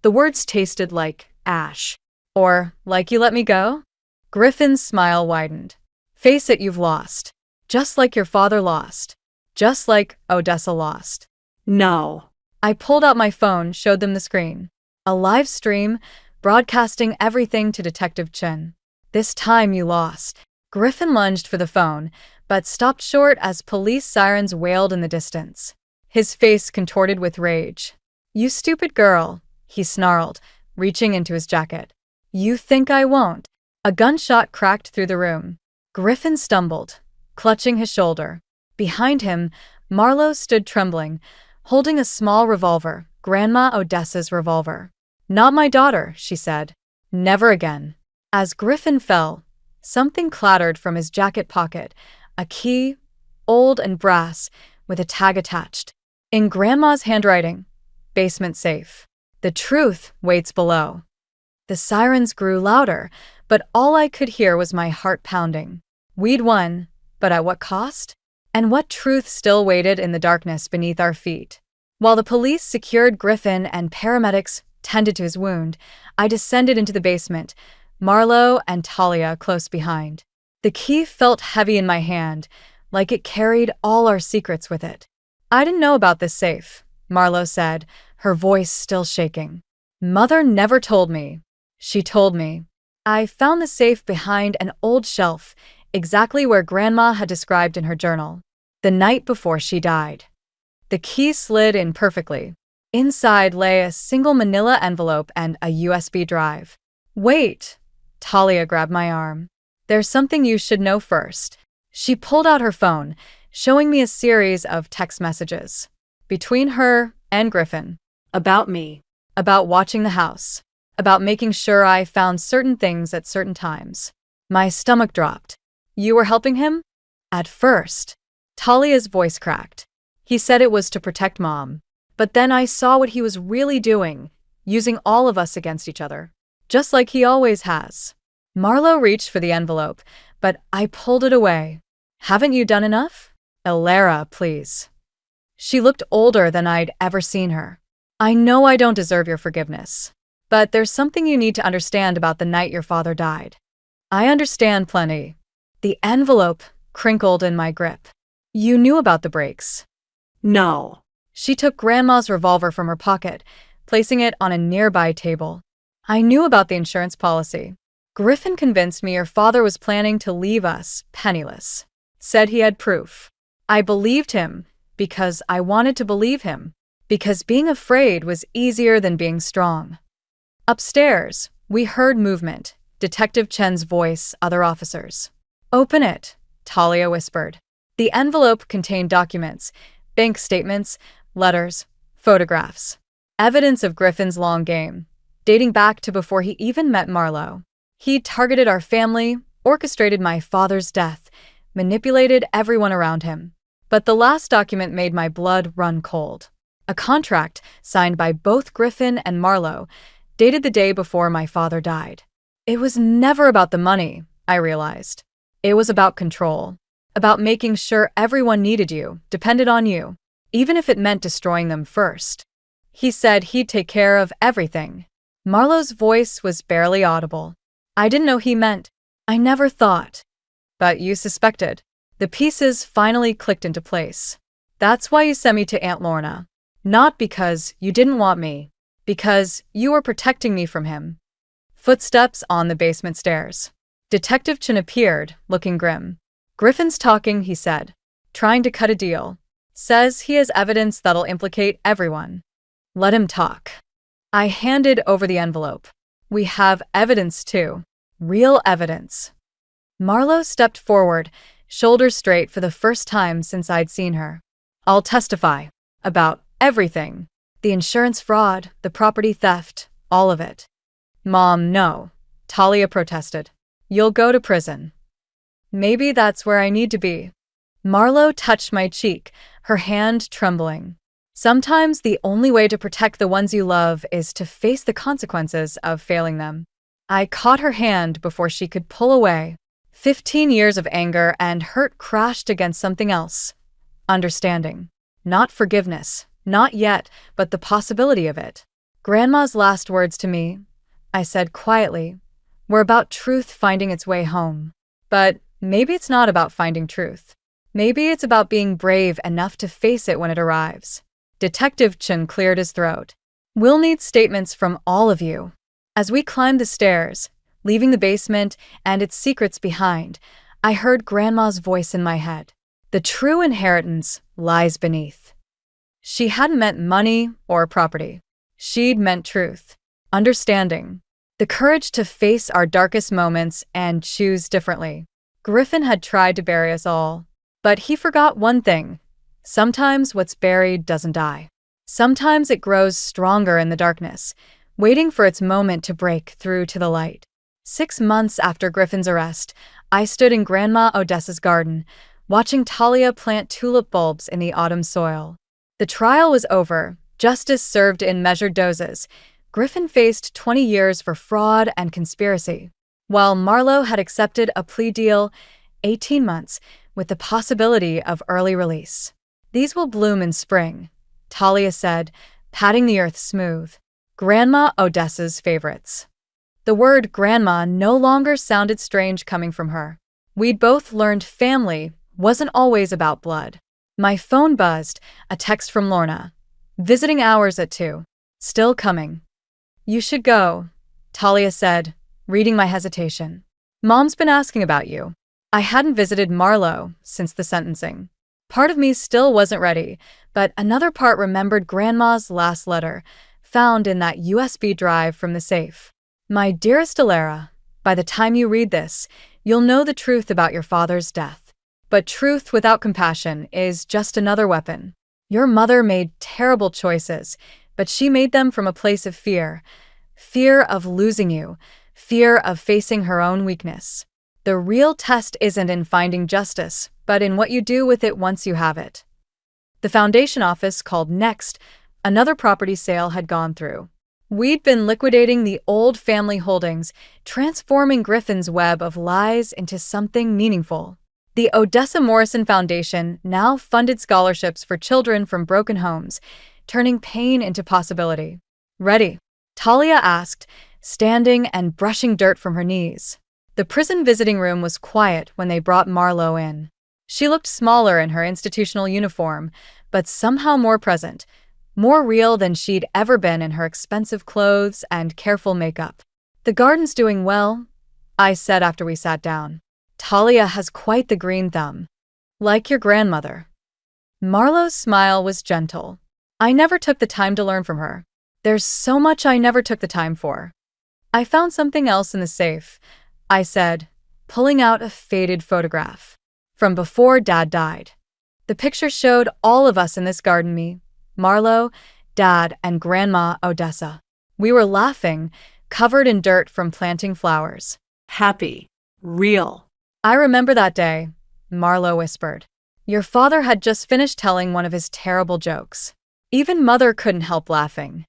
The words tasted like ash. Or, like you let me go? Griffin's smile widened. Face it, you've lost. Just like your father lost. just like Odessa lost. No. I pulled out my phone, showed them the screen. A live stream, broadcasting everything to Detective Chen. This time you lost. Griffin lunged for the phone, but stopped short as police sirens wailed in the distance. His face contorted with rage. "You stupid girl," he snarled, reaching into his jacket. "You think I won't?" A gunshot cracked through the room. Griffin stumbled, clutching his shoulder. Behind him, Marlowe stood trembling, holding a small revolver, Grandma Odessa's revolver. "Not my daughter," she said. "Never again." As Griffin fell, something clattered from his jacket pocket, a key, old and brass, with a tag attached. In Grandma's handwriting, "Basement safe. The truth waits below." The sirens grew louder, but all I could hear was my heart pounding. We'd won, but at what cost? And what truth still waited in the darkness beneath our feet? While the police secured Griffin and paramedics tended to his wound, I descended into the basement, Marlowe and Talia close behind. The key felt heavy in my hand, like it carried all our secrets with it. "I didn't know about this safe," Marlowe said, her voice still shaking. "Mother never told me." "She told me." I found the safe behind an old shelf, exactly where Grandma had described in her journal, the night before she died. The key slid in perfectly. Inside lay a single manila envelope and a USB drive. "Wait!" Talia grabbed my arm. "There's something you should know first." She pulled out her phone, showing me a series of text messages. Between her and Griffin. About me. About watching the house. About making sure I found certain things at certain times. My stomach dropped. "You were helping him?" "At first." Talia's voice cracked. "He said it was to protect Mom. But then I saw what he was really doing, using all of us against each other. Just like he always has." Marlowe reached for the envelope, but I pulled it away. "Haven't you done enough?" "Elara, please." She looked older than I'd ever seen her. "I know I don't deserve your forgiveness. But there's something you need to understand about the night your father died." "I understand plenty." The envelope crinkled in my grip. "You knew about the breaks." No. She took Grandma's revolver from her pocket, placing it on a nearby table. "I knew about the insurance policy. Griffin convinced me your father was planning to leave us penniless. Said he had proof. I believed him because I wanted to believe him, because being afraid was easier than being strong." Upstairs, we heard movement, Detective Chen's voice, other officers. "Open it," Talia whispered. The envelope contained documents, bank statements, letters, photographs. Evidence of Griffin's long game, dating back to before he even met Marlowe. He'd targeted our family, orchestrated my father's death, manipulated everyone around him. But the last document made my blood run cold. A contract signed by both Griffin and Marlowe, dated the day before my father died. It was never about the money, I realized. It was about control. About making sure everyone needed you, depended on you, even if it meant destroying them first. He said he'd take care of everything. Marlowe's voice was barely audible. I didn't know he meant. I never thought. But you suspected. The pieces finally clicked into place. That's why you sent me to Aunt Lorna. Not because you didn't want me. Because you were protecting me from him. Footsteps on the basement stairs. Detective Chen appeared, looking grim. "Griffin's talking," he said. "Trying to cut a deal. Says he has evidence that'll implicate everyone." "Let him talk." I handed over the envelope. "We have evidence too. Real evidence." Marlowe stepped forward, shoulders straight for the first time since I'd seen her. "I'll testify. About everything. The insurance fraud, the property theft, all of it." "Mom, no," Talia protested. "You'll go to prison." "Maybe that's where I need to be." Marlowe touched my cheek, her hand trembling. Sometimes the only way to protect the ones you love is to face the consequences of failing them. I caught her hand before she could pull away. 15 years of anger and hurt crashed against something else. Understanding. Not forgiveness. Not yet, but the possibility of it. "Grandma's last words to me," I said quietly, "were about truth finding its way home. But maybe it's not about finding truth. Maybe it's about being brave enough to face it when it arrives. Detective Chen cleared his throat. We'll need statements from all of you. As we climbed the stairs, leaving the basement and its secrets behind, I heard Grandma's voice in my head. The true inheritance lies beneath. She hadn't meant money or property. She'd meant truth, understanding, the courage to face our darkest moments and choose differently. Griffin had tried to bury us all, but he forgot one thing. Sometimes what's buried doesn't die. Sometimes it grows stronger in the darkness, waiting for its moment to break through to the light. 6 months after Griffin's arrest, I stood in Grandma Odessa's garden, watching Talia plant tulip bulbs in the autumn soil. The trial was over, justice served in measured doses. Griffin faced 20 years for fraud and conspiracy, while Marlowe had accepted a plea deal, 18 months, with the possibility of early release. These will bloom in spring, Talia said, patting the earth smooth. Grandma Odessa's favorites. The word grandma no longer sounded strange coming from her. We'd both learned family wasn't always about blood. My phone buzzed, a text from Lorna. Visiting hours at 2. Still coming. You should go, Talia said, reading my hesitation. Mom's been asking about you. I hadn't visited Marlowe since the sentencing. Part of me still wasn't ready, but another part remembered Grandma's last letter, found in that USB drive from the safe. My dearest Alara, by the time you read this, you'll know the truth about your father's death. But truth without compassion is just another weapon. Your mother made terrible choices, but she made them from a place of fear. Fear of losing you, fear of facing her own weakness. The real test isn't in finding justice, but in what you do with it once you have it. The foundation office called next. Another property sale had gone through. We'd been liquidating the old family holdings, transforming Griffin's web of lies into something meaningful. The Odessa Morrison Foundation now funded scholarships for children from broken homes, turning pain into possibility. Ready? Talia asked, standing and brushing dirt from her knees. The prison visiting room was quiet when they brought Marlowe in. She looked smaller in her institutional uniform, but somehow more present, more real than she'd ever been in her expensive clothes and careful makeup. The garden's doing well, I said after we sat down. Talia has quite the green thumb. Like your grandmother. Marlowe's smile was gentle. I never took the time to learn from her. There's so much I never took the time for. I found something else in the safe, I said, pulling out a faded photograph. From before Dad died. The picture showed all of us in this garden, me, Marlowe, Dad, and Grandma Odessa. We were laughing, covered in dirt from planting flowers. Happy. Real. I remember that day, Marlowe whispered. Your father had just finished telling one of his terrible jokes. Even Mother couldn't help laughing.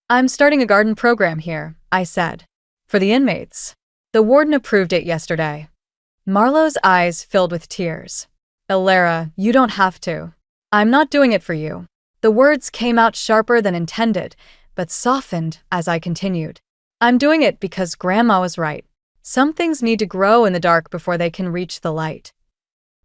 I'm starting a garden program here, I said. For the inmates. The warden approved it yesterday. Marlowe's eyes filled with tears. Alara, you don't have to. I'm not doing it for you. The words came out sharper than intended, but softened as I continued. I'm doing it because Grandma was right. Some things need to grow in the dark before they can reach the light.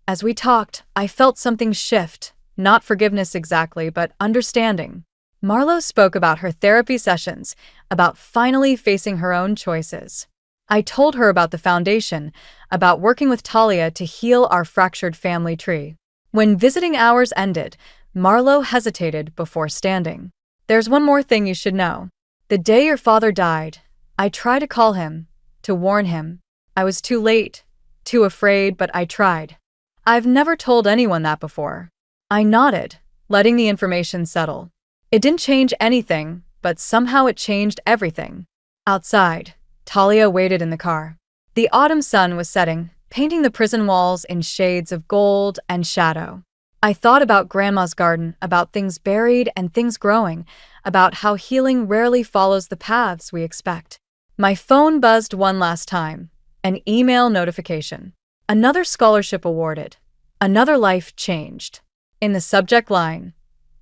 As we talked, I felt something shift, not forgiveness exactly, but understanding. Marlowe spoke about her therapy sessions, about finally facing her own choices. I told her about the foundation, about working with Talia to heal our fractured family tree. When visiting hours ended, Marlowe hesitated before standing. There's one more thing you should know. The day your father died, I tried to call him, to warn him. I was too late, too afraid, but I tried. I've never told anyone that before. I nodded, letting the information settle. It didn't change anything, but somehow it changed everything. Outside, Talia waited in the car. The autumn sun was setting, painting the prison walls in shades of gold and shadow. I thought about Grandma's garden, about things buried and things growing, about how healing rarely follows the paths we expect. My phone buzzed one last time, an email notification. Another scholarship awarded. Another life changed. In the subject line,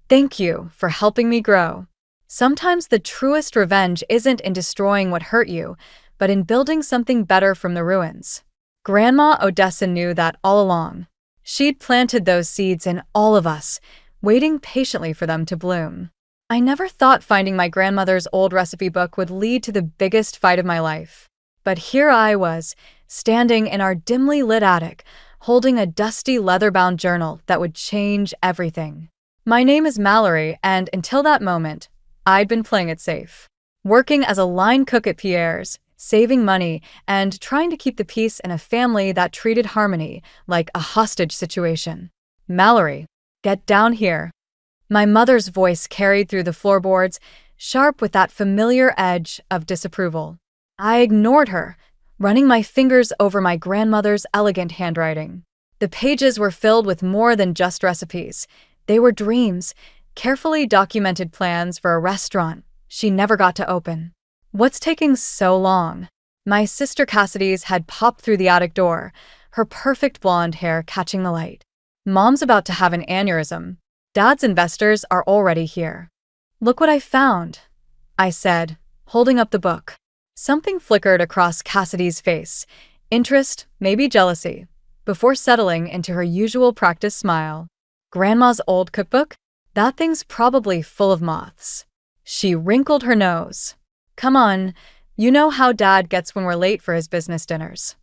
thank you for helping me grow. Sometimes the truest revenge isn't in destroying what hurt you, but in building something better from the ruins. Grandma Odessa knew that all along. She'd planted those seeds in all of us, waiting patiently for them to bloom. I never thought finding my grandmother's old recipe book would lead to the biggest fight of my life. But here I was, standing in our dimly lit attic, holding a dusty leather-bound journal that would change everything. My name is Mallory, and until that moment, I'd been playing it safe. Working as a line cook at Pierre's, saving money, and trying to keep the peace in a family that treated harmony like a hostage situation. Mallory, get down here. My mother's voice carried through the floorboards, sharp with that familiar edge of disapproval. I ignored her, running my fingers over my grandmother's elegant handwriting. The pages were filled with more than just recipes. They were dreams, carefully documented plans for a restaurant she never got to open. What's taking so long? My sister Cassidy's had popped through the attic door, her perfect blonde hair catching the light. Mom's about to have an aneurysm. Dad's investors are already here. Look what I found, I said, holding up the book. Something flickered across Cassidy's face. Interest, maybe jealousy, before settling into her usual practice smile. Grandma's old cookbook? That thing's probably full of moths. She wrinkled her nose. Come on, you know how Dad gets when we're late for his business dinners.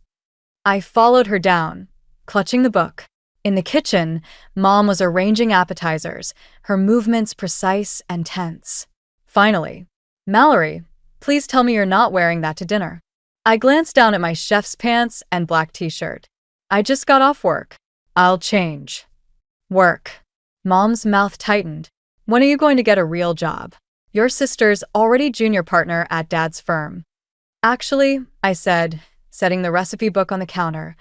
I followed her down, clutching the book. In the kitchen, Mom was arranging appetizers, her movements precise and tense. Finally, Mallory, please tell me you're not wearing that to dinner. I glanced down at my chef's pants and black t-shirt. I just got off work. I'll change. Work. Mom's mouth tightened. When are you going to get a real job? Your sister's already junior partner at Dad's firm. Actually, I said, setting the recipe book on the counter,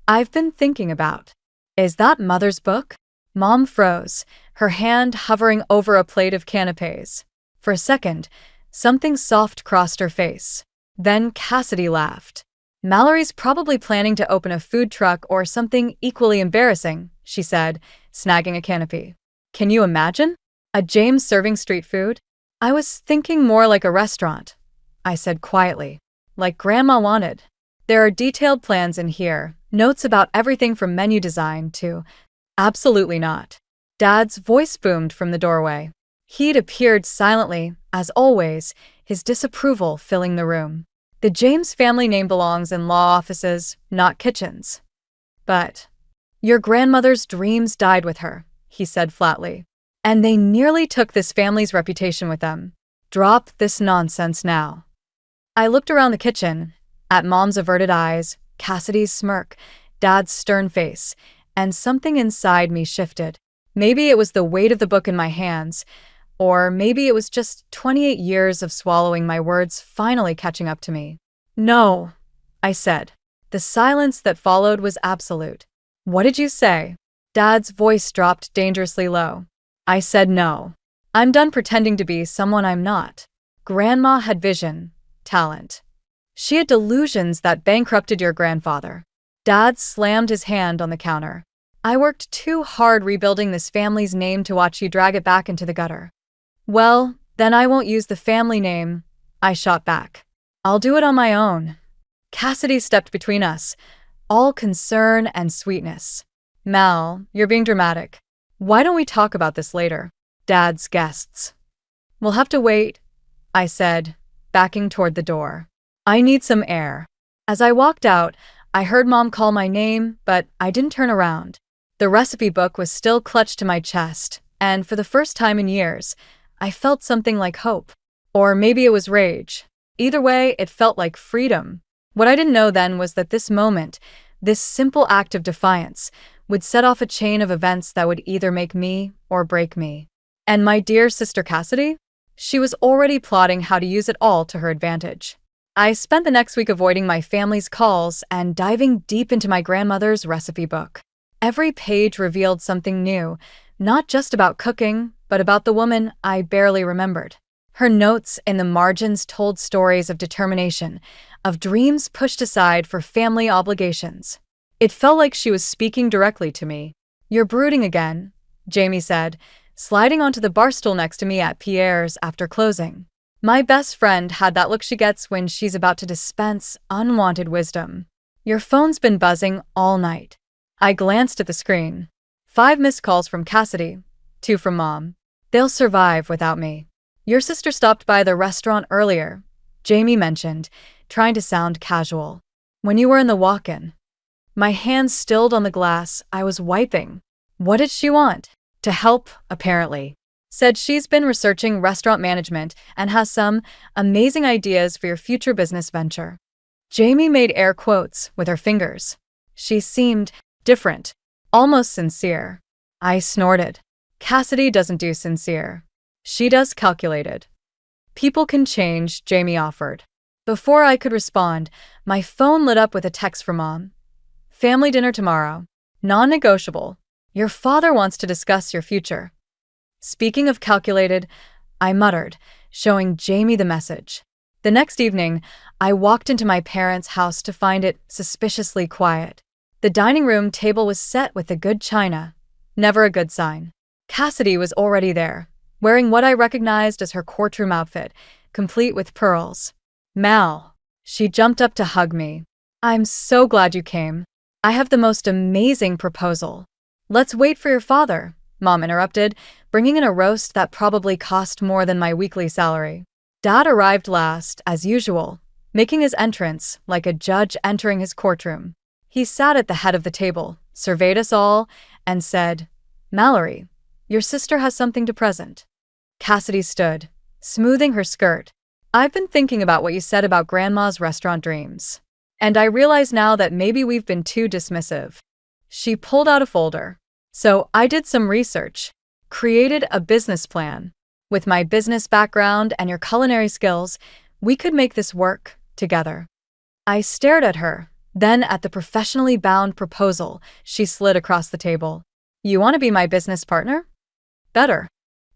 I've been thinking about. Is that Mother's book? Mom froze, her hand hovering over a plate of canapes. For a second, something soft crossed her face. Then Cassidy laughed. Mallory's probably planning to open a food truck or something equally embarrassing, she said, snagging a canopy. Can you imagine? A James serving street food? I was thinking more like a restaurant, I said quietly. Like Grandma wanted. There are detailed plans in here, notes about everything from menu design to… Absolutely not. Dad's voice boomed from the doorway. He'd appeared silently, as always, his disapproval filling the room. The James family name belongs in law offices, not kitchens. But your grandmother's dreams died with her, he said flatly. And they nearly took this family's reputation with them. Drop this nonsense now. I looked around the kitchen, at Mom's averted eyes, Cassidy's smirk, Dad's stern face, and something inside me shifted. Maybe it was the weight of the book in my hands, or maybe it was just 28 years of swallowing my words finally catching up to me. No, I said. The silence that followed was absolute. What did you say? Dad's voice dropped dangerously low. I said no. I'm done pretending to be someone I'm not. Grandma had vision, talent. She had delusions that bankrupted your grandfather. Dad slammed his hand on the counter. I worked too hard rebuilding this family's name to watch you drag it back into the gutter. Well, then I won't use the family name, I shot back. I'll do it on my own. Cassidy stepped between us, all concern and sweetness. Mal, you're being dramatic. Why don't we talk about this later? Dad's guests. We'll have to wait, I said, backing toward the door. I need some air. As I walked out, I heard Mom call my name, but I didn't turn around. The recipe book was still clutched to my chest, and for the first time in years, I felt something like hope. Or maybe it was rage. Either way, it felt like freedom. What I didn't know then was that this moment, this simple act of defiance, would set off a chain of events that would either make me or break me. And my dear sister Cassidy? She was already plotting how to use it all to her advantage. I spent the next week avoiding my family's calls and diving deep into my grandmother's recipe book. Every page revealed something new, not just about cooking, but about the woman I barely remembered. Her notes in the margins told stories of determination, of dreams pushed aside for family obligations. It felt like she was speaking directly to me. You're brooding again, Jamie said, sliding onto the bar stool next to me at Pierre's after closing. My best friend had that look she gets when she's about to dispense unwanted wisdom. Your phone's been buzzing all night. I glanced at the screen. 5 missed calls from Cassidy, 2 from Mom. They'll survive without me. Your sister stopped by the restaurant earlier, Jamie mentioned, trying to sound casual. When you were in the walk-in. My hands stilled on the glass I was wiping. What did she want? To help, apparently. Said she's been researching restaurant management and has some amazing ideas for your future business venture. Jamie made air quotes with her fingers. She seemed different, almost sincere. I snorted. Cassidy doesn't do sincere. She does calculated. People can change, Jamie offered. Before I could respond, my phone lit up with a text from Mom. Family dinner tomorrow. Non-negotiable. Your father wants to discuss your future. Speaking of calculated, I muttered, showing Jamie the message. The next evening, I walked into my parents' house to find it suspiciously quiet. The dining room table was set with the good china. Never a good sign. Cassidy was already there, wearing what I recognized as her courtroom outfit, complete with pearls. Mal. She jumped up to hug me. I'm so glad you came. I have the most amazing proposal. Let's wait for your father, Mom interrupted, bringing in a roast that probably cost more than my weekly salary. Dad arrived last, as usual, making his entrance like a judge entering his courtroom. He sat at the head of the table, surveyed us all, and said, Mallory, your sister has something to present. Cassidy stood, smoothing her skirt. I've been thinking about what you said about Grandma's restaurant dreams. And I realize now that maybe we've been too dismissive. She pulled out a folder. So I did some research, created a business plan. With my business background and your culinary skills, we could make this work together. I stared at her, then at the professionally bound proposal she slid across the table. You want to be my business partner? Better.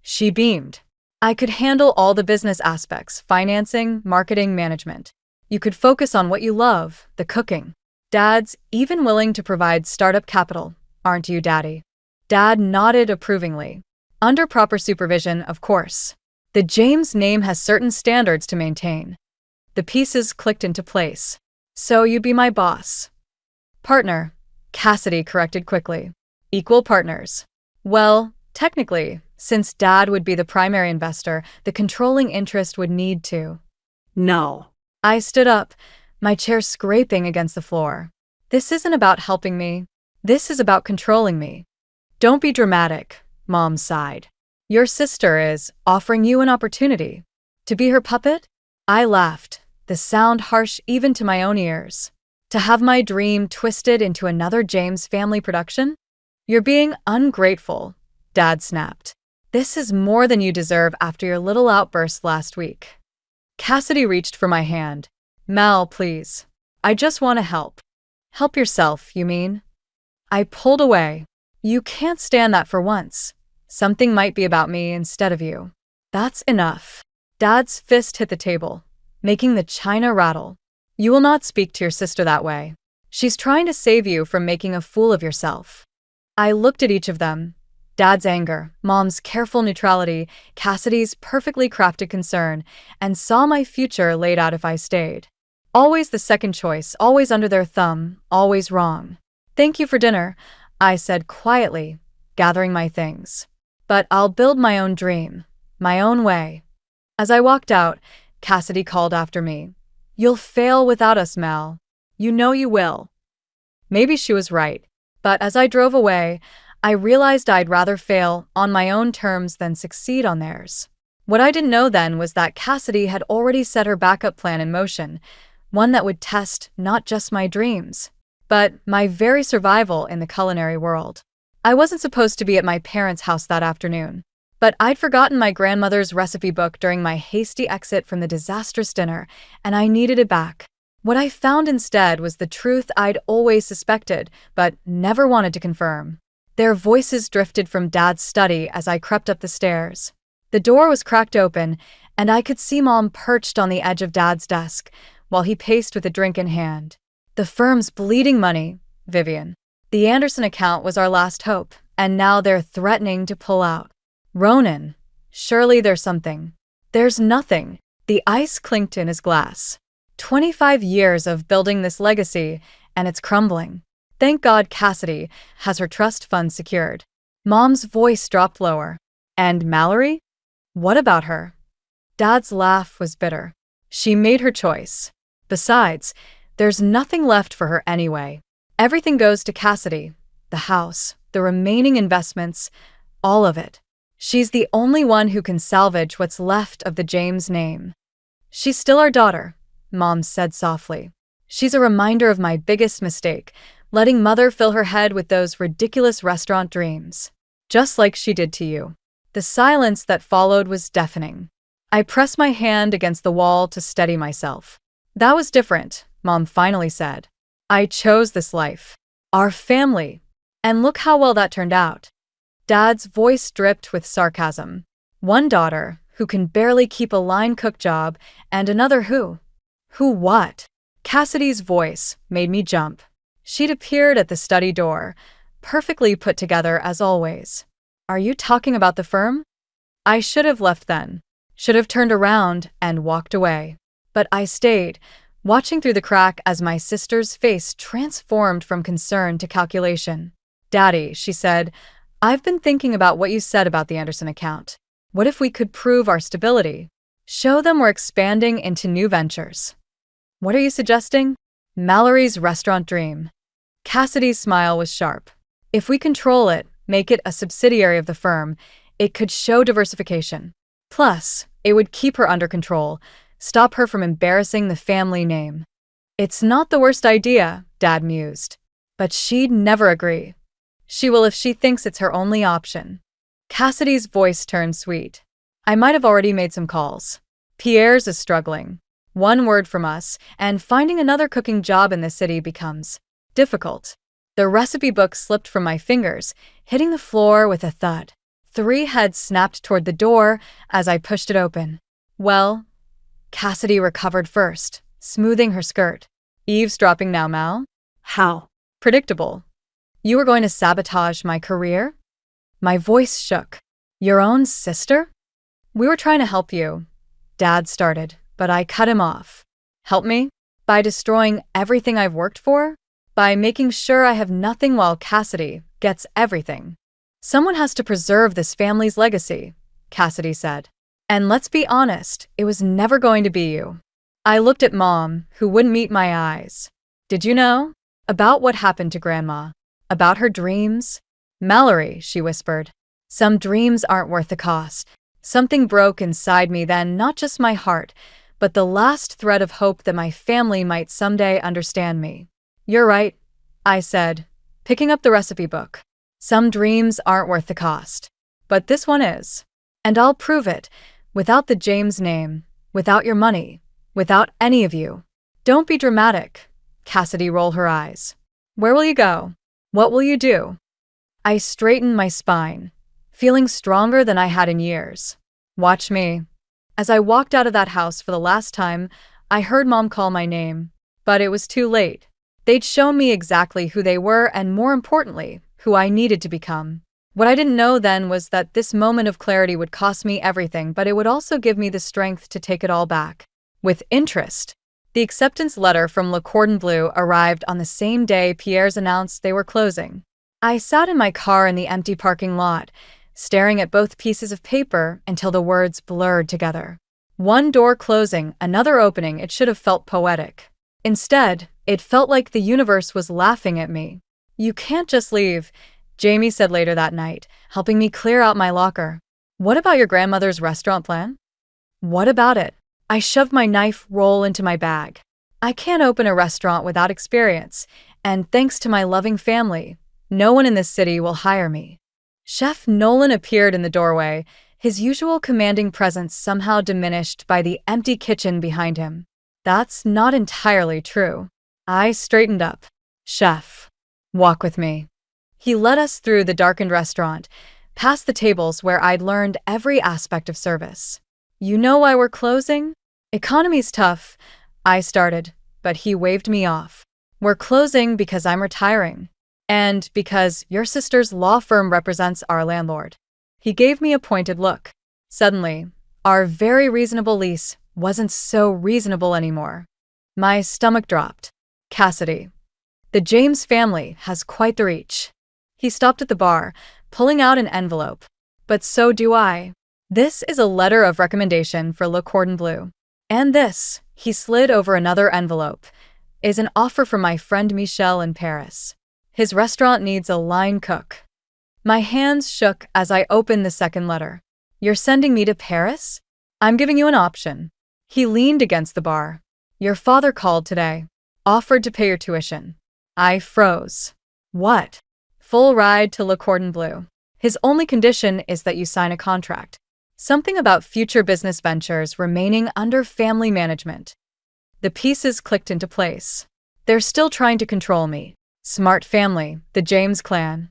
She beamed. I could handle all the business aspects, financing, marketing, management. You could focus on what you love, the cooking. Dad's even willing to provide startup capital, aren't you, Daddy? Dad nodded approvingly. Under proper supervision, of course. The James name has certain standards to maintain. The pieces clicked into place. So you'd be my boss. Partner, Cassidy corrected quickly. Equal partners. Well, technically, since Dad would be the primary investor, the controlling interest would need to. No. I stood up, my chair scraping against the floor. This isn't about helping me. This is about controlling me. Don't be dramatic, Mom sighed. Your sister is offering you an opportunity. To be her puppet? I laughed, the sound harsh even to my own ears. To have my dream twisted into another James family production? You're being ungrateful, Dad snapped. This is more than you deserve after your little outburst last week. Cassidy reached for my hand. Mal, please. I just want to help. Help yourself, you mean? I pulled away. You can't stand that for once. Something might be about me instead of you. That's enough. Dad's fist hit the table, making the china rattle. You will not speak to your sister that way. She's trying to save you from making a fool of yourself. I looked at each of them. Dad's anger, Mom's careful neutrality, Cassidy's perfectly crafted concern, and saw my future laid out if I stayed. Always the second choice, always under their thumb, always wrong. Thank you for dinner, I said quietly, gathering my things. But I'll build my own dream, my own way. As I walked out, Cassidy called after me. You'll fail without us, Mal. You know you will. Maybe she was right, but as I drove away, I realized I'd rather fail on my own terms than succeed on theirs. What I didn't know then was that Cassidy had already set her backup plan in motion, one that would test not just my dreams, but my very survival in the culinary world. I wasn't supposed to be at my parents' house that afternoon, but I'd forgotten my grandmother's recipe book during my hasty exit from the disastrous dinner, and I needed it back. What I found instead was the truth I'd always suspected, but never wanted to confirm. Their voices drifted from Dad's study as I crept up the stairs. The door was cracked open, and I could see Mom perched on the edge of Dad's desk, while he paced with a drink in hand. The firm's bleeding money, Vivian. The Anderson account was our last hope, and now they're threatening to pull out. Ronan, surely there's something. There's nothing. The ice clinked in his glass. 25 years of building this legacy, and it's crumbling. Thank God Cassidy has her trust fund secured. Mom's voice dropped lower. And Mallory? What about her? Dad's laugh was bitter. She made her choice. Besides, there's nothing left for her anyway. Everything goes to Cassidy. The house, the remaining investments, all of it. She's the only one who can salvage what's left of the James name. She's still our daughter, Mom said softly. She's a reminder of my biggest mistake, letting Mother fill her head with those ridiculous restaurant dreams. Just like she did to you. The silence that followed was deafening. I pressed my hand against the wall to steady myself. That was different, Mom finally said. I chose this life. Our family. And look how well that turned out. Dad's voice dripped with sarcasm. One daughter, who can barely keep a line-cook job, and another who? Who what? Cassidy's voice made me jump. She'd appeared at the study door, perfectly put together as always. Are you talking about the firm? I should have left then. Should have turned around and walked away. But I stayed, watching through the crack as my sister's face transformed from concern to calculation. Daddy, she said, I've been thinking about what you said about the Anderson account. What if we could prove our stability? Show them we're expanding into new ventures. What are you suggesting? Mallory's restaurant dream. Cassidy's smile was sharp. If we control it, make it a subsidiary of the firm, it could show diversification. Plus, it would keep her under control, stop her from embarrassing the family name. It's not the worst idea, Dad mused. But she'd never agree. She will if she thinks it's her only option. Cassidy's voice turned sweet. I might have already made some calls. Pierre's is struggling. One word from us, and finding another cooking job in the city becomes difficult. The recipe book slipped from my fingers, hitting the floor with a thud. 3 heads snapped toward the door as I pushed it open. Well, Cassidy recovered first, smoothing her skirt. Eavesdropping now, Mal? How? Predictable. You were going to sabotage my career? My voice shook. Your own sister? We were trying to help you. Dad started, but I cut him off. Help me? By destroying everything I've worked for? By making sure I have nothing while Cassidy gets everything. Someone has to preserve this family's legacy, Cassidy said. And let's be honest, it was never going to be you. I looked at Mom, who wouldn't meet my eyes. Did you know? About what happened to Grandma? About her dreams? Mallory, she whispered. Some dreams aren't worth the cost. Something broke inside me then, not just my heart, but the last thread of hope that my family might someday understand me. You're right, I said, picking up the recipe book. Some dreams aren't worth the cost. But this one is. And I'll prove it, without the James name, without your money, without any of you. Don't be dramatic. Cassidy rolled her eyes. Where will you go? What will you do? I straightened my spine, feeling stronger than I had in years. Watch me. As I walked out of that house for the last time, I heard Mom call my name. But it was too late. They'd shown me exactly who they were and, more importantly, who I needed to become. What I didn't know then was that this moment of clarity would cost me everything, but it would also give me the strength to take it all back. With interest. The acceptance letter from Le Cordon Bleu arrived on the same day Pierre's announced they were closing. I sat in my car in the empty parking lot, staring at both pieces of paper until the words blurred together. One door closing, another opening. It should have felt poetic. Instead, it felt like the universe was laughing at me. You can't just leave, Jamie said later that night, helping me clear out my locker. What about your grandmother's restaurant plan? What about it? I shoved my knife roll into my bag. I can't open a restaurant without experience, and thanks to my loving family, no one in this city will hire me. Chef Nolan appeared in the doorway, his usual commanding presence somehow diminished by the empty kitchen behind him. That's not entirely true. I straightened up. Chef, walk with me. He led us through the darkened restaurant, past the tables where I'd learned every aspect of service. You know why we're closing? Economy's tough, I started, but he waved me off. We're closing because I'm retiring. And because your sister's law firm represents our landlord. He gave me a pointed look. Suddenly, our very reasonable lease wasn't so reasonable anymore. My stomach dropped. Cassidy. The James family has quite the reach. He stopped at the bar, pulling out an envelope. But so do I. This is a letter of recommendation for Le Cordon Bleu. And this, he slid over another envelope, is an offer from my friend Michel in Paris. His restaurant needs a line cook. My hands shook as I opened the second letter. You're sending me to Paris? I'm giving you an option. He leaned against the bar. Your father called today. Offered to pay your tuition. I froze. What? Full ride to Le Cordon Bleu. His only condition is that you sign a contract. Something about future business ventures remaining under family management. The pieces clicked into place. They're still trying to control me. Smart family, the James clan.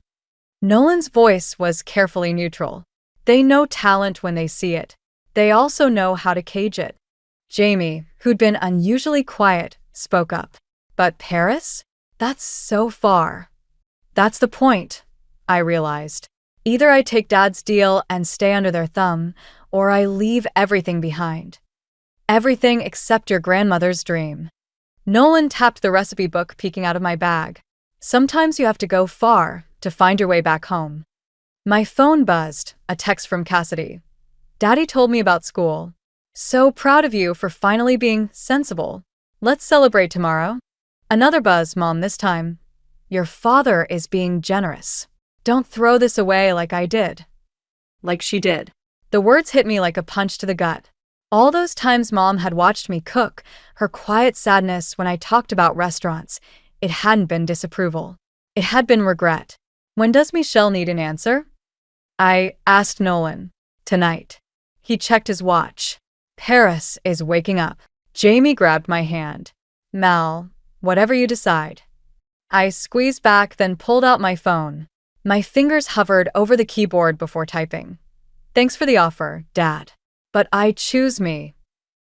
Nolan's voice was carefully neutral. They know talent when they see it. They also know how to cage it. Jamie, who'd been unusually quiet, spoke up. But Paris? That's so far. That's the point, I realized. Either I take Dad's deal and stay under their thumb, or I leave everything behind. Everything except your grandmother's dream. Nolan tapped the recipe book peeking out of my bag. Sometimes you have to go far to find your way back home. My phone buzzed, a text from Cassidy. Daddy told me about school. So proud of you for finally being sensible. Let's celebrate tomorrow. Another buzz, Mom, this time. Your father is being generous. Don't throw this away like I did. Like she did. The words hit me like a punch to the gut. All those times Mom had watched me cook, her quiet sadness when I talked about restaurants, it hadn't been disapproval. It had been regret. When does Michel need an answer? I asked Nolan. Tonight. He checked his watch. Paris is waking up. Jamie grabbed my hand. Mal, whatever you decide. I squeezed back, then pulled out my phone. My fingers hovered over the keyboard before typing. Thanks for the offer, Dad. But I choose me.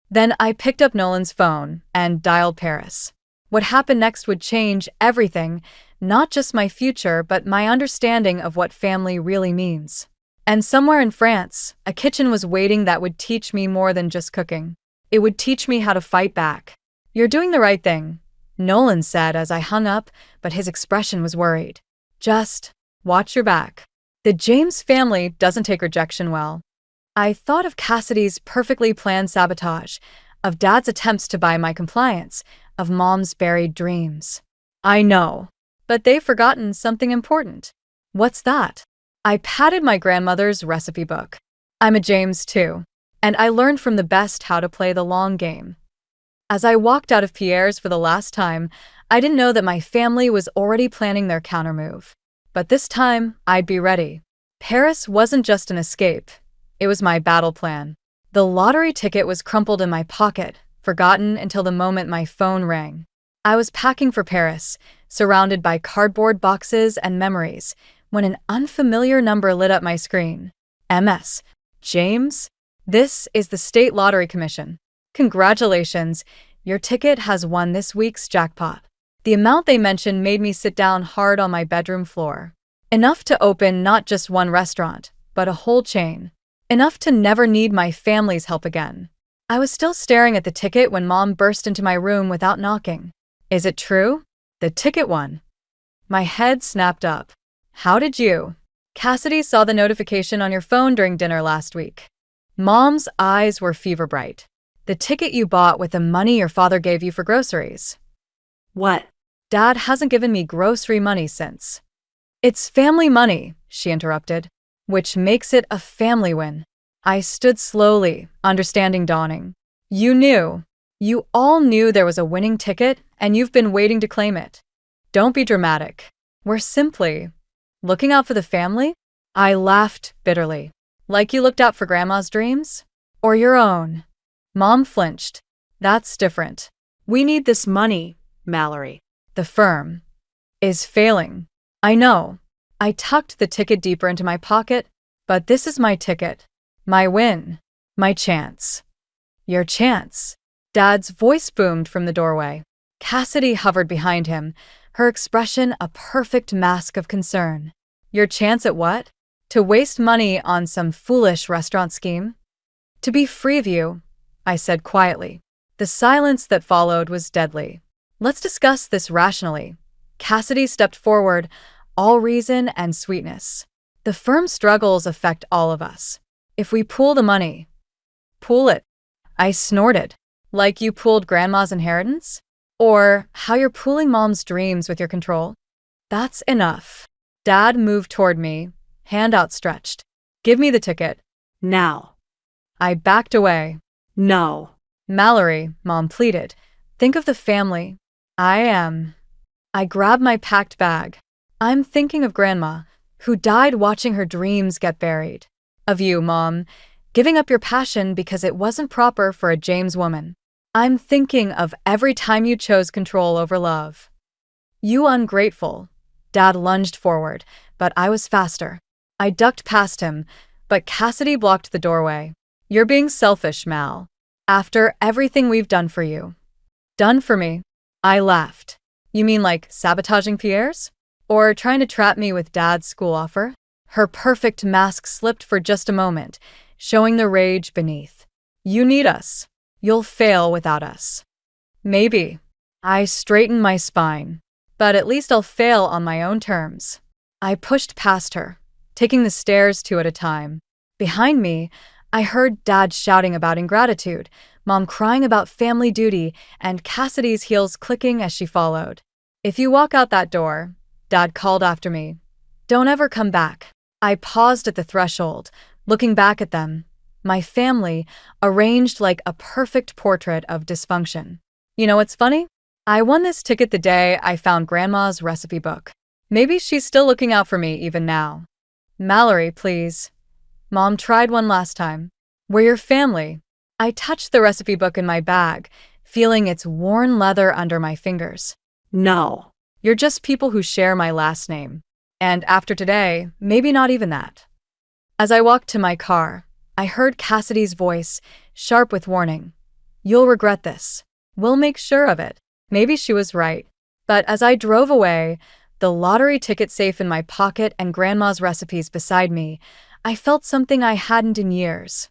Then I picked up Nolan's phone and dialed Paris. What happened next would change everything, not just my future, but my understanding of what family really means. And somewhere in France, a kitchen was waiting that would teach me more than just cooking. It would teach me how to fight back. You're doing the right thing, Nolan said as I hung up, but his expression was worried. Just watch your back. The James family doesn't take rejection well. I thought of Cassidy's perfectly planned sabotage, of Dad's attempts to buy my compliance, of Mom's buried dreams. I know, but they've forgotten something important. What's that? I patted my grandmother's recipe book. I'm a James too, and I learned from the best how to play the long game. As I walked out of Pierre's for the last time, I didn't know that my family was already planning their countermove. But this time, I'd be ready. Paris wasn't just an escape. It was my battle plan. The lottery ticket was crumpled in my pocket, forgotten until the moment my phone rang. I was packing for Paris, surrounded by cardboard boxes and memories, when an unfamiliar number lit up my screen. MS. James? This is the State Lottery Commission. Congratulations, your ticket has won this week's jackpot. The amount they mentioned made me sit down hard on my bedroom floor. Enough to open not just one restaurant, but a whole chain. Enough to never need my family's help again. I was still staring at the ticket when Mom burst into my room without knocking. Is it true? The ticket won. My head snapped up. How did you? Cassidy saw the notification on your phone during dinner last week. Mom's eyes were fever bright. The ticket you bought with the money your father gave you for groceries. What? Dad hasn't given me grocery money since. It's family money, she interrupted, which makes it a family win. I stood slowly, understanding dawning. You knew. You all knew there was a winning ticket, and you've been waiting to claim it. Don't be dramatic. We're simply looking out for the family? I laughed bitterly. Like you looked out for Grandma's dreams? Or your own? Mom flinched. That's different. We need this money, Mallory. The firm is failing. I know. I tucked the ticket deeper into my pocket, but this is my ticket. My win. My chance. Your chance. Dad's voice boomed from the doorway. Cassidy hovered behind him, her expression a perfect mask of concern. Your chance at what? To waste money on some foolish restaurant scheme? To be free of you, I said quietly. The silence that followed was deadly. Let's discuss this rationally. Cassidy stepped forward, all reason and sweetness. The firm's struggles affect all of us. If we pool the money, pool it. I snorted. Like you pooled grandma's inheritance? Or how you're pooling mom's dreams with your control? That's enough. Dad moved toward me, hand outstretched. Give me the ticket. Now. I backed away. No. Mallory, Mom pleaded. Think of the family. I grabbed my packed bag. I'm thinking of Grandma, who died watching her dreams get buried. Of you, Mom, giving up your passion because it wasn't proper for a James woman. I'm thinking of every time you chose control over love. You ungrateful. Dad lunged forward, but I was faster. I ducked past him, but Cassidy blocked the doorway. You're being selfish, Mal. After everything we've done for you. Done for me? I laughed. You mean like sabotaging Pierre's? Or trying to trap me with Dad's school offer? Her perfect mask slipped for just a moment, showing the rage beneath. You need us. You'll fail without us. Maybe. I straightened my spine. But at least I'll fail on my own terms. I pushed past her, taking the stairs two at a time. Behind me, I heard Dad shouting about ingratitude, Mom crying about family duty, and Cassidy's heels clicking as she followed. If you walk out that door, Dad called after me, don't ever come back. I paused at the threshold, looking back at them. My family, arranged like a perfect portrait of dysfunction. You know what's funny? I won this ticket the day I found Grandma's recipe book. Maybe she's still looking out for me even now. Mallory, please. Mom tried one last time. We're your family. I touched the recipe book in my bag, feeling its worn leather under my fingers. No. You're just people who share my last name. And after today, maybe not even that. As I walked to my car, I heard Cassidy's voice, sharp with warning. You'll regret this. We'll make sure of it. Maybe she was right. But as I drove away, the lottery ticket safe in my pocket and Grandma's recipes beside me, I felt something I hadn't in years.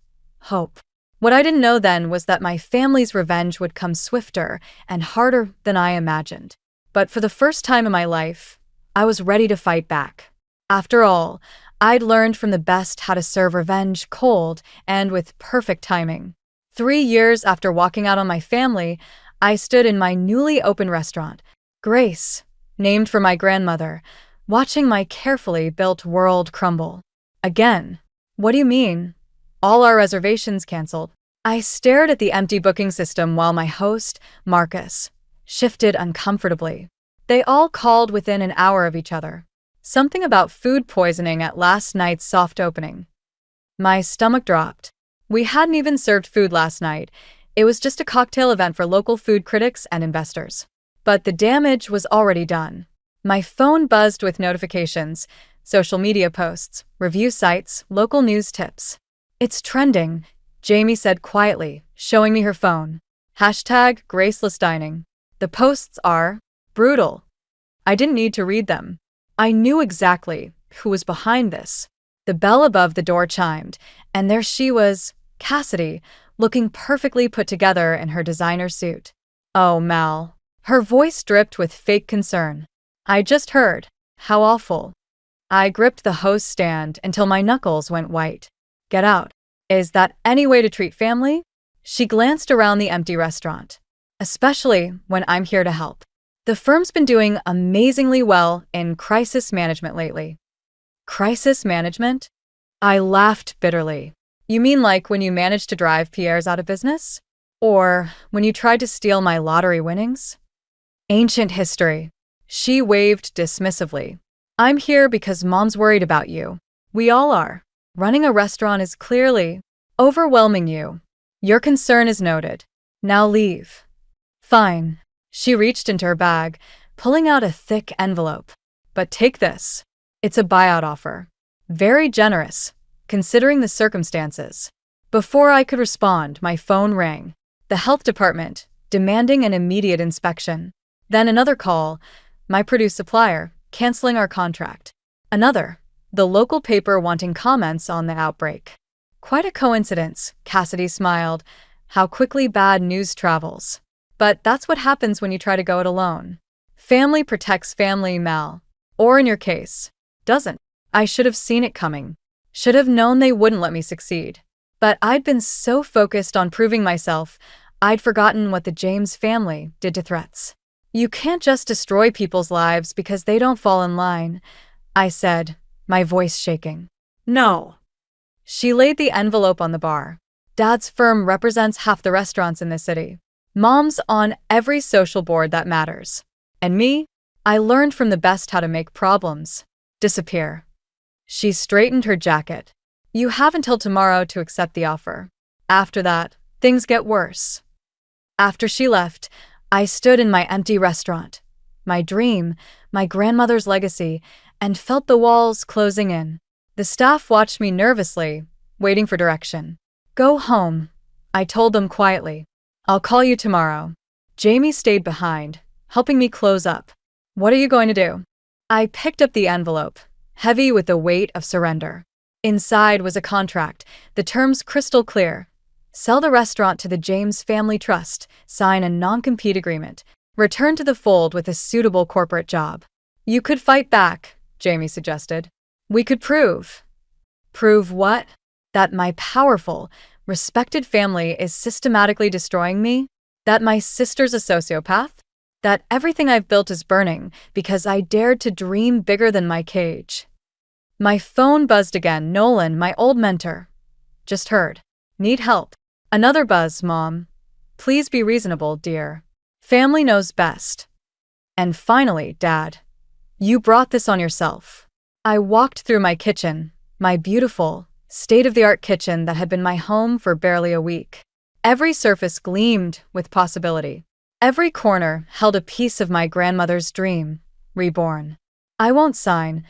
Hope. What I didn't know then was that my family's revenge would come swifter and harder than I imagined. But for the first time in my life, I was ready to fight back. After all, I'd learned from the best how to serve revenge cold and with perfect timing. 3 years after walking out on my family, I stood in my newly opened restaurant, Grace, named for my grandmother, watching my carefully built world crumble. Again. What do you mean? All our reservations canceled. I stared at the empty booking system while my host, Marcus, shifted uncomfortably. They all called within an hour of each other. Something about food poisoning at last night's soft opening. My stomach dropped. We hadn't even served food last night. It was just a cocktail event for local food critics and investors. But the damage was already done. My phone buzzed with notifications, social media posts, review sites, local news tips. It's trending, Jamie said quietly, showing me her phone. #Graceless dining. The posts are brutal. I didn't need to read them. I knew exactly who was behind this. The bell above the door chimed, and there she was, Cassidy, looking perfectly put together in her designer suit. Oh, Mal. Her voice dripped with fake concern. I just heard. How awful. I gripped the host stand until my knuckles went white. Get out. Is that any way to treat family? She glanced around the empty restaurant. Especially when I'm here to help. The firm's been doing amazingly well in crisis management lately. Crisis management? I laughed bitterly. You mean like when you managed to drive Pierre's out of business? Or when you tried to steal my lottery winnings? Ancient history. She waved dismissively. I'm here because Mom's worried about you. We all are. Running a restaurant is clearly overwhelming you. Your concern is noted. Now leave. Fine. She reached into her bag, pulling out a thick envelope. But take this. It's a buyout offer. Very generous, considering the circumstances. Before I could respond, my phone rang. The health department, demanding an immediate inspection. Then another call, my produce supplier, canceling our contract. Another, the local paper wanting comments on the outbreak. Quite a coincidence, Cassidy smiled. How quickly bad news travels. But that's what happens when you try to go it alone. Family protects family, Mal. Or in your case, doesn't. I should have seen it coming. Should have known they wouldn't let me succeed. But I'd been so focused on proving myself, I'd forgotten what the James family did to threats. You can't just destroy people's lives because they don't fall in line, I said, my voice shaking. No. She laid the envelope on the bar. Dad's firm represents half the restaurants in the city. Mom's on every social board that matters. And me? I learned from the best how to make problems disappear. She straightened her jacket. You have until tomorrow to accept the offer. After that, things get worse. After she left, I stood in my empty restaurant, my dream, my grandmother's legacy, and felt the walls closing in. The staff watched me nervously, waiting for direction. Go home, I told them quietly. I'll call you tomorrow. Jamie stayed behind, helping me close up. What are you going to do? I picked up the envelope, heavy with the weight of surrender. Inside was a contract, the terms crystal clear. Sell the restaurant to the James Family Trust, sign a non-compete agreement, return to the fold with a suitable corporate job. You could fight back, Jamie suggested. We could prove. Prove what? That my powerful, respected family is systematically destroying me? That my sister's a sociopath? That everything I've built is burning because I dared to dream bigger than my cage. My phone buzzed again. Nolan, my old mentor. Just heard. Need help. Another buzz, Mom. Please be reasonable, dear. Family knows best. And finally, Dad. You brought this on yourself. I walked through my kitchen, my beautiful, state-of-the-art kitchen that had been my home for barely a week. Every surface gleamed with possibility. Every corner held a piece of my grandmother's dream, reborn. I won't sign,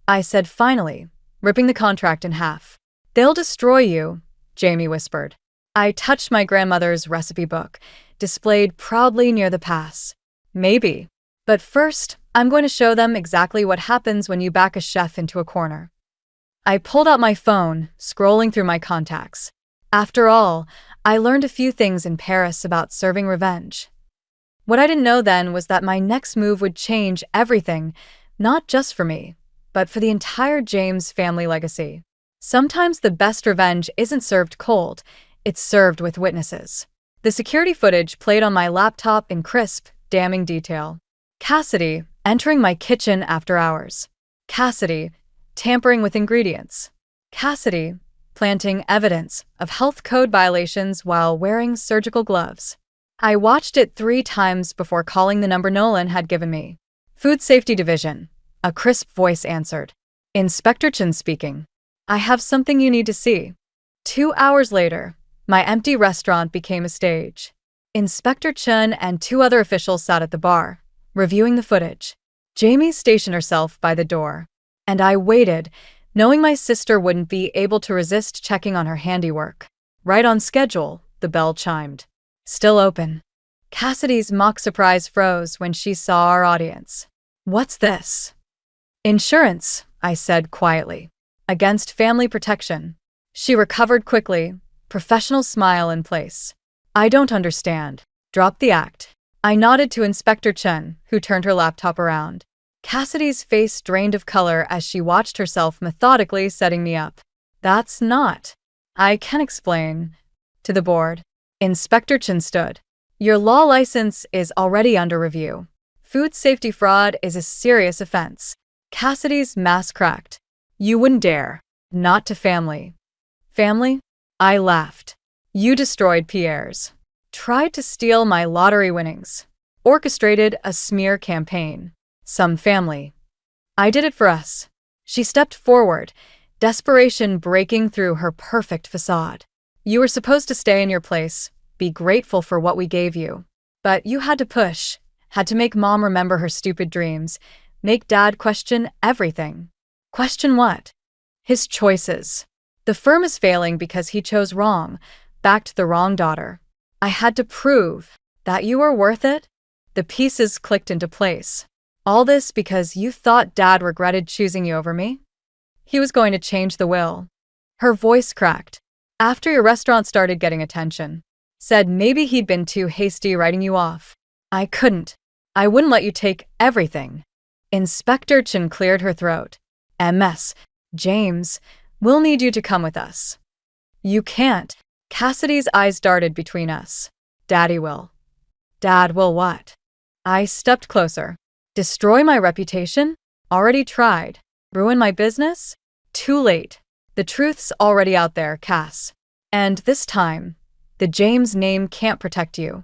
I said finally, ripping the contract in half. They'll destroy you, Jamie whispered. I touched my grandmother's recipe book, displayed proudly near the pass. Maybe. But first, I'm going to show them exactly what happens when you back a chef into a corner. I pulled out my phone, scrolling through my contacts. After all, I learned a few things in Paris about serving revenge. What I didn't know then was that my next move would change everything, not just for me, but for the entire James family legacy. Sometimes the best revenge isn't served cold, it's served with witnesses. The security footage played on my laptop in crisp, damning detail. Cassidy entering my kitchen after hours. Cassidy tampering with ingredients. Cassidy planting evidence of health code violations while wearing surgical gloves. I watched it 3 times before calling the number Nolan had given me. Food Safety Division. A crisp voice answered. Inspector Chen speaking. I have something you need to see. 2 hours later, my empty restaurant became a stage. Inspector Chen and 2 other officials sat at the bar, reviewing the footage. Jamie stationed herself by the door. And I waited, knowing my sister wouldn't be able to resist checking on her handiwork. Right on schedule, the bell chimed. Still open. Cassidy's mock surprise froze when she saw our audience. What's this? Insurance, I said quietly. Against family protection. She recovered quickly, professional smile in place. I don't understand. Drop the act. I nodded to Inspector Chen, who turned her laptop around. Cassidy's face drained of color as she watched herself methodically setting me up. That's not. I can explain. To the board. Inspector Chen stood. Your law license is already under review. Food safety fraud is a serious offense. Cassidy's mask cracked. You wouldn't dare. Not to family. Family? I laughed. You destroyed Pierre's. Tried to steal my lottery winnings. Orchestrated a smear campaign. Some family. I did it for us. She stepped forward, desperation breaking through her perfect facade. You were supposed to stay in your place, be grateful for what we gave you. But you had to push, had to make Mom remember her stupid dreams, make Dad question everything. Question what? His choices. The firm is failing because he chose wrong, backed the wrong daughter. I had to prove that you were worth it. The pieces clicked into place. All this because you thought Dad regretted choosing you over me? He was going to change the will. Her voice cracked. After your restaurant started getting attention. Said maybe he'd been too hasty writing you off. I couldn't. I wouldn't let you take everything. Inspector Chin cleared her throat. MS, James, we'll need you to come with us. You can't. Cassidy's eyes darted between us. Daddy will. Dad will what? I stepped closer. Destroy my reputation? Already tried. Ruin my business? Too late. The truth's already out there, Cass. And this time, the James name can't protect you.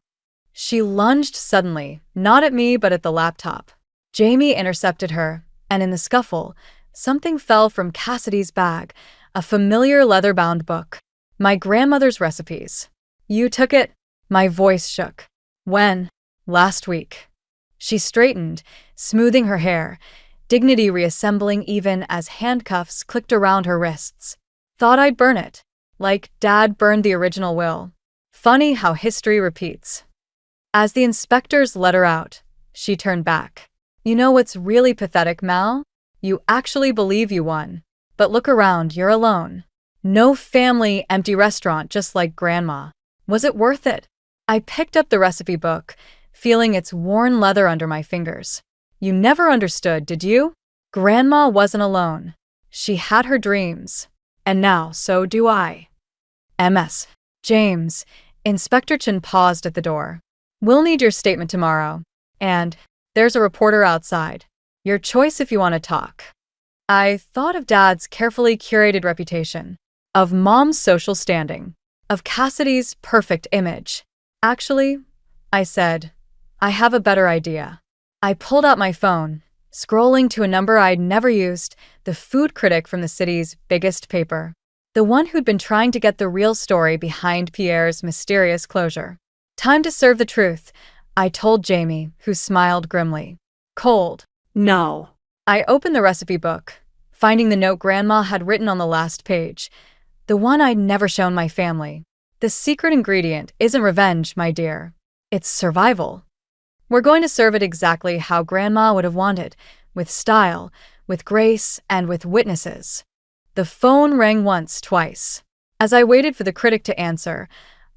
She lunged suddenly, not at me but at the laptop. Jamie intercepted her, and in the scuffle, something fell from Cassidy's bag, a familiar leather-bound book. My grandmother's recipes. You took it? My voice shook. When? Last week. She straightened, smoothing her hair, dignity reassembling even as handcuffs clicked around her wrists. Thought I'd burn it. Like Dad burned the original will. Funny how history repeats. As the inspectors let her out, she turned back. You know what's really pathetic, Mal? You actually believe you won. But look around, you're alone. No family, empty restaurant just like Grandma. Was it worth it? I picked up the recipe book, feeling its worn leather under my fingers. You never understood, did you? Grandma wasn't alone. She had her dreams. And now, so do I. MS. James. Inspector Chin paused at the door. We'll need your statement tomorrow. And there's a reporter outside. Your choice if you want to talk. I thought of Dad's carefully curated reputation, of Mom's social standing, of Cassidy's perfect image. Actually, I said, I have a better idea. I pulled out my phone, scrolling to a number I'd never used, the food critic from the city's biggest paper. The one who'd been trying to get the real story behind Pierre's mysterious closure. Time to serve the truth, I told Jamie, who smiled grimly. Cold. No. I opened the recipe book, finding the note Grandma had written on the last page, the one I'd never shown my family. The secret ingredient isn't revenge, my dear. It's survival. We're going to serve it exactly how Grandma would have wanted, with style, with grace, and with witnesses. The phone rang once, twice. As I waited for the critic to answer,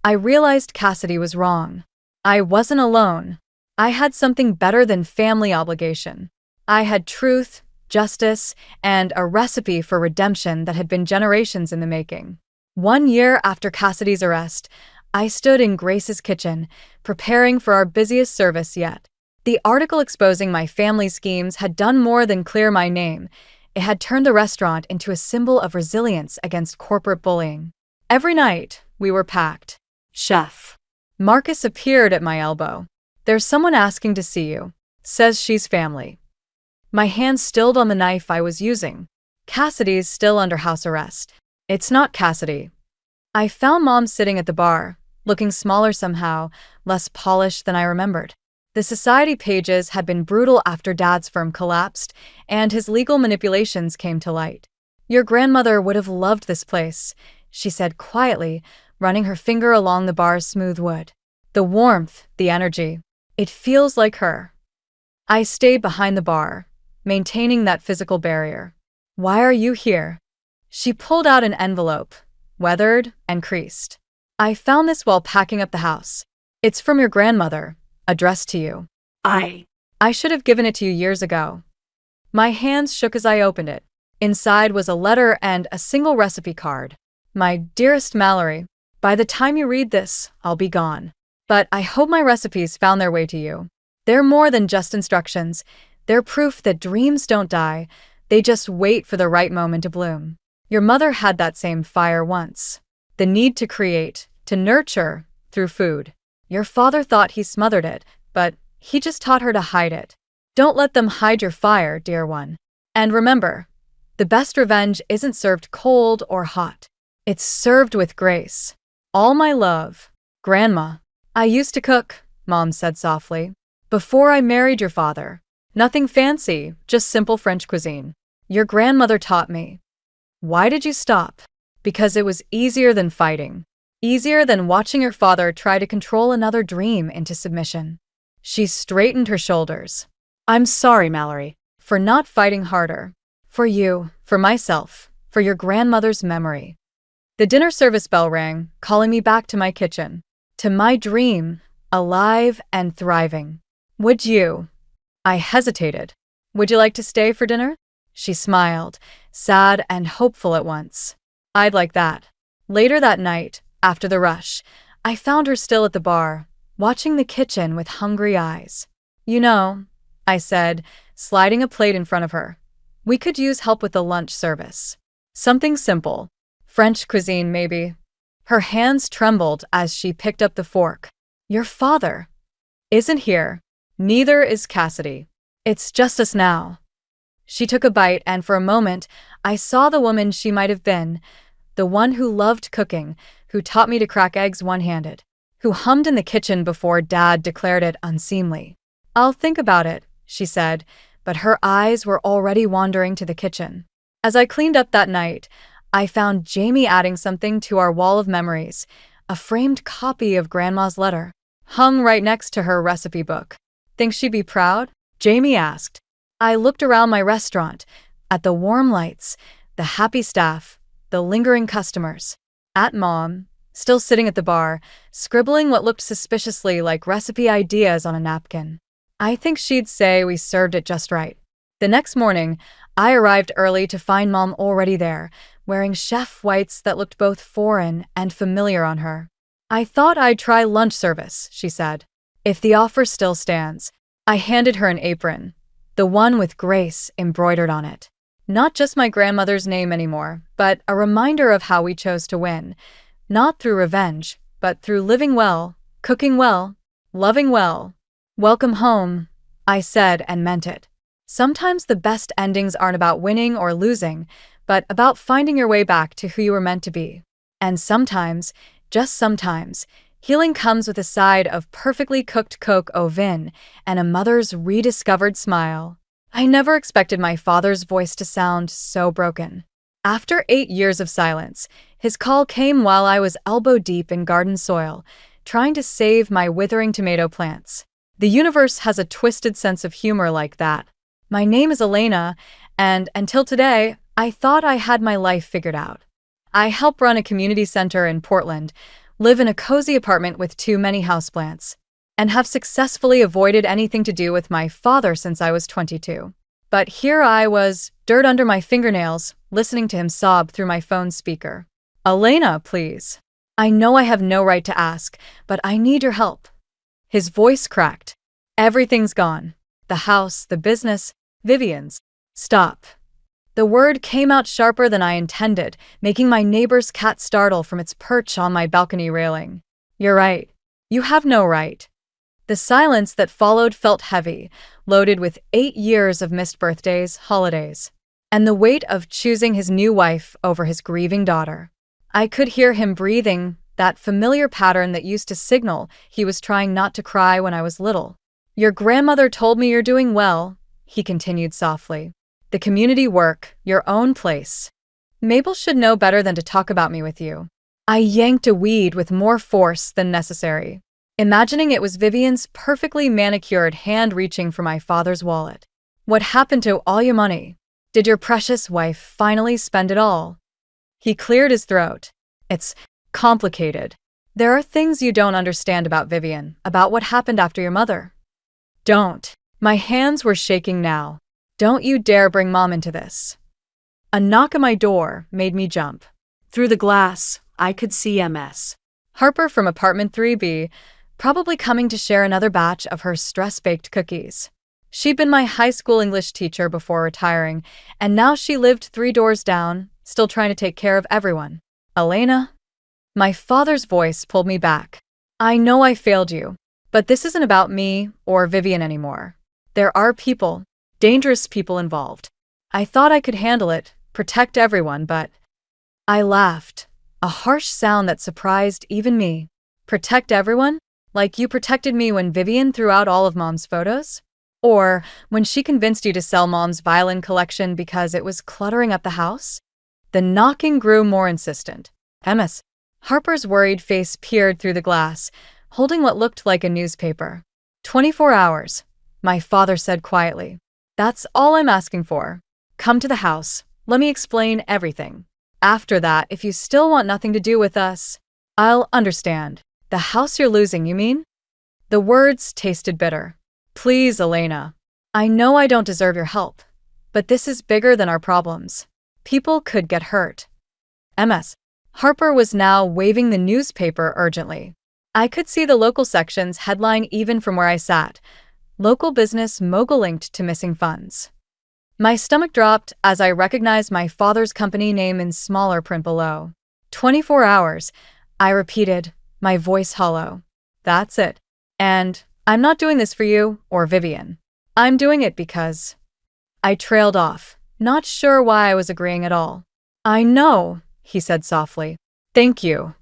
I realized Cassidy was wrong. I wasn't alone. I had something better than family obligation. I had truth, justice, and a recipe for redemption that had been generations in the making. 1 year after Cassidy's arrest, I stood in Grace's kitchen, preparing for our busiest service yet. The article exposing my family schemes had done more than clear my name. It had turned the restaurant into a symbol of resilience against corporate bullying. Every night, we were packed. Chef. Marcus appeared at my elbow. There's someone asking to see you. Says she's family. My hand stilled on the knife I was using. Cassidy's still under house arrest. It's not Cassidy. I found Mom sitting at the bar, looking smaller somehow, less polished than I remembered. The society pages had been brutal after Dad's firm collapsed, and his legal manipulations came to light. Your grandmother would have loved this place, she said quietly, running her finger along the bar's smooth wood. The warmth, the energy. It feels like her. I stayed behind the bar, maintaining that physical barrier. Why are you here? She pulled out an envelope, weathered and creased. I found this while packing up the house. It's from your grandmother, addressed to you. I should have given it to you years ago. My hands shook as I opened it. Inside was a letter and a single recipe card. My dearest Mallory, by the time you read this, I'll be gone. But I hope my recipes found their way to you. They're more than just instructions. They're proof that dreams don't die. They just wait for the right moment to bloom. Your mother had that same fire once. The need to create, to nurture, through food. Your father thought he smothered it, but he just taught her to hide it. Don't let them hide your fire, dear one. And remember, the best revenge isn't served cold or hot. It's served with grace. All my love, Grandma. I used to cook, Mom said softly, before I married your father. Nothing fancy, just simple French cuisine. Your grandmother taught me. Why did you stop? Because it was easier than fighting. Easier than watching your father try to control another dream into submission. She straightened her shoulders. I'm sorry, Mallory, for not fighting harder. For you, for myself, for your grandmother's memory. The dinner service bell rang, calling me back to my kitchen. To my dream, alive and thriving. Would you? I hesitated. Would you like to stay for dinner? She smiled, sad and hopeful at once. I'd like that. Later that night, after the rush, I found her still at the bar, watching the kitchen with hungry eyes. You know, I said, sliding a plate in front of her. We could use help with the lunch service. Something simple. French cuisine, maybe. Her hands trembled as she picked up the fork. Your father isn't here. Neither is Cassidy. It's just us now. She took a bite, and for a moment, I saw the woman she might have been, the one who loved cooking, who taught me to crack eggs one-handed, who hummed in the kitchen before Dad declared it unseemly. I'll think about it, she said, but her eyes were already wandering to the kitchen. As I cleaned up that night, I found Jamie adding something to our wall of memories, a framed copy of Grandma's letter, hung right next to her recipe book. Think she'd be proud? Jamie asked. I looked around my restaurant, at the warm lights, the happy staff, the lingering customers. At Mom, still sitting at the bar, scribbling what looked suspiciously like recipe ideas on a napkin. I think she'd say we served it just right. The next morning, I arrived early to find Mom already there, wearing chef whites that looked both foreign and familiar on her. I thought I'd try lunch service, she said. If the offer still stands. I handed her an apron, the one with Grace embroidered on it. Not just my grandmother's name anymore, but a reminder of how we chose to win. Not through revenge, but through living well, cooking well, loving well. Welcome home, I said and meant it. Sometimes the best endings aren't about winning or losing, but about finding your way back to who you were meant to be. And sometimes, just sometimes, healing comes with a side of perfectly cooked coq au vin and a mother's rediscovered smile. I never expected my father's voice to sound so broken. After 8 years of silence, his call came while I was elbow-deep in garden soil, trying to save my withering tomato plants. The universe has a twisted sense of humor like that. My name is Elena, and until today, I thought I had my life figured out. I help run a community center in Portland, live in a cozy apartment with too many houseplants, and have successfully avoided anything to do with my father since I was 22. But here I was, dirt under my fingernails, listening to him sob through my phone speaker. Elena, please. I know I have no right to ask, but I need your help. His voice cracked. Everything's gone. The house, the business, Vivian's. Stop. The word came out sharper than I intended, making my neighbor's cat startle from its perch on my balcony railing. You're right. You have no right. The silence that followed felt heavy, loaded with 8 years of missed birthdays, holidays, and the weight of choosing his new wife over his grieving daughter. I could hear him breathing, that familiar pattern that used to signal he was trying not to cry when I was little. Your grandmother told me you're doing well, he continued softly. The community work, your own place. Mabel should know better than to talk about me with you. I yanked a weed with more force than necessary, imagining it was Vivian's perfectly manicured hand reaching for my father's wallet. What happened to all your money? Did your precious wife finally spend it all? He cleared his throat. It's complicated. There are things you don't understand about Vivian, about what happened after your mother. Don't. My hands were shaking now. Don't you dare bring Mom into this. A knock at my door made me jump. Through the glass, I could see Ms. Harper from apartment 3B, probably coming to share another batch of her stress-baked cookies. She'd been my high school English teacher before retiring, and now she lived 3 doors down, still trying to take care of everyone. Elena? My father's voice pulled me back. I know I failed you, but this isn't about me or Vivian anymore. There are people, dangerous people involved. I thought I could handle it, protect everyone, but I laughed, a harsh sound that surprised even me. Protect everyone? Like you protected me when Vivian threw out all of Mom's photos? Or when she convinced you to sell Mom's violin collection because it was cluttering up the house? The knocking grew more insistent. Ms. Harper's worried face peered through the glass, holding what looked like a newspaper. 24 hours, my father said quietly. That's all I'm asking for. Come to the house. Let me explain everything. After that, if you still want nothing to do with us, I'll understand. The house you're losing, you mean? The words tasted bitter. Please, Elena. I know I don't deserve your help, but this is bigger than our problems. People could get hurt. MS. Harper was now waving the newspaper urgently. I could see the local section's headline even from where I sat. Local business mogul linked to missing funds. My stomach dropped as I recognized my father's company name in smaller print below. 24 hours, I repeated, my voice hollow. That's it. And I'm not doing this for you or Vivian. I'm doing it because... I trailed off, not sure why I was agreeing at all. I know, he said softly. Thank you.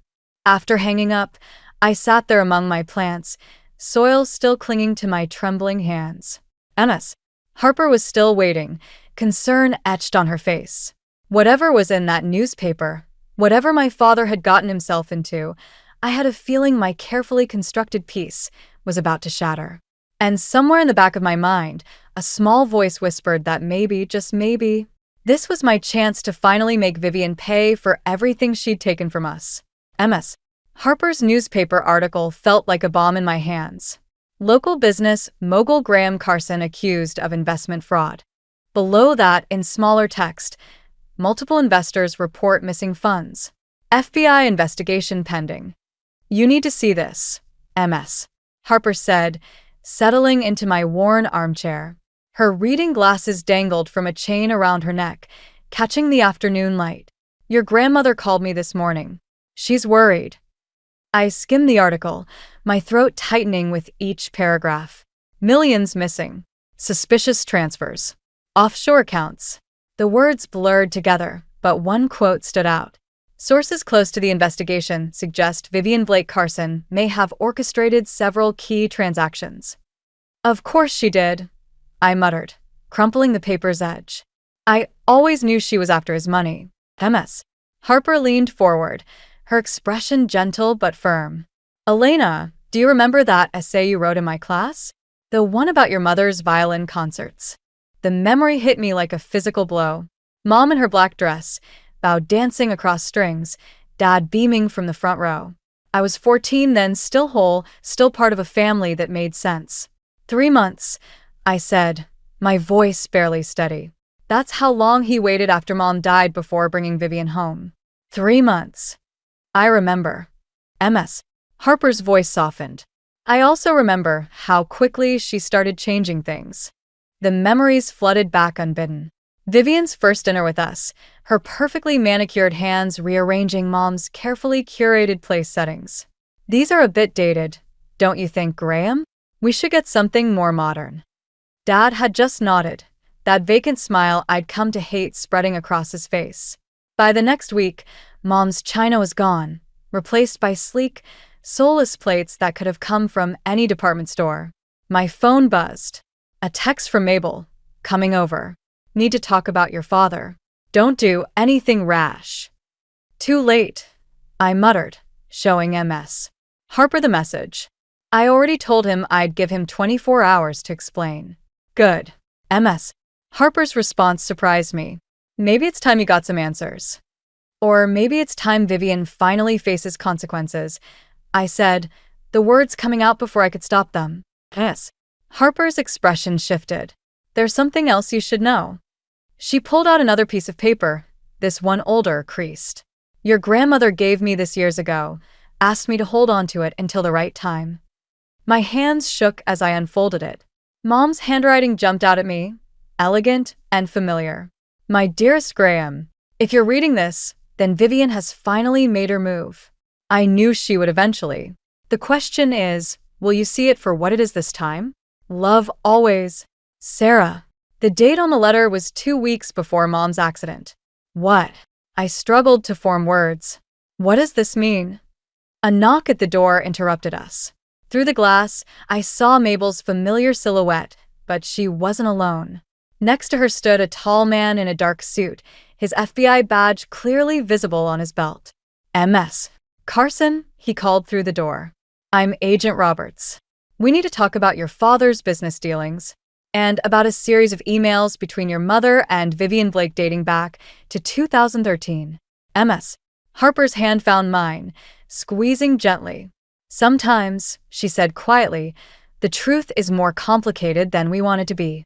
After hanging up, I sat there among my plants, soil still clinging to my trembling hands. MS. Harper was still waiting, concern etched on her face. Whatever was in that newspaper, whatever my father had gotten himself into, I had a feeling my carefully constructed piece was about to shatter. And somewhere in the back of my mind, a small voice whispered that maybe, just maybe, this was my chance to finally make Vivian pay for everything she'd taken from us. MS. Harper's newspaper article felt like a bomb in my hands. Local business mogul Graham Carson accused of investment fraud. Below that, in smaller text, multiple investors report missing funds. FBI investigation pending. You need to see this. MS. Harper said, settling into my worn armchair. Her reading glasses dangled from a chain around her neck, catching the afternoon light. Your grandmother called me this morning. She's worried. I skimmed the article, my throat tightening with each paragraph. Millions missing. Suspicious transfers. Offshore accounts. The words blurred together, but one quote stood out. Sources close to the investigation suggest Vivian Blake Carson may have orchestrated several key transactions. Of course she did, I muttered, crumpling the paper's edge. I always knew she was after his money. MS. Harper leaned forward, her expression gentle but firm. Elena, do you remember that essay you wrote in my class? The one about your mother's violin concerts. The memory hit me like a physical blow. Mom in her black dress, bow dancing across strings, Dad beaming from the front row. I was 14 then, still whole, still part of a family that made sense. 3 months, I said, my voice barely steady. That's how long he waited after Mom died before bringing Vivian home. 3 months. I remember. MS. Harper's voice softened. I also remember how quickly she started changing things. The memories flooded back unbidden. Vivian's first dinner with us, her perfectly manicured hands rearranging Mom's carefully curated place settings. These are a bit dated, don't you think, Graham? We should get something more modern. Dad had just nodded, that vacant smile I'd come to hate spreading across his face. By the next week, Mom's china was gone, replaced by sleek, soulless plates that could have come from any department store. My phone buzzed. A text from Mabel, coming over. Need to talk about your father. Don't do anything rash. Too late, I muttered, showing MS. Harper the message. I already told him I'd give him 24 hours to explain. Good. MS. Harper's response surprised me. Maybe it's time you got some answers. Or maybe it's time Vivian finally faces consequences. I said, the words coming out before I could stop them. Yes. Harper's expression shifted. There's something else you should know. She pulled out another piece of paper, this one older, creased. Your grandmother gave me this years ago, asked me to hold on to it until the right time. My hands shook as I unfolded it. Mom's handwriting jumped out at me, elegant and familiar. My dearest Graham, if you're reading this, then Vivian has finally made her move. I knew she would eventually. The question is, will you see it for what it is this time? Love always. Sarah. The date on the letter was 2 weeks before Mom's accident. What? I struggled to form words. What does this mean? A knock at the door interrupted us. Through the glass, I saw Mabel's familiar silhouette, but she wasn't alone. Next to her stood a tall man in a dark suit, his FBI badge clearly visible on his belt. MS. Carson, he called through the door. I'm Agent Roberts. We need to talk about your father's business dealings and about a series of emails between your mother and Vivian Blake dating back to 2013. MS. Harper's hand found mine, squeezing gently. Sometimes, she said quietly, The truth is more complicated than we want it to be.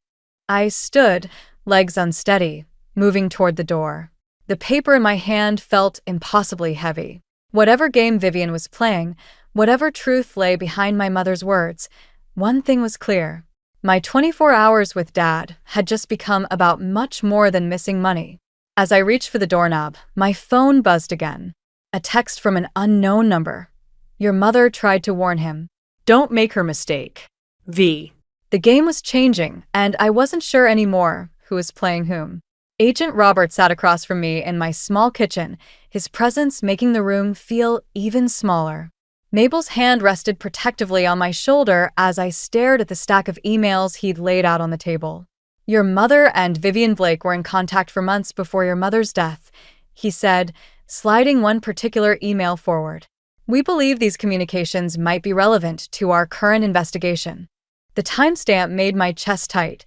I stood, legs unsteady, moving toward the door. The paper in my hand felt impossibly heavy. Whatever game Vivian was playing, whatever truth lay behind my mother's words, one thing was clear. My 24 hours with Dad had just become about much more than missing money. As I reached for the doorknob, my phone buzzed again. A text from an unknown number. Your mother tried to warn him. Don't make her mistake. V. The game was changing, and I wasn't sure anymore who was playing whom. Agent Robert sat across from me in my small kitchen, his presence making the room feel even smaller. Mabel's hand rested protectively on my shoulder as I stared at the stack of emails he'd laid out on the table. Your mother and Vivian Blake were in contact for months before your mother's death, he said, sliding one particular email forward. We believe these communications might be relevant to our current investigation. The timestamp made my chest tight.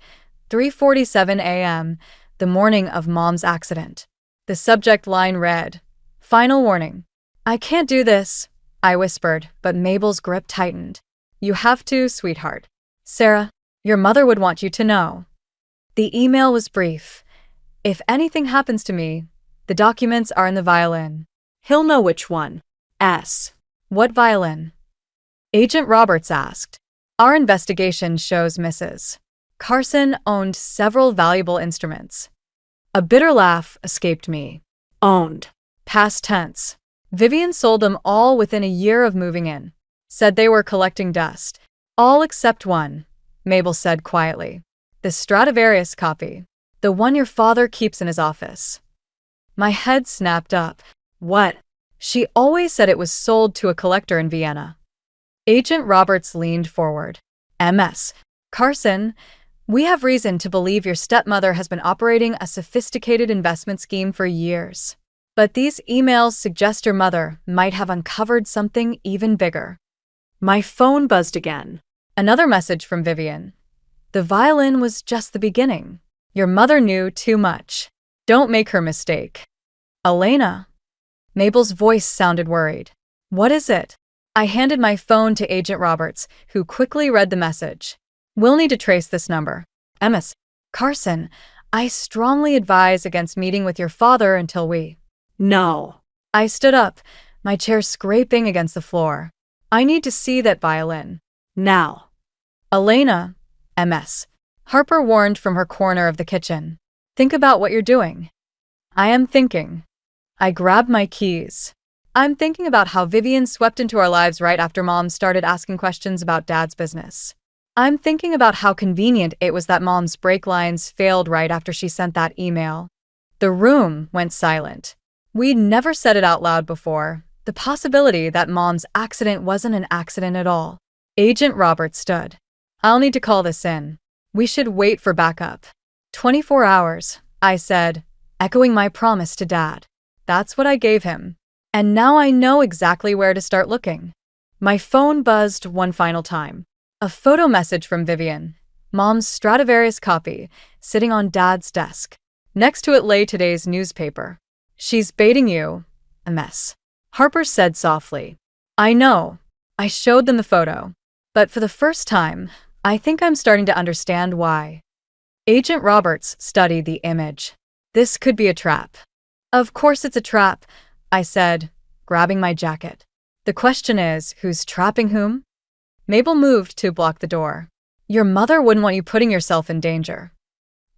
3:47 a.m., the morning of Mom's accident. The subject line read, "Final warning. I can't do this," I whispered, but Mabel's grip tightened. "You have to, sweetheart. Sarah, your mother would want you to know." The email was brief. "If anything happens to me, the documents are in the violin." He'll know which one. S. What violin? Agent Roberts asked. Our investigation shows Mrs. Carson owned several valuable instruments. A bitter laugh escaped me. Owned. Past tense. Vivian sold them all within a year of moving in. Said they were collecting dust. All except one, Mabel said quietly. The Stradivarius copy. The one your father keeps in his office. My head snapped up. What? She always said it was sold to a collector in Vienna. Agent Roberts leaned forward. Ms. Carson, we have reason to believe your stepmother has been operating a sophisticated investment scheme for years. But these emails suggest your mother might have uncovered something even bigger. My phone buzzed again. Another message from Vivian. The violin was just the beginning. Your mother knew too much. Don't make her mistake. Elena. Mabel's voice sounded worried. What is it? I handed my phone to Agent Roberts, who quickly read the message. We'll need to trace this number. Ms. Carson, I strongly advise against meeting with your father until we... No. I stood up, my chair scraping against the floor. I need to see that violin. Now. Elena, Ms. Harper warned from her corner of the kitchen. Think about what you're doing. I am thinking. I grabbed my keys. I'm thinking about how Vivian swept into our lives right after Mom started asking questions about Dad's business. I'm thinking about how convenient it was that Mom's brake lines failed right after she sent that email. The room went silent. We'd never said it out loud before, the possibility that Mom's accident wasn't an accident at all. Agent Roberts stood. I'll need to call this in. We should wait for backup. 24 hours, I said, echoing my promise to Dad. That's what I gave him. And now I know exactly where to start looking. My phone buzzed one final time. A photo message from Vivian, Mom's Stradivarius copy, sitting on Dad's desk. Next to it lay today's newspaper. She's baiting you, Ms. Harper said softly. I know. I showed them the photo. But for the first time, I think I'm starting to understand why. Agent Roberts studied the image. This could be a trap. Of course it's a trap, I said, grabbing my jacket. The question is, who's trapping whom? Mabel moved to block the door. Your mother wouldn't want you putting yourself in danger.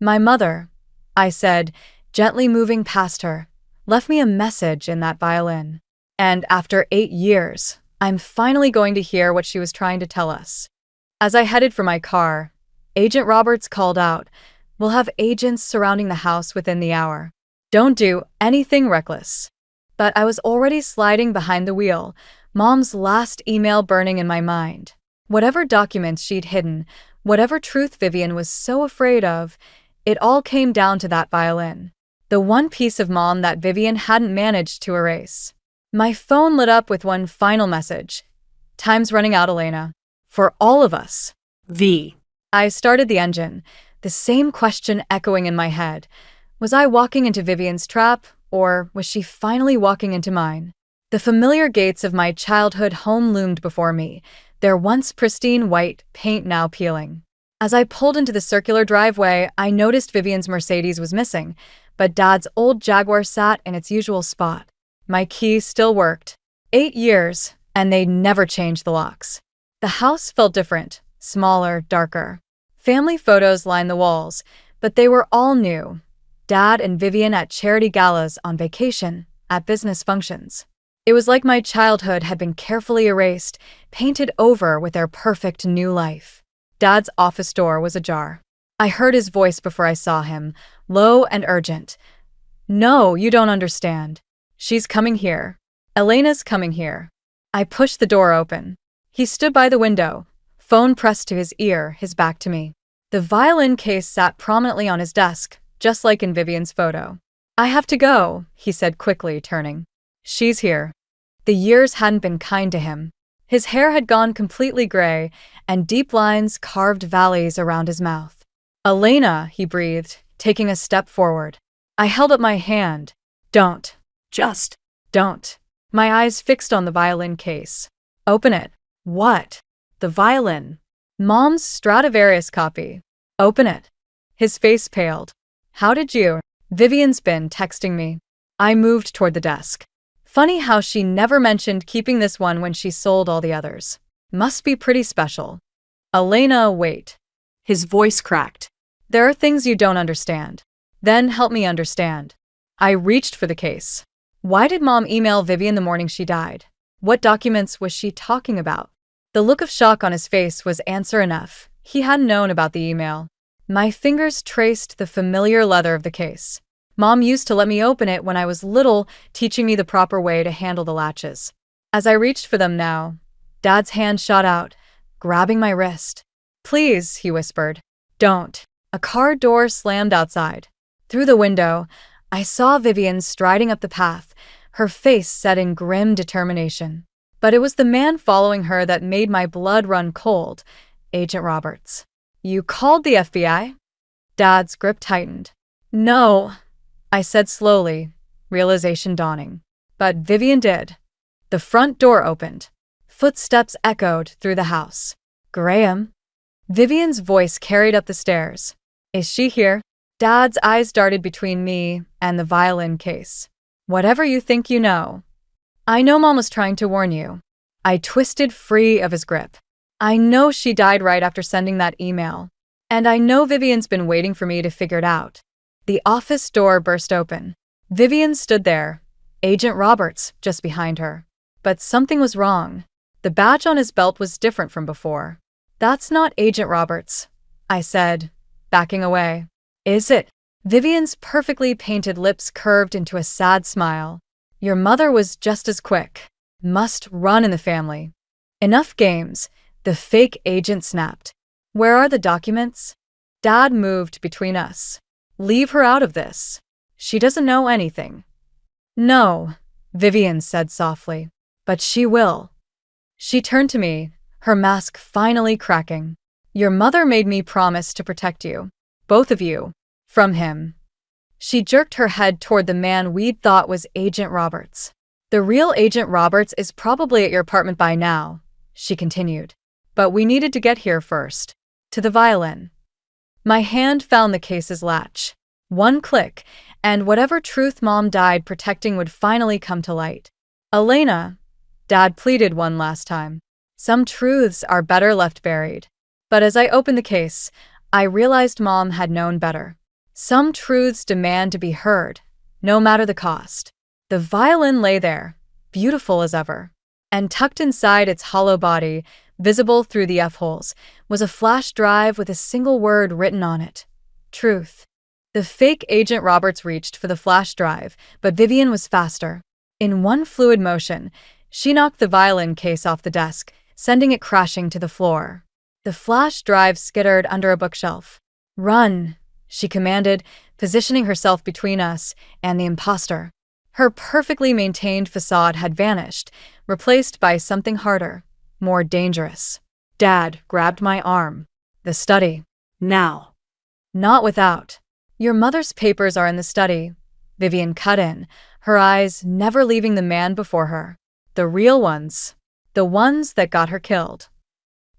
My mother, I said, gently moving past her, left me a message in that violin. And after 8 years, I'm finally going to hear what she was trying to tell us. As I headed for my car, Agent Roberts called out, We'll have agents surrounding the house within the hour. Don't do anything reckless. But I was already sliding behind the wheel, Mom's last email burning in my mind. Whatever documents she'd hidden, whatever truth Vivian was so afraid of, it all came down to that violin. The one piece of Mom that Vivian hadn't managed to erase. My phone lit up with one final message. Time's running out, Elena. For all of us. V. I started the engine, the same question echoing in my head. Was I walking into Vivian's trap, or was she finally walking into mine? The familiar gates of my childhood home loomed before me, their once pristine white paint now peeling. As I pulled into the circular driveway, I noticed Vivian's Mercedes was missing, but Dad's old Jaguar sat in its usual spot. My key still worked. 8 years, and they'd never changed the locks. The house felt different, smaller, darker. Family photos lined the walls, but they were all new. Dad and Vivian at charity galas, on vacation, at business functions. It was like my childhood had been carefully erased, painted over with their perfect new life. Dad's office door was ajar. I heard his voice before I saw him, low and urgent. "No, you don't understand. She's coming here. Elena's coming here." I pushed the door open. He stood by the window, phone pressed to his ear, his back to me. The violin case sat prominently on his desk, just like in Vivian's photo. "I have to go," he said quickly, turning. "She's here." The years hadn't been kind to him. His hair had gone completely gray, and deep lines carved valleys around his mouth. "Elena," he breathed, taking a step forward. I held up my hand. "Don't. Just Don't." My eyes fixed on the violin case. "Open it." "What?" "The violin. Mom's Stradivarius copy." "Open it." His face paled. "How did you?" "Vivian's been texting me." I moved toward the desk. Funny how she never mentioned keeping this one when she sold all the others. Must be pretty special. "Elena, wait." His voice cracked. "There are things you don't understand. Then help me understand." I reached for the case. Why did Mom email Vivian the morning she died? What documents was she talking about? The look of shock on his face was answer enough. He hadn't known about the email. My fingers traced the familiar leather of the case. Mom used to let me open it when I was little, teaching me the proper way to handle the latches. As I reached for them now, Dad's hand shot out, grabbing my wrist. "Please," he whispered. "Don't." A car door slammed outside. Through the window, I saw Vivian striding up the path, her face set in grim determination. But it was the man following her that made my blood run cold, Agent Roberts. "You called the FBI?" Dad's grip tightened. "No," I said slowly, realization dawning. "But Vivian did." The front door opened. Footsteps echoed through the house. "Graham?" Vivian's voice carried up the stairs. "Is she here?" Dad's eyes darted between me and the violin case. "Whatever you think you know." "I know Mom was trying to warn you." I twisted free of his grip. "I know she died right after sending that email. And I know Vivian's been waiting for me to figure it out." The office door burst open. Vivian stood there, Agent Roberts just behind her. But something was wrong. The badge on his belt was different from before. "That's not Agent Roberts," I said, backing away. "Is it?" Vivian's perfectly painted lips curved into a sad smile. "Your mother was just as quick. Must run in the family." "Enough games," the fake agent snapped. "Where are the documents?" Dad moved between us. "Leave her out of this. She doesn't know anything." "No," Vivian said softly. "But she will." She turned to me, her mask finally cracking. "Your mother made me promise to protect you. Both of you. From him." She jerked her head toward the man we'd thought was Agent Roberts. "The real Agent Roberts is probably at your apartment by now," she continued. "But we needed to get here first. To the violin." My hand found the case's latch. One click, and whatever truth Mom died protecting would finally come to light. "Elena," Dad pleaded one last time. "Some truths are better left buried." But as I opened the case, I realized Mom had known better. Some truths demand to be heard, no matter the cost. The violin lay there, beautiful as ever. And tucked inside its hollow body, visible through the F-holes, was a flash drive with a single word written on it. Truth. The fake Agent Roberts reached for the flash drive, but Vivian was faster. In one fluid motion, she knocked the violin case off the desk, sending it crashing to the floor. The flash drive skittered under a bookshelf. "Run," she commanded, positioning herself between us and the imposter. Her perfectly maintained facade had vanished, replaced by something harder, more dangerous. Dad grabbed my arm. "The study." now. "Not without." "Your mother's papers are in the study," Vivian cut in, her eyes never leaving the man before her. "The real ones. The ones that got her killed."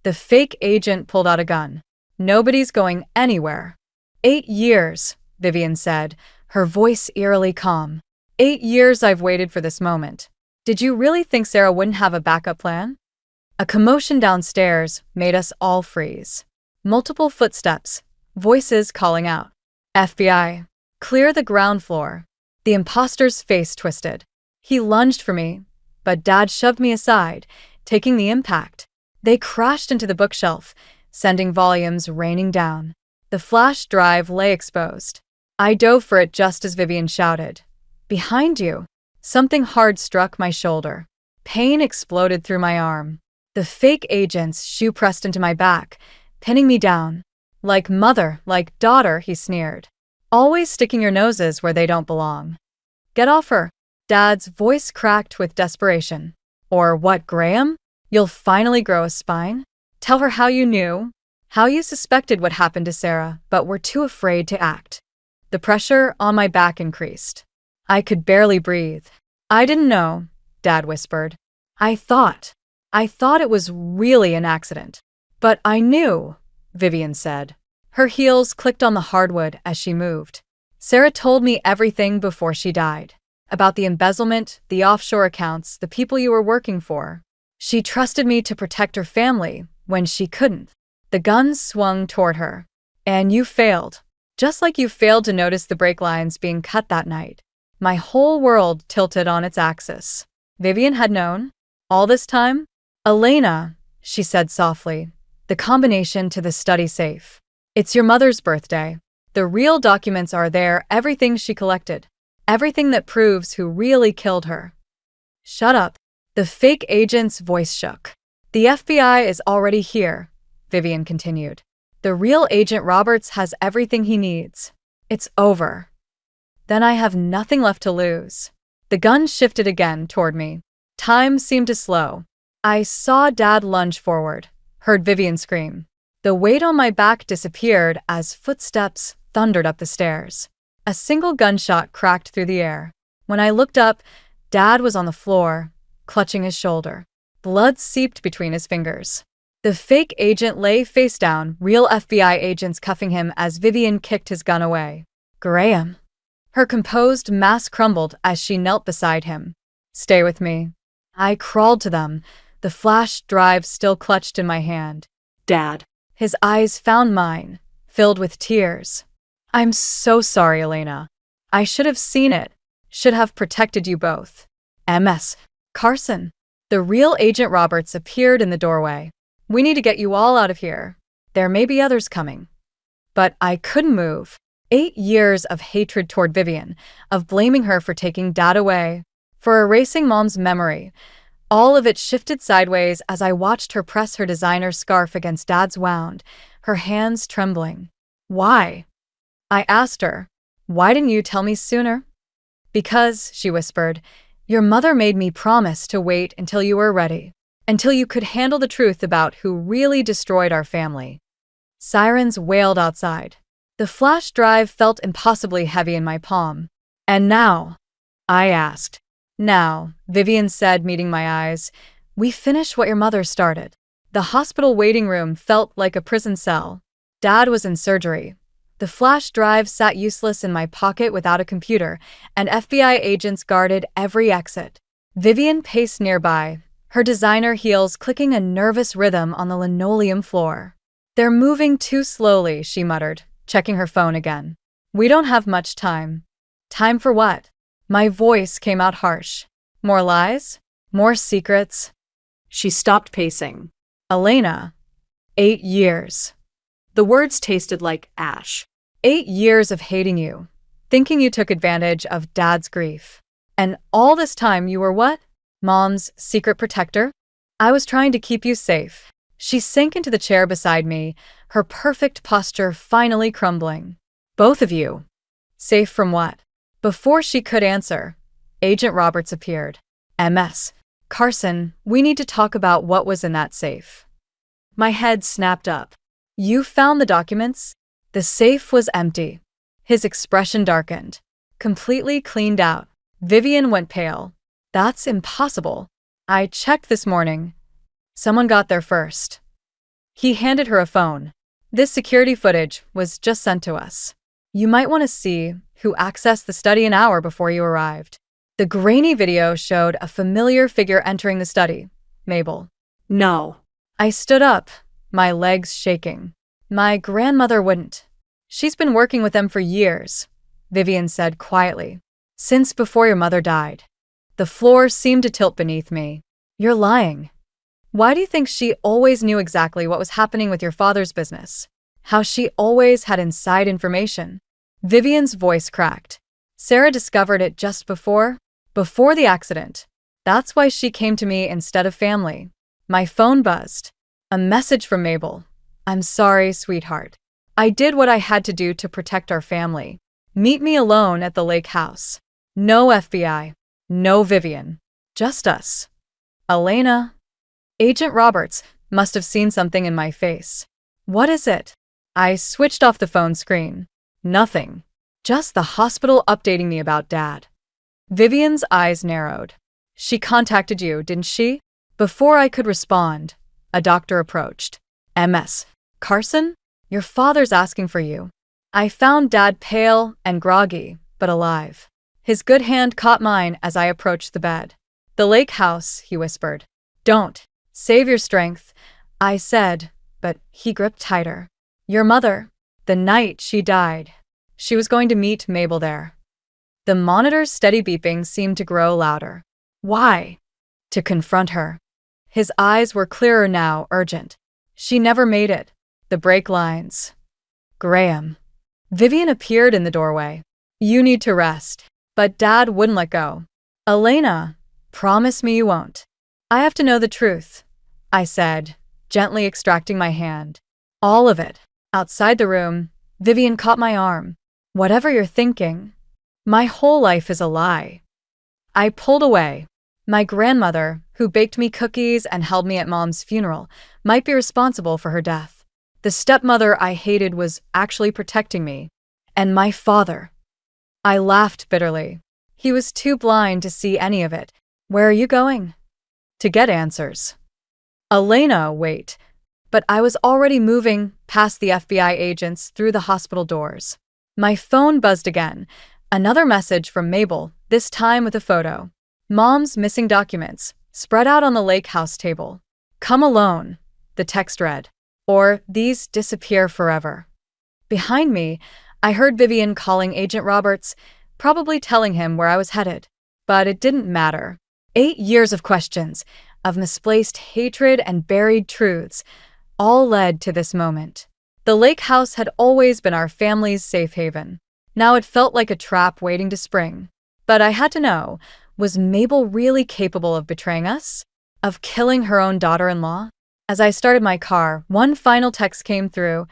The fake agent pulled out a gun. Nobody's going anywhere. 8 years, Vivian said, her voice eerily calm. 8 years I've waited for this moment. Did you really think Sarah wouldn't have a backup plan? A commotion downstairs made us all freeze. Multiple footsteps, voices calling out. FBI, clear the ground floor. The imposter's face twisted. He lunged for me, but Dad shoved me aside, taking the impact. They crashed into the bookshelf, sending volumes raining down. The flash drive lay exposed. I dove for it just as Vivian shouted, "Behind you!" Something hard struck my shoulder. Pain exploded through my arm. The fake agent's shoe pressed into my back, pinning me down. Like mother, like daughter, he sneered. Always sticking your noses where they don't belong. Get off her. Dad's voice cracked with desperation. Or what, Graham? You'll finally grow a spine? Tell her how you knew, how you suspected what happened to Sarah, but were too afraid to act. The pressure on my back increased. I could barely breathe. I didn't know, Dad whispered. I thought it was really an accident. But I knew, Vivian said. Her heels clicked on the hardwood as she moved. Sarah told me everything before she died. About the embezzlement, the offshore accounts, the people you were working for. She trusted me to protect her family when she couldn't. The gun swung toward her. And you failed. Just like you failed to notice the brake lines being cut that night. My whole world tilted on its axis. Vivian had known? All this time? Elena, she said softly, the combination to the study safe. It's your mother's birthday. The real documents are there, everything she collected. Everything that proves who really killed her. Shut up. The fake agent's voice shook. The FBI is already here, Vivian continued. The real Agent Roberts has everything he needs. It's over. Then I have nothing left to lose. The gun shifted again toward me. Time seemed to slow. I saw Dad lunge forward, heard Vivian scream. The weight on my back disappeared as footsteps thundered up the stairs. A single gunshot cracked through the air. When I looked up, Dad was on the floor, clutching his shoulder. Blood seeped between his fingers. The fake agent lay face down, real FBI agents cuffing him as Vivian kicked his gun away. Graham. Her composed mass crumbled as she knelt beside him. Stay with me. I crawled to them, the flash drive still clutched in my hand. Dad. His eyes found mine, filled with tears. I'm so sorry, Elena. I should have seen it. Should have protected you both. MS. Carson. The real Agent Roberts appeared in the doorway. We need to get you all out of here. There may be others coming. But I couldn't move. 8 years of hatred toward Vivian, of blaming her for taking Dad away, for erasing Mom's memory. All of it shifted sideways as I watched her press her designer scarf against Dad's wound, her hands trembling. Why? I asked her. Why didn't you tell me sooner? Because, she whispered, your mother made me promise to wait until you were ready, until you could handle the truth about who really destroyed our family. Sirens wailed outside. The flash drive felt impossibly heavy in my palm. And now? I asked. Now, Vivian said, meeting my eyes, we finish what your mother started. The hospital waiting room felt like a prison cell. Dad was in surgery. The flash drive sat useless in my pocket without a computer, and FBI agents guarded every exit. Vivian paced nearby, her designer heels clicking a nervous rhythm on the linoleum floor. They're moving too slowly, she muttered, checking her phone again. We don't have much time. Time for what? My voice came out harsh. More lies? More secrets? She stopped pacing. Elena. 8 years. The words tasted like ash. 8 years of hating you, thinking you took advantage of Dad's grief. And all this time you were what? Mom's secret protector? I was trying to keep you safe. She sank into the chair beside me, her perfect posture finally crumbling. Both of you. Safe from what? Before she could answer, Agent Roberts appeared. MS. Carson, we need to talk about what was in that safe. My head snapped up. You found the documents? The safe was empty. His expression darkened. Completely cleaned out. Vivian went pale. That's impossible. I checked this morning. Someone got there first. He handed her a phone. This security footage was just sent to us. You might want to see who accessed the study an hour before you arrived. The grainy video showed a familiar figure entering the study. Mabel. No. I stood up, my legs shaking. My grandmother wouldn't. She's been working with them for years, Vivian said quietly. Since before your mother died. The floor seemed to tilt beneath me. You're lying. Why do you think she always knew exactly what was happening with your father's business? How she always had inside information? Vivian's voice cracked. Sarah discovered it just before the accident. That's why she came to me instead of family. My phone buzzed. A message from Mabel. I'm sorry, sweetheart. I did what I had to do to protect our family. Meet me alone at the lake house. No FBI. No Vivian. Just us. Elena. Agent Roberts must have seen something in my face. What is it? I switched off the phone screen. Nothing. Just the hospital updating me about Dad. Vivian's eyes narrowed. She contacted you, didn't she? Before I could respond, a doctor approached. MS. Carson? Your father's asking for you. I found Dad pale and groggy, but alive. His good hand caught mine as I approached the bed. The lake house, he whispered. Don't. Save your strength, I said, but he gripped tighter. Your mother. The night she died. She was going to meet Mabel there. The monitor's steady beeping seemed to grow louder. Why? To confront her. His eyes were clearer now, urgent. She never made it. The brake lines. Graham. Vivian appeared in the doorway. You need to rest. But Dad wouldn't let go. Elena, promise me you won't. I have to know the truth, I said, gently extracting my hand. All of it. Outside the room, Vivian caught my arm. Whatever you're thinking, my whole life is a lie. I pulled away. My grandmother, who baked me cookies and held me at Mom's funeral, might be responsible for her death. The stepmother I hated was actually protecting me. And my father. I laughed bitterly. He was too blind to see any of it. Where are you going? To get answers. Elena, wait. But I was already moving past the FBI agents through the hospital doors. My phone buzzed again. Another message from Mabel, this time with a photo. Mom's missing documents, spread out on the lake house table. Come alone, the text read. Or these disappear forever. Behind me, I heard Vivian calling Agent Roberts, probably telling him where I was headed. But it didn't matter. 8 years of questions, of misplaced hatred and buried truths, all led to this moment. The lake house had always been our family's safe haven. Now it felt like a trap waiting to spring. But I had to know, was Mabel really capable of betraying us? Of killing her own daughter-in-law? As I started my car, one final text came through.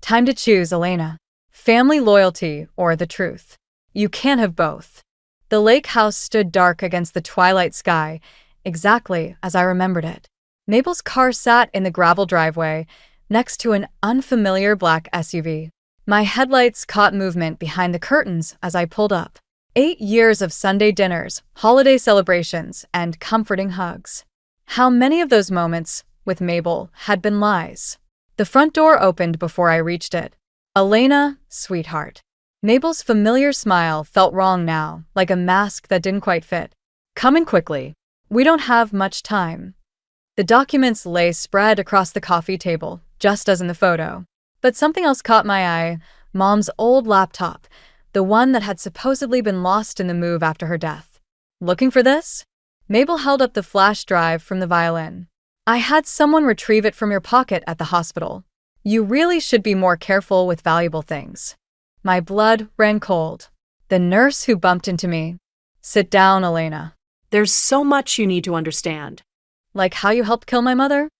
Time to choose, Elena. Family loyalty or the truth. You can't have both. The lake house stood dark against the twilight sky, exactly as I remembered it. Mabel's car sat in the gravel driveway, next to an unfamiliar black SUV. My headlights caught movement behind the curtains as I pulled up. 8 years of Sunday dinners, holiday celebrations, and comforting hugs. How many of those moments with Mabel had been lies? The front door opened before I reached it. Elena, sweetheart. Mabel's familiar smile felt wrong now, like a mask that didn't quite fit. Come in quickly. We don't have much time. The documents lay spread across the coffee table, just as in the photo. But something else caught my eye. Mom's old laptop, the one that had supposedly been lost in the move after her death. Looking for this? Mabel held up the flash drive from the violin. I had someone retrieve it from your pocket at the hospital. You really should be more careful with valuable things. My blood ran cold. The nurse who bumped into me. Sit down, Elena. There's so much you need to understand. Like how you helped kill my mother?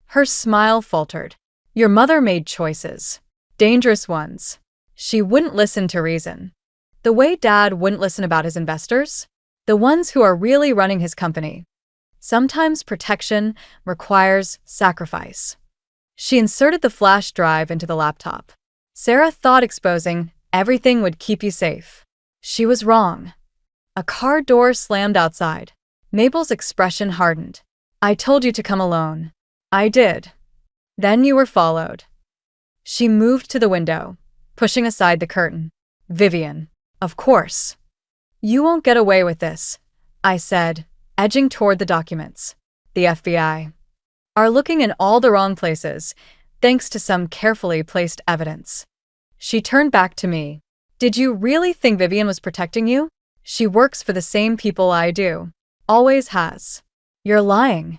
Her smile faltered. Your mother made choices. Dangerous ones. She wouldn't listen to reason. The way Dad wouldn't listen about his investors? The ones who are really running his company. Sometimes protection requires sacrifice. She inserted the flash drive into the laptop. Sarah thought exposing everything would keep you safe. She was wrong. A car door slammed outside. Mabel's expression hardened. I told you to come alone. I did. Then you were followed. She moved to the window, pushing aside the curtain. Vivian, of course. You won't get away with this, I said, edging toward the documents. The FBI are looking in all the wrong places, thanks to some carefully placed evidence. She turned back to me. Did you really think Vivian was protecting you? She works for the same people I do. Always has. You're lying.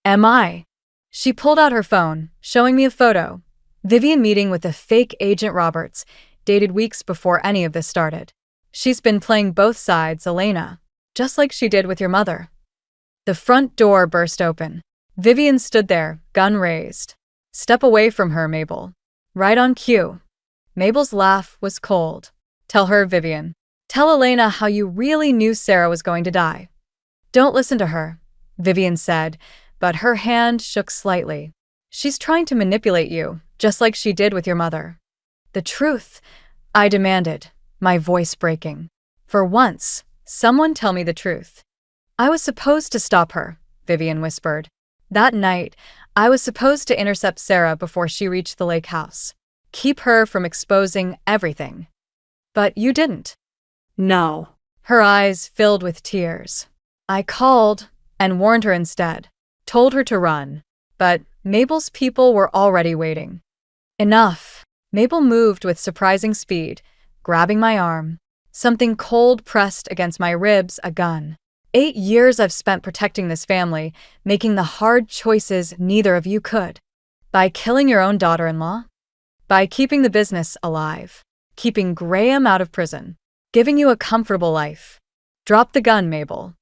Am I? She pulled out her phone, showing me a photo. Vivian meeting with the fake Agent Roberts, dated weeks before any of this started. She's been playing both sides, Elena, just like she did with your mother. The front door burst open. Vivian stood there, gun raised. Step away from her, Mabel. Right on cue. Mabel's laugh was cold. Tell her, Vivian. Tell Elena how you really knew Sarah was going to die. Don't listen to her, Vivian said, but her hand shook slightly. She's trying to manipulate you, just like she did with your mother. The truth, I demanded, my voice breaking. For once, someone tell me the truth. I was supposed to stop her, Vivian whispered. That night, I was supposed to intercept Sarah before she reached the lake house. Keep her from exposing everything. But you didn't. No. Her eyes filled with tears. I called and warned her instead. Told her to run. But Mabel's people were already waiting. Enough. Mabel moved with surprising speed, grabbing my arm. Something cold pressed against my ribs, a gun. 8 years I've spent protecting this family, making the hard choices neither of you could. By killing your own daughter-in-law? By keeping the business alive. Keeping Graham out of prison. Giving you a comfortable life. Drop the gun, Mabel.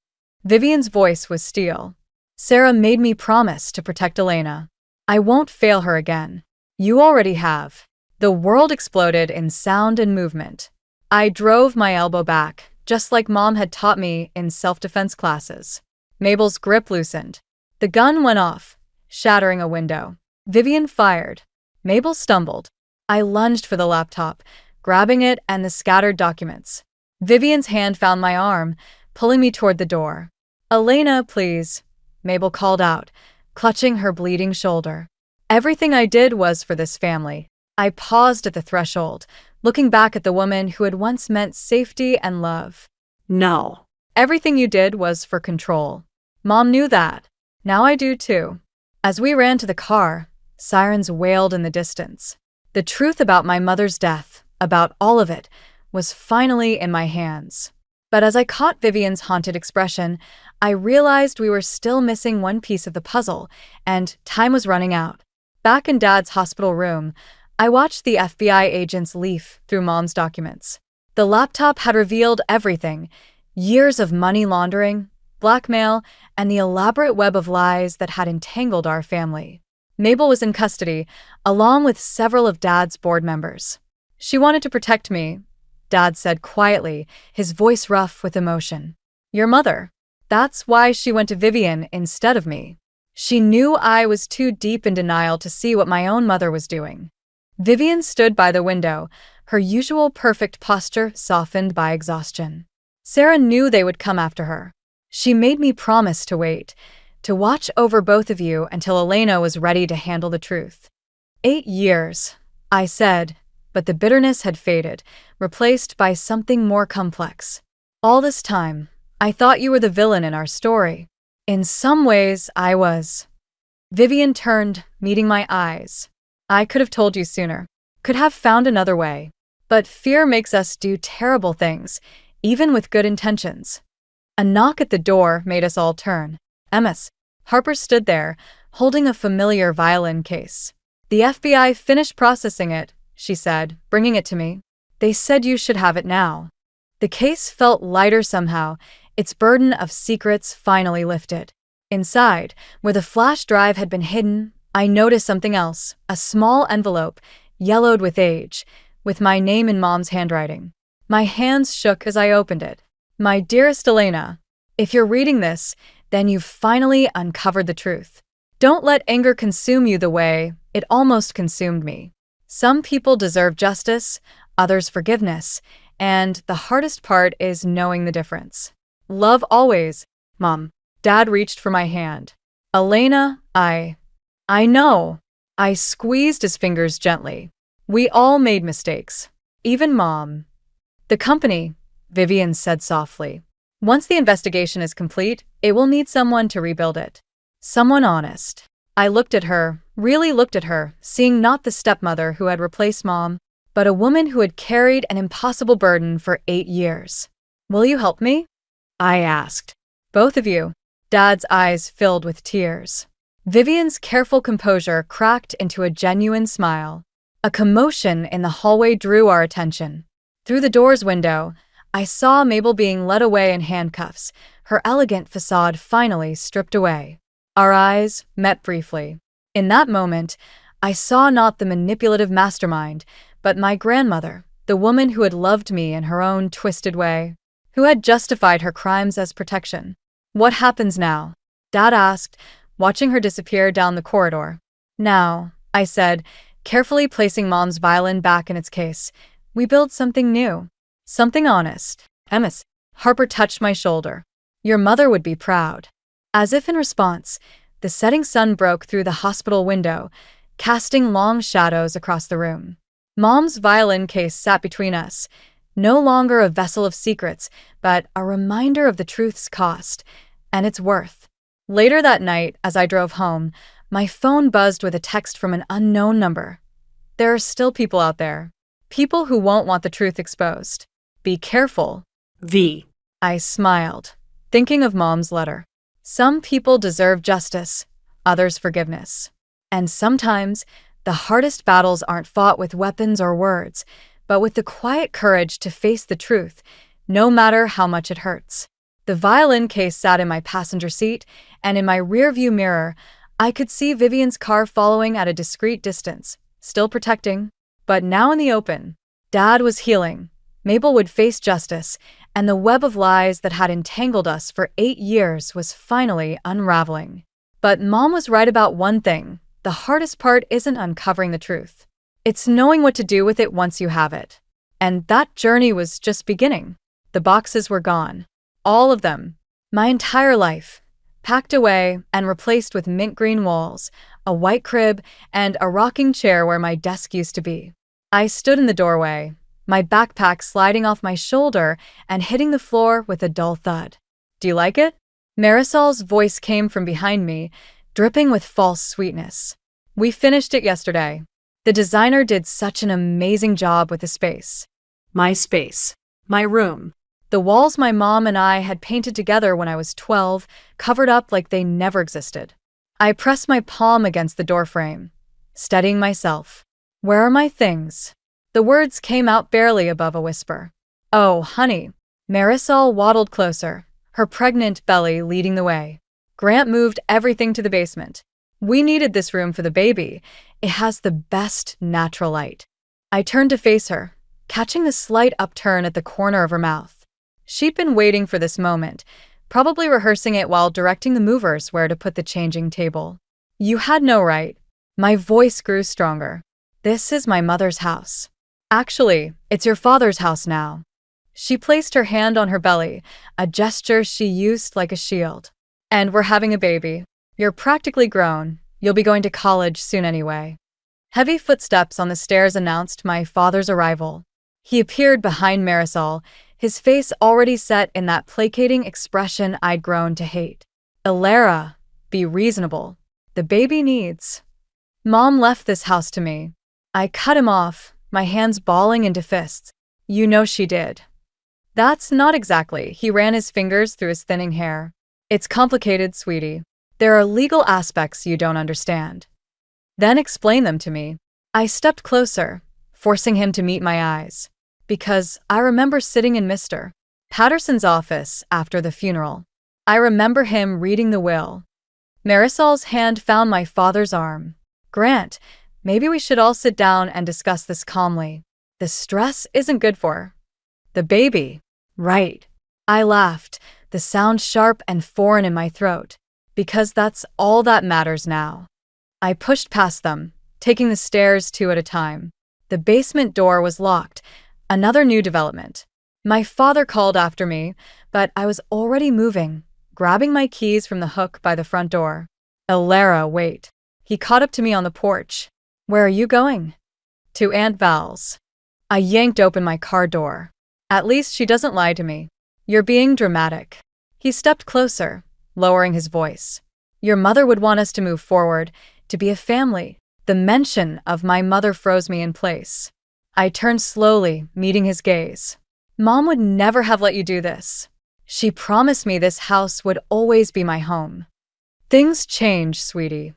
Vivian's voice was steel. Sarah made me promise to protect Elena. I won't fail her again. You already have. The world exploded in sound and movement. I drove my elbow back, just like Mom had taught me in self-defense classes. Mabel's grip loosened. The gun went off, shattering a window. Vivian fired. Mabel stumbled. I lunged for the laptop, grabbing it and the scattered documents. Vivian's hand found my arm, pulling me toward the door. Elena, please, Mabel called out, clutching her bleeding shoulder. Everything I did was for this family. I paused at the threshold, looking back at the woman who had once meant safety and love. No. Everything you did was for control. Mom knew that. Now I do too. As we ran to the car, sirens wailed in the distance. The truth about my mother's death, about all of it, was finally in my hands. But as I caught Vivian's haunted expression, I realized we were still missing one piece of the puzzle, and time was running out. Back in Dad's hospital room, I watched the FBI agents leaf through Mom's documents. The laptop had revealed everything: years of money laundering, blackmail, and the elaborate web of lies that had entangled our family. Mabel was in custody, along with several of Dad's board members. She wanted to protect me, Dad said quietly, his voice rough with emotion. Your mother. That's why she went to Vivian instead of me. She knew I was too deep in denial to see what my own mother was doing. Vivian stood by the window, her usual perfect posture softened by exhaustion. Sarah knew they would come after her. She made me promise to wait, to watch over both of you until Elena was ready to handle the truth. 8 years, I said, but the bitterness had faded, replaced by something more complex. All this time, I thought you were the villain in our story. In some ways, I was. Vivian turned, meeting my eyes. I could have told you sooner, could have found another way. But fear makes us do terrible things, even with good intentions. A knock at the door made us all turn. Ms. Harper stood there, holding a familiar violin case. The FBI finished processing it, she said, bringing it to me. They said you should have it now. The case felt lighter somehow, its burden of secrets finally lifted. Inside, where the flash drive had been hidden, I noticed something else, a small envelope, yellowed with age, with my name in Mom's handwriting. My hands shook as I opened it. My dearest Elena, if you're reading this, then you've finally uncovered the truth. Don't let anger consume you the way it almost consumed me. Some people deserve justice, others forgiveness, and the hardest part is knowing the difference. Love always, Mom. Dad reached for my hand. Elena, I know. I squeezed his fingers gently. We all made mistakes. Even Mom. The company, Vivian said softly. Once the investigation is complete, it will need someone to rebuild it. Someone honest. I looked at her, really looked at her, seeing not the stepmother who had replaced Mom, but a woman who had carried an impossible burden for 8 years. Will you help me? I asked. Both of you. Dad's eyes filled with tears. Vivian's careful composure cracked into a genuine smile. A commotion in the hallway drew our attention. Through the door's window, I saw Mabel being led away in handcuffs, her elegant facade finally stripped away. Our eyes met briefly. In that moment, I saw not the manipulative mastermind, but my grandmother, the woman who had loved me in her own twisted way, who had justified her crimes as protection. What happens now? Dad asked, watching her disappear down the corridor. Now, I said, carefully placing Mom's violin back in its case, we build something new. Something honest. Emmis. Harper touched my shoulder. Your mother would be proud. As if in response, the setting sun broke through the hospital window, casting long shadows across the room. Mom's violin case sat between us, no longer a vessel of secrets, but a reminder of the truth's cost and its worth. Later that night, as I drove home, my phone buzzed with a text from an unknown number. There are still people out there. People who won't want the truth exposed. Be careful. V. I smiled, thinking of Mom's letter. Some people deserve justice, others forgiveness. And sometimes, the hardest battles aren't fought with weapons or words, but with the quiet courage to face the truth, no matter how much it hurts. The violin case sat in my passenger seat, and in my rearview mirror, I could see Vivian's car following at a discreet distance, still protecting, but now in the open. Dad was healing. Mabel would face justice, and the web of lies that had entangled us for 8 years was finally unraveling. But Mom was right about one thing. The hardest part isn't uncovering the truth. It's knowing what to do with it once you have it. And that journey was just beginning. The boxes were gone. All of them. My entire life. Packed away and replaced with mint green walls, a white crib, and a rocking chair where my desk used to be. I stood in the doorway, my backpack sliding off my shoulder and hitting the floor with a dull thud. Do you like it? Marisol's voice came from behind me, dripping with false sweetness. We finished it yesterday. The designer did such an amazing job with the space. My space. My room. The walls my mom and I had painted together when I was 12, covered up like they never existed. I pressed my palm against the doorframe, steadying myself. Where are my things? The words came out barely above a whisper. Oh, honey. Marisol waddled closer, her pregnant belly leading the way. Grant moved everything to the basement. We needed this room for the baby. It has the best natural light. I turned to face her, catching the slight upturn at the corner of her mouth. She'd been waiting for this moment, probably rehearsing it while directing the movers where to put the changing table. You had no right. My voice grew stronger. This is my mother's house. Actually, it's your father's house now. She placed her hand on her belly, a gesture she used like a shield. And we're having a baby. You're practically grown. You'll be going to college soon anyway. Heavy footsteps on the stairs announced my father's arrival. He appeared behind Marisol, his face already set in that placating expression I'd grown to hate. Alara, be reasonable. The baby needs. Mom left this house to me. I cut him off, my hands balling into fists. You know she did. That's not exactly. He ran his fingers through his thinning hair. It's complicated, sweetie. There are legal aspects you don't understand. Then explain them to me. I stepped closer, forcing him to meet my eyes. Because I remember sitting in Mr. Patterson's office after the funeral. I remember him reading the will. Marisol's hand found my father's arm. Grant, maybe we should all sit down and discuss this calmly. The stress isn't good for the baby. Right. I laughed, the sound sharp and foreign in my throat. Because that's all that matters now. I pushed past them, taking the stairs 2 at a time. The basement door was locked. Another new development. My father called after me, but I was already moving, grabbing my keys from the hook by the front door. Alara, wait. He caught up to me on the porch. Where are you going? To Aunt Val's. I yanked open my car door. At least she doesn't lie to me. You're being dramatic. He stepped closer, lowering his voice. Your mother would want us to move forward, to be a family. The mention of my mother froze me in place. I turned slowly, meeting his gaze. Mom would never have let you do this. She promised me this house would always be my home. Things change, sweetie.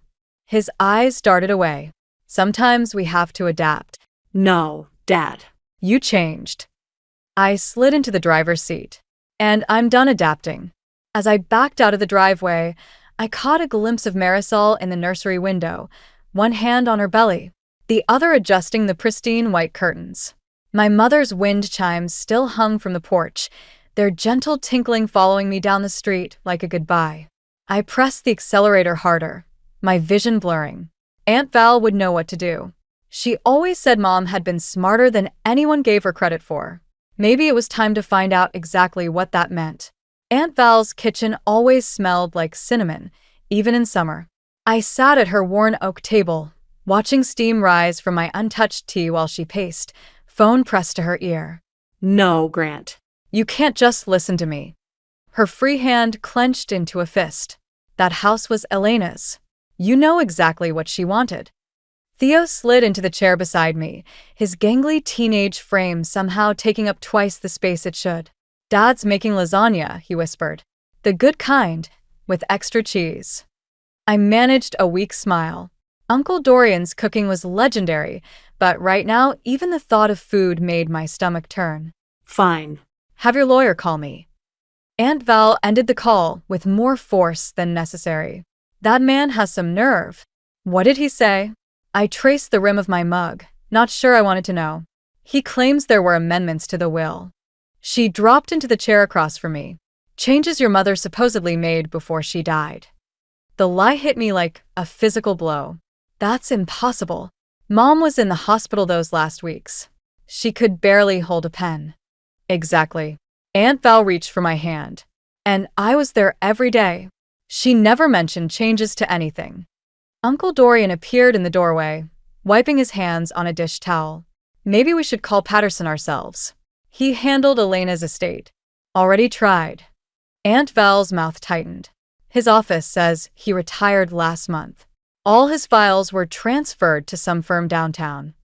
His eyes darted away. Sometimes we have to adapt. No, Dad. You changed. I slid into the driver's seat. And I'm done adapting. As I backed out of the driveway, I caught a glimpse of Marisol in the nursery window, one hand on her belly, the other adjusting the pristine white curtains. My mother's wind chimes still hung from the porch, their gentle tinkling following me down the street like a goodbye. I pressed the accelerator harder, my vision blurring. Aunt Val would know what to do. She always said Mom had been smarter than anyone gave her credit for. Maybe it was time to find out exactly what that meant. Aunt Val's kitchen always smelled like cinnamon, even in summer. I sat at her worn oak table, watching steam rise from my untouched tea while she paced, phone pressed to her ear. No, Grant. You can't just listen to me. Her free hand clenched into a fist. That house was Elena's. You know exactly what she wanted. Theo slid into the chair beside me, his gangly teenage frame somehow taking up twice the space it should. Dad's making lasagna, he whispered. The good kind, with extra cheese. I managed a weak smile. Uncle Dorian's cooking was legendary, but right now even the thought of food made my stomach turn. Fine. Have your lawyer call me. Aunt Val ended the call with more force than necessary. That man has some nerve. What did he say? I traced the rim of my mug, not sure I wanted to know. He claims there were amendments to the will. She dropped into the chair across from me. Changes your mother supposedly made before she died. The lie hit me like a physical blow. That's impossible. Mom was in the hospital those last weeks. She could barely hold a pen. Exactly. Aunt Val reached for my hand. And I was there every day. She never mentioned changes to anything. Uncle Dorian appeared in the doorway, wiping his hands on a dish towel. Maybe we should call Patterson ourselves. He handled Elena's estate. Already tried. Aunt Val's mouth tightened. His office says he retired last month. All his files were transferred to some firm downtown.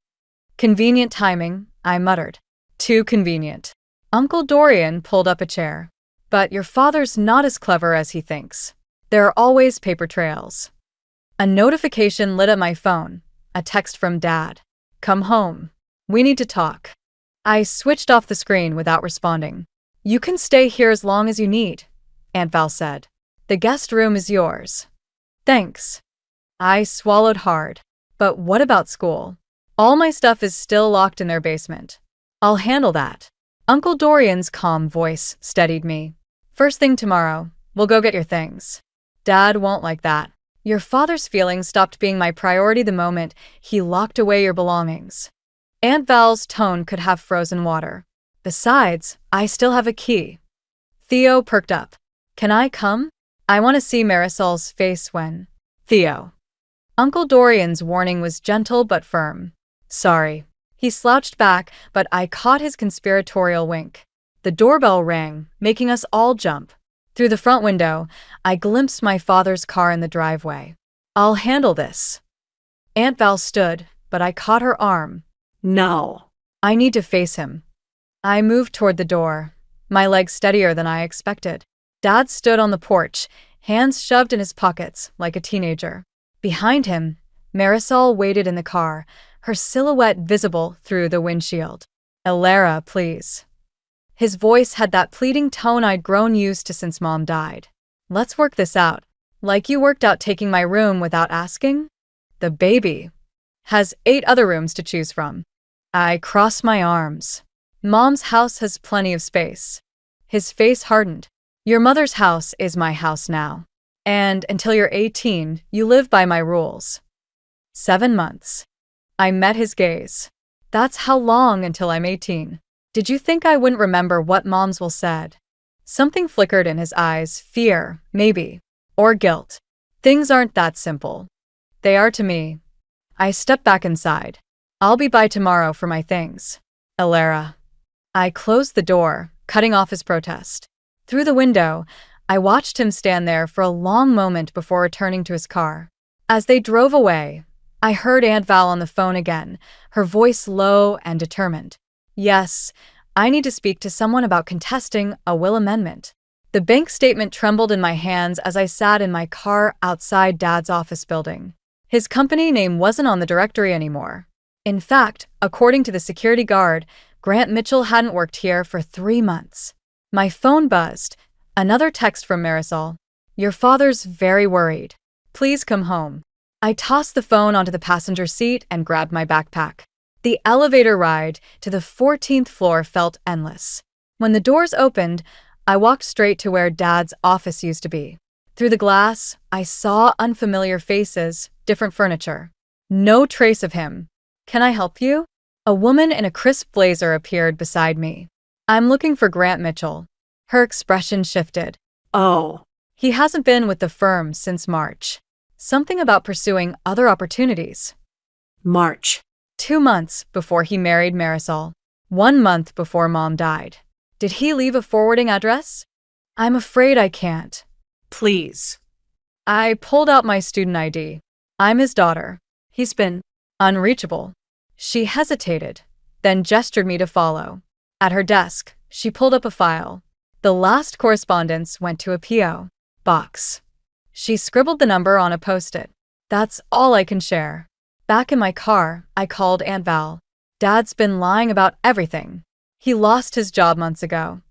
Convenient timing, I muttered. Too convenient. Uncle Dorian pulled up a chair. But your father's not as clever as he thinks. There are always paper trails. A notification lit up my phone, a text from Dad. Come home. We need to talk. I switched off the screen without responding. You can stay here as long as you need, Aunt Val said. The guest room is yours. Thanks. I swallowed hard. But what about school? All my stuff is still locked in their basement. I'll handle that. Uncle Dorian's calm voice steadied me. First thing tomorrow, we'll go get your things. Dad won't like that. Your father's feelings stopped being my priority the moment he locked away your belongings. Aunt Val's tone could have frozen water. Besides, I still have a key. Theo perked up. Can I come? I want to see Marisol's face when... Theo. Uncle Dorian's warning was gentle but firm. Sorry. He slouched back, but I caught his conspiratorial wink. The doorbell rang, making us all jump. Through the front window, I glimpsed my father's car in the driveway. I'll handle this. Aunt Val stood, but I caught her arm. No. I need to face him. I moved toward the door, my legs steadier than I expected. Dad stood on the porch, hands shoved in his pockets like a teenager. Behind him, Marisol waited in the car, her silhouette visible through the windshield. Elara, please. His voice had that pleading tone I'd grown used to since Mom died. Let's work this out. Like you worked out taking my room without asking? The baby has 8 other rooms to choose from. I crossed my arms. Mom's house has plenty of space. His face hardened. Your mother's house is my house now. And until you're 18, you live by my rules. 7 months. I met his gaze. That's how long until I'm 18. Did you think I wouldn't remember what Mom's will said? Something flickered in his eyes, fear, maybe, or guilt. Things aren't that simple. They are to me. I stepped back inside. I'll be by tomorrow for my things. Alara. I closed the door, cutting off his protest. Through the window, I watched him stand there for a long moment before returning to his car. As they drove away, I heard Aunt Val on the phone again, her voice low and determined. Yes, I need to speak to someone about contesting a will amendment. The bank statement trembled in my hands as I sat in my car outside Dad's office building. His company name wasn't on the directory anymore. In fact, according to the security guard, Grant Mitchell hadn't worked here for 3 months. My phone buzzed. Another text from Marisol. Your father's very worried. Please come home. I tossed the phone onto the passenger seat and grabbed my backpack. The elevator ride to the 14th floor felt endless. When the doors opened, I walked straight to where Dad's office used to be. Through the glass, I saw unfamiliar faces, different furniture. No trace of him. Can I help you? A woman in a crisp blazer appeared beside me. I'm looking for Grant Mitchell. Her expression shifted. Oh. He hasn't been with the firm since March. Something about pursuing other opportunities. March. 2 months before he married Marisol. 1 month before Mom died. Did he leave a forwarding address? I'm afraid I can't. Please. I pulled out my student ID. I'm his daughter. He's been unreachable. She hesitated, then gestured me to follow. At her desk, she pulled up a file. The last correspondence went to a P.O. box. She scribbled the number on a Post-it. That's all I can share. Back in my car, I called Aunt Val. Dad's been lying about everything. He lost his job months ago.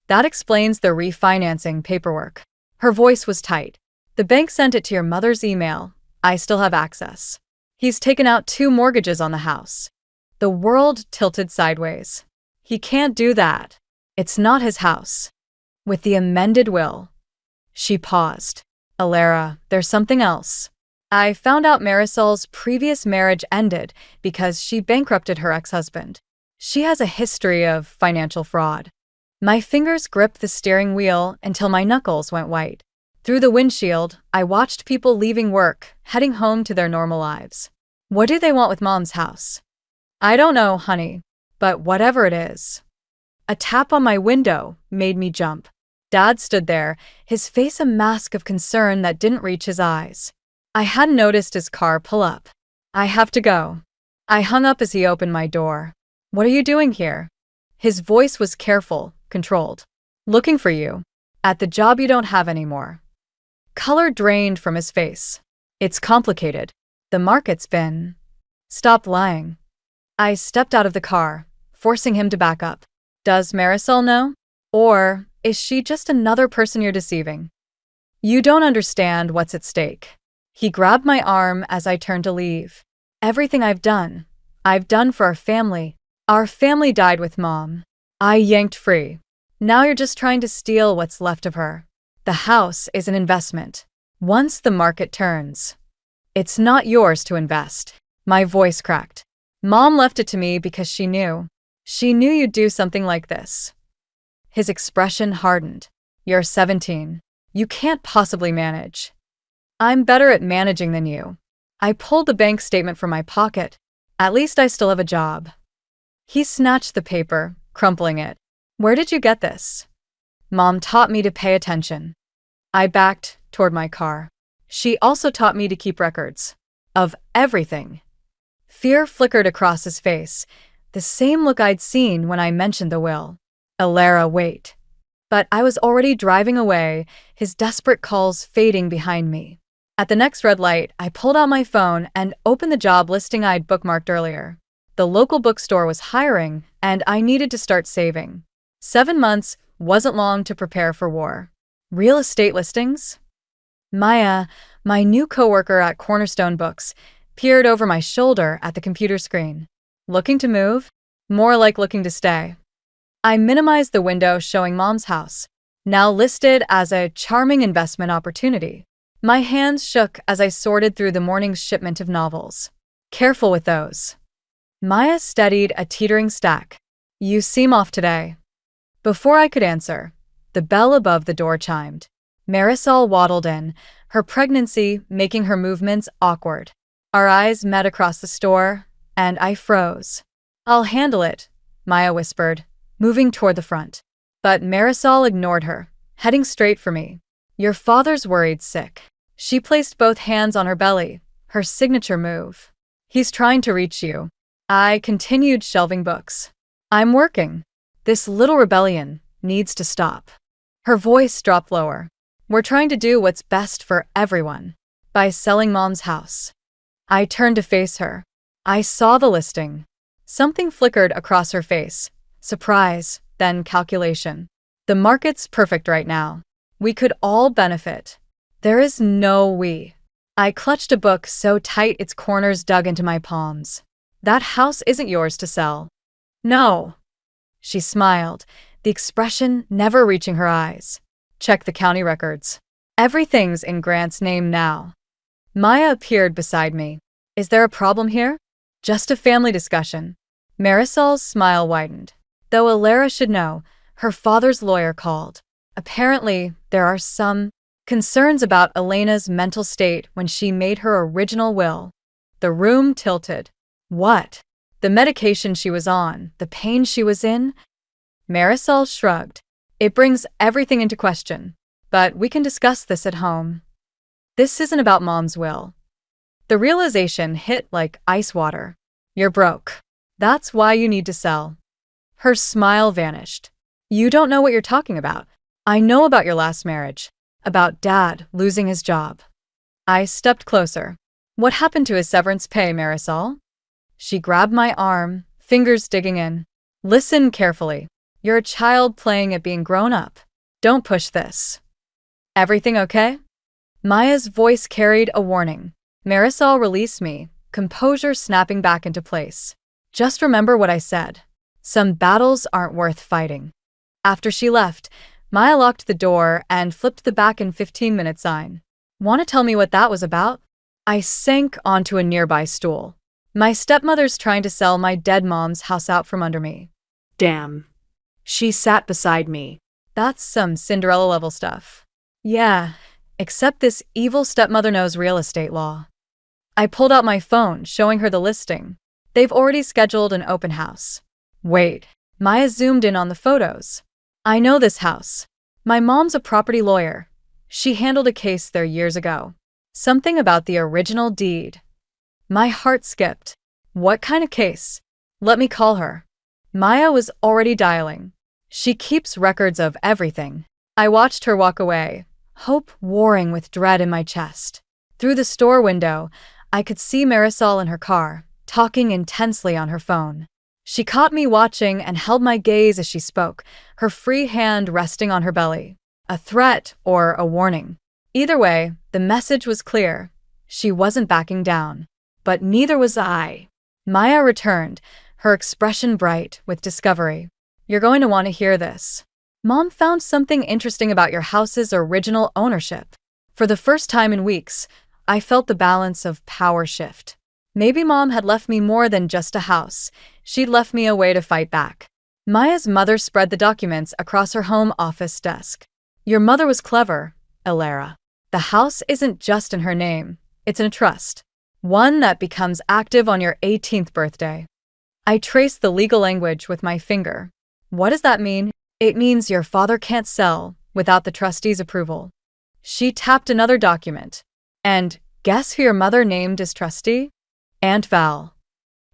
That explains the refinancing paperwork. Her voice was tight. The bank sent it to your mother's email. I still have access. He's taken out 2 mortgages on the house. The world tilted sideways. He can't do that. It's not his house. With the amended will. She paused. Alara, there's something else. I found out Marisol's previous marriage ended because she bankrupted her ex-husband. She has a history of financial fraud. My fingers gripped the steering wheel until my knuckles went white. Through the windshield, I watched people leaving work, heading home to their normal lives. What do they want with Mom's house? I don't know, honey, but whatever it is. A tap on my window made me jump. Dad stood there, his face a mask of concern that didn't reach his eyes. I hadn't noticed his car pull up. I have to go. I hung up as he opened my door. What are you doing here? His voice was careful, controlled. Looking for you. At the job you don't have anymore. Color drained from his face. It's complicated. The market's been. Stop lying. I stepped out of the car, forcing him to back up. Does Marisol know? Or is she just another person you're deceiving? You don't understand what's at stake. He grabbed my arm as I turned to leave. Everything I've done for our family. Our family died with Mom. I yanked free. Now you're just trying to steal what's left of her. The house is an investment. Once the market turns, it's not yours to invest. My voice cracked. Mom left it to me because she knew. She knew you'd do something like this. His expression hardened. You're 17. You can't possibly manage. I'm better at managing than you. I pulled the bank statement from my pocket. At least I still have a job. He snatched the paper, crumpling it. Where did you get this? Mom taught me to pay attention. I backed toward my car. She also taught me to keep records. Of everything. Fear flickered across his face, the same look I'd seen when I mentioned the will. Alara, wait. But I was already driving away, his desperate calls fading behind me. At the next red light, I pulled out my phone and opened the job listing I'd bookmarked earlier. The local bookstore was hiring, and I needed to start saving. 7 months wasn't long to prepare for war. Real estate listings? Maya, my new coworker at Cornerstone Books, peered over my shoulder at the computer screen. Looking to move? More like looking to stay. I minimized the window showing Mom's house, now listed as a charming investment opportunity. My hands shook as I sorted through the morning's shipment of novels. Careful with those. Maya steadied a teetering stack. You seem off today. Before I could answer, the bell above the door chimed. Marisol waddled in, her pregnancy making her movements awkward. Our eyes met across the store, and I froze. "I'll handle it," Maya whispered, moving toward the front. But Marisol ignored her, heading straight for me. "Your father's worried sick." She placed both hands on her belly, her signature move. "He's trying to reach you." I continued shelving books. "I'm working. This little rebellion needs to stop." Her voice dropped lower. "We're trying to do what's best for everyone by selling Mom's house." I turned to face her. I saw the listing. Something flickered across her face. Surprise, then calculation. "The market's perfect right now. We could all benefit." "There is no we." I clutched a book so tight its corners dug into my palms. "That house isn't yours to sell." "No." She smiled, the expression never reaching her eyes. "Check the county records. Everything's in Grant's name now." Maya appeared beside me. "Is there a problem here?" "Just a family discussion." Marisol's smile widened. "Though Alara should know, her father's lawyer called. Apparently, there are some concerns about Elena's mental state when she made her original will." The room tilted. "What?" "The medication she was on, the pain she was in?" Marisol shrugged. "It brings everything into question. But we can discuss this at home. This isn't about Mom's will." The realization hit like ice water. "You're broke. That's why you need to sell." Her smile vanished. "You don't know what you're talking about. I know about your last marriage, about Dad losing his job." I stepped closer. "What happened to his severance pay, Marisol?" She grabbed my arm, fingers digging in. "Listen carefully. You're a child playing at being grown up. Don't push this." "Everything okay?" Maya's voice carried a warning. Marisol released me, composure snapping back into place. "Just remember what I said. Some battles aren't worth fighting." After she left, Maya locked the door and flipped the back in 15-minute sign. "Want to tell me what that was about?" I sank onto a nearby stool. "My stepmother's trying to sell my dead mom's house out from under me." Damn. She sat beside me. "That's some Cinderella-level stuff." "Yeah, except this evil stepmother knows real estate law." I pulled out my phone, showing her the listing. "They've already scheduled an open house." "Wait." Maya zoomed in on the photos. "I know this house. My mom's a property lawyer. She handled a case there years ago. Something about the original deed." My heart skipped. "What kind of case?" "Let me call her." Maya was already dialing. "She keeps records of everything." I watched her walk away, hope warring with dread in my chest. Through the store window, I could see Marisol in her car, talking intensely on her phone. She caught me watching and held my gaze as she spoke, her free hand resting on her belly. A threat or a warning. Either way, the message was clear. She wasn't backing down. But neither was I. Maya returned, her expression bright with discovery. "You're going to want to hear this. Mom found something interesting about your house's original ownership." For the first time in weeks, I felt the balance of power shift. Maybe Mom had left me more than just a house. She'd left me a way to fight back. Maya's mother spread the documents across her home office desk. "Your mother was clever, Alara. The house isn't just in her name. It's in a trust. One that becomes active on your 18th birthday." I traced the legal language with my finger. "What does that mean?" "It means your father can't sell without the trustee's approval." She tapped another document. "And guess who your mother named as trustee?" "Aunt Val."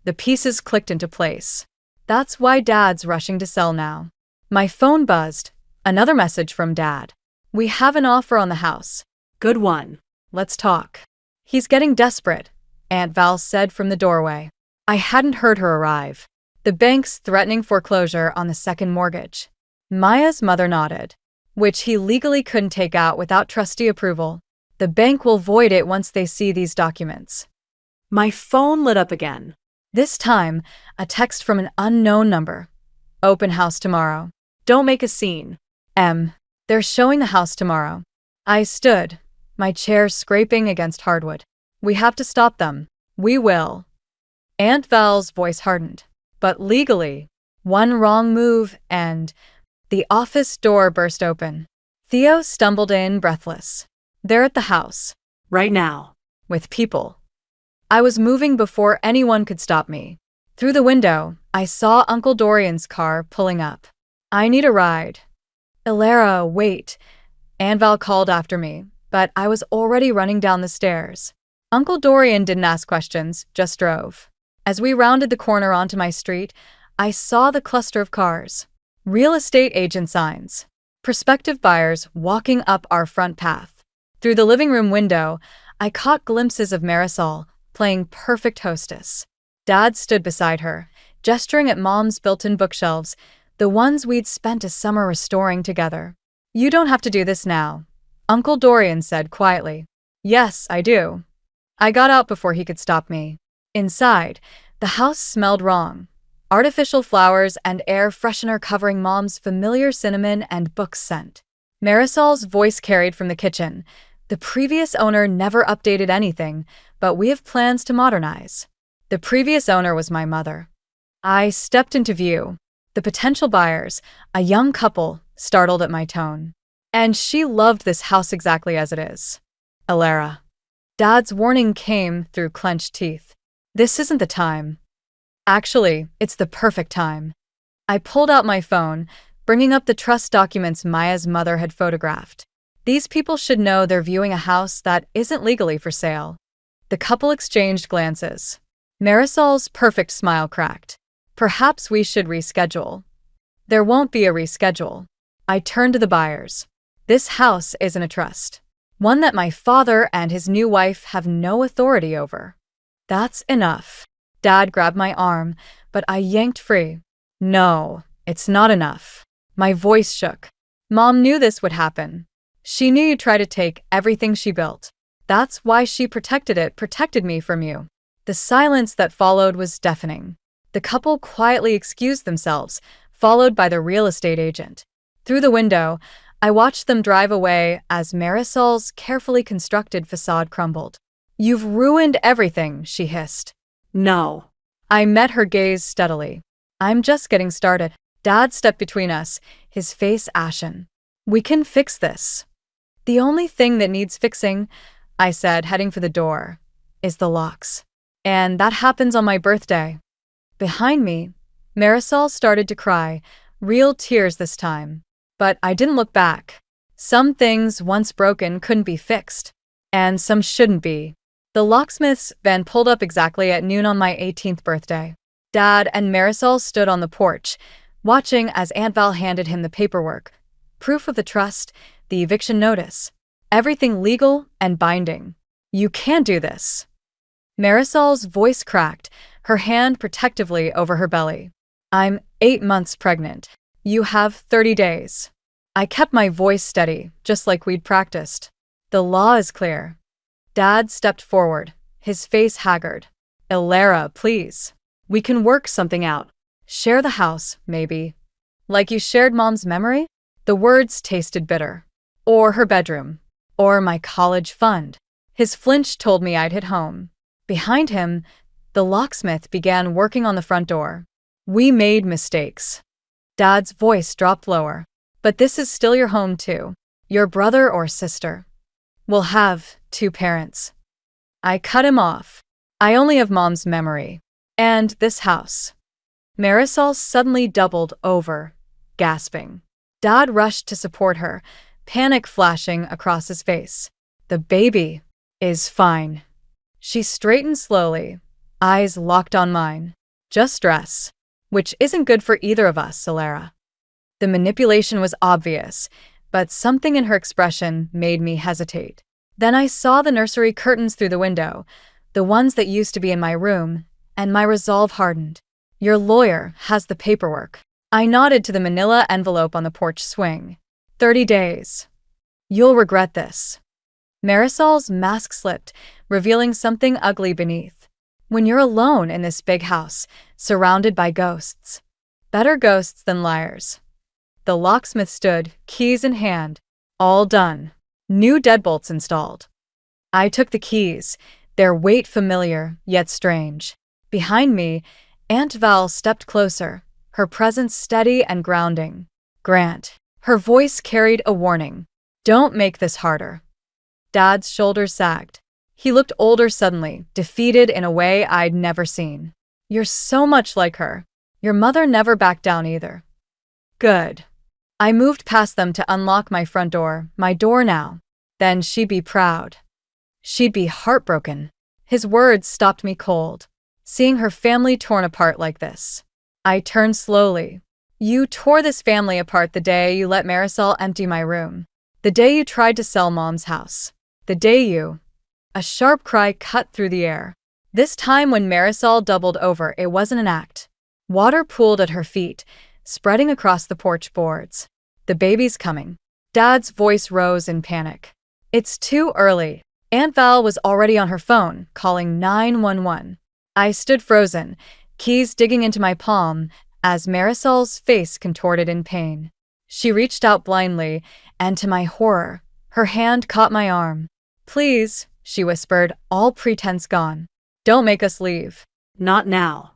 The pieces clicked into place. That's why Dad's rushing to sell now. My phone buzzed. Another message from Dad. "We have an offer on the house." Good one. "Let's talk." "He's getting desperate," Aunt Val said from the doorway. I hadn't heard her arrive. "The bank's threatening foreclosure on the second mortgage." Maya's mother nodded. "Which he legally couldn't take out without trustee approval. The bank will void it once they see these documents." My phone lit up again. This time, a text from an unknown number. "Open house tomorrow. Don't make a scene. They're showing the house tomorrow." I stood, my chair scraping against hardwood. "We have to stop them. We will." Aunt Val's voice hardened. "But legally, one wrong move and—" The office door burst open. Theo stumbled in, breathless. "They're at the house." Right now. "With people." I was moving before anyone could stop me. Through the window, I saw Uncle Dorian's car pulling up. "I need a ride." "Ilara, wait." Anval called after me, but I was already running down the stairs. Uncle Dorian didn't ask questions, just drove. As we rounded the corner onto my street, I saw the cluster of cars. Real estate agent signs. Prospective buyers walking up our front path. Through the living room window, I caught glimpses of Marisol playing perfect hostess. Dad stood beside her, gesturing at Mom's built-in bookshelves, the ones we'd spent a summer restoring together. "You don't have to do this now," Uncle Dorian said quietly. "Yes, I do." I got out before he could stop me. Inside, the house smelled wrong. Artificial flowers and air freshener covering Mom's familiar cinnamon and book scent. Marisol's voice carried from the kitchen. "The previous owner never updated anything, but we have plans to modernize." The previous owner was my mother. I stepped into view. The potential buyers, a young couple, startled at my tone. And she loved this house exactly as it is. "Ilara." Dad's warning came through clenched teeth. "This isn't the time." "Actually, it's the perfect time." I pulled out my phone, bringing up the trust documents Maya's mother had photographed. These people should know they're viewing a house that isn't legally for sale. The couple exchanged glances. Marisol's perfect smile cracked. "Perhaps we should reschedule." "There won't be a reschedule." I turned to the buyers. "This house isn't a trust. One that my father and his new wife have no authority over." "That's enough." Dad grabbed my arm, but I yanked free. "No, it's not enough." My voice shook. "Mom knew this would happen. She knew you'd try to take everything she built. That's why she protected me from you." The silence that followed was deafening. The couple quietly excused themselves, followed by the real estate agent. Through the window, I watched them drive away as Marisol's carefully constructed facade crumbled. "You've ruined everything," she hissed. No. I met her gaze steadily. "I'm just getting started." Dad stepped between us, his face ashen. "We can fix this." "The only thing that needs fixing," I said, heading for the door, "is the locks. And that happens on my birthday." Behind me, Marisol started to cry, real tears this time. But I didn't look back. Some things, once broken, couldn't be fixed. And some shouldn't be. The locksmith's van pulled up exactly at noon on my 18th birthday. Dad and Marisol stood on the porch, watching as Aunt Val handed him the paperwork. Proof of the trust, the eviction notice. Everything legal and binding. "You can't do this." Marisol's voice cracked, her hand protectively over her belly. "I'm 8 months pregnant. You have 30 days. I kept my voice steady, just like we'd practiced. "The law is clear." Dad stepped forward, his face haggard. "Ilara, please. We can work something out. Share the house, maybe. Like you shared Mom's memory?" The words tasted bitter. "Or her bedroom. Or my college fund." His flinch told me I'd hit home. Behind him, the locksmith began working on the front door. "We made mistakes." Dad's voice dropped lower. "But this is still your home too. Your brother or sister. We'll have 2 parents." I cut him off. "I only have Mom's memory. And this house." Marisol suddenly doubled over, gasping. Dad rushed to support her, panic flashing across his face. "The baby is fine." She straightened slowly, eyes locked on mine. "Just stress. Which isn't good for either of us, Ilara." The manipulation was obvious, but something in her expression made me hesitate. Then I saw the nursery curtains through the window, the ones that used to be in my room, and my resolve hardened. "Your lawyer has the paperwork." I nodded to the manila envelope on the porch swing. 30 days. "You'll regret this." Marisol's mask slipped, revealing something ugly beneath. "When you're alone in this big house, surrounded by ghosts. Better ghosts than liars." The locksmith stood, keys in hand. "All done. New deadbolts installed." I took the keys, their weight familiar, yet strange. Behind me, Aunt Val stepped closer, her presence steady and grounding. "Grant." Her voice carried a warning. "Don't make this harder." Dad's shoulders sagged. He looked older suddenly, defeated in a way I'd never seen. You're so much like her. Your mother never backed down either. Good. I moved past them to unlock my front door, my door now. Then she'd be proud. She'd be heartbroken. His words stopped me cold. Seeing her family torn apart like this. I turned slowly. You tore this family apart the day you let Marisol empty my room. The day you tried to sell Mom's house. The day you... A sharp cry cut through the air. This time when Marisol doubled over, it wasn't an act. Water pooled at her feet, spreading across the porch boards. The baby's coming. Dad's voice rose in panic. It's too early. Aunt Val was already on her phone, calling 911. I stood frozen, keys digging into my palm, as Marisol's face contorted in pain. She reached out blindly, and to my horror, her hand caught my arm. Please, she whispered, all pretense gone. Don't make us leave. Not now.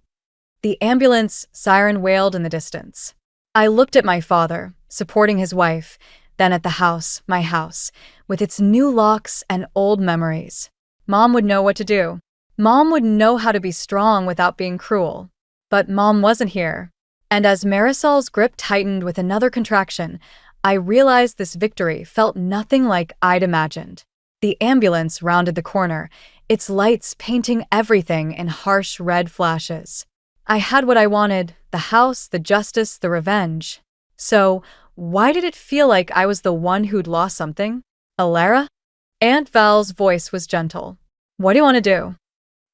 The ambulance siren wailed in the distance. I looked at my father, supporting his wife, then at the house, my house, with its new locks and old memories. Mom would know what to do. Mom would know how to be strong without being cruel. But Mom wasn't here. And as Marisol's grip tightened with another contraction, I realized this victory felt nothing like I'd imagined. The ambulance rounded the corner, its lights painting everything in harsh red flashes. I had what I wanted, the house, the justice, the revenge. So, why did it feel like I was the one who'd lost something? Alara? Aunt Val's voice was gentle. What do you want to do?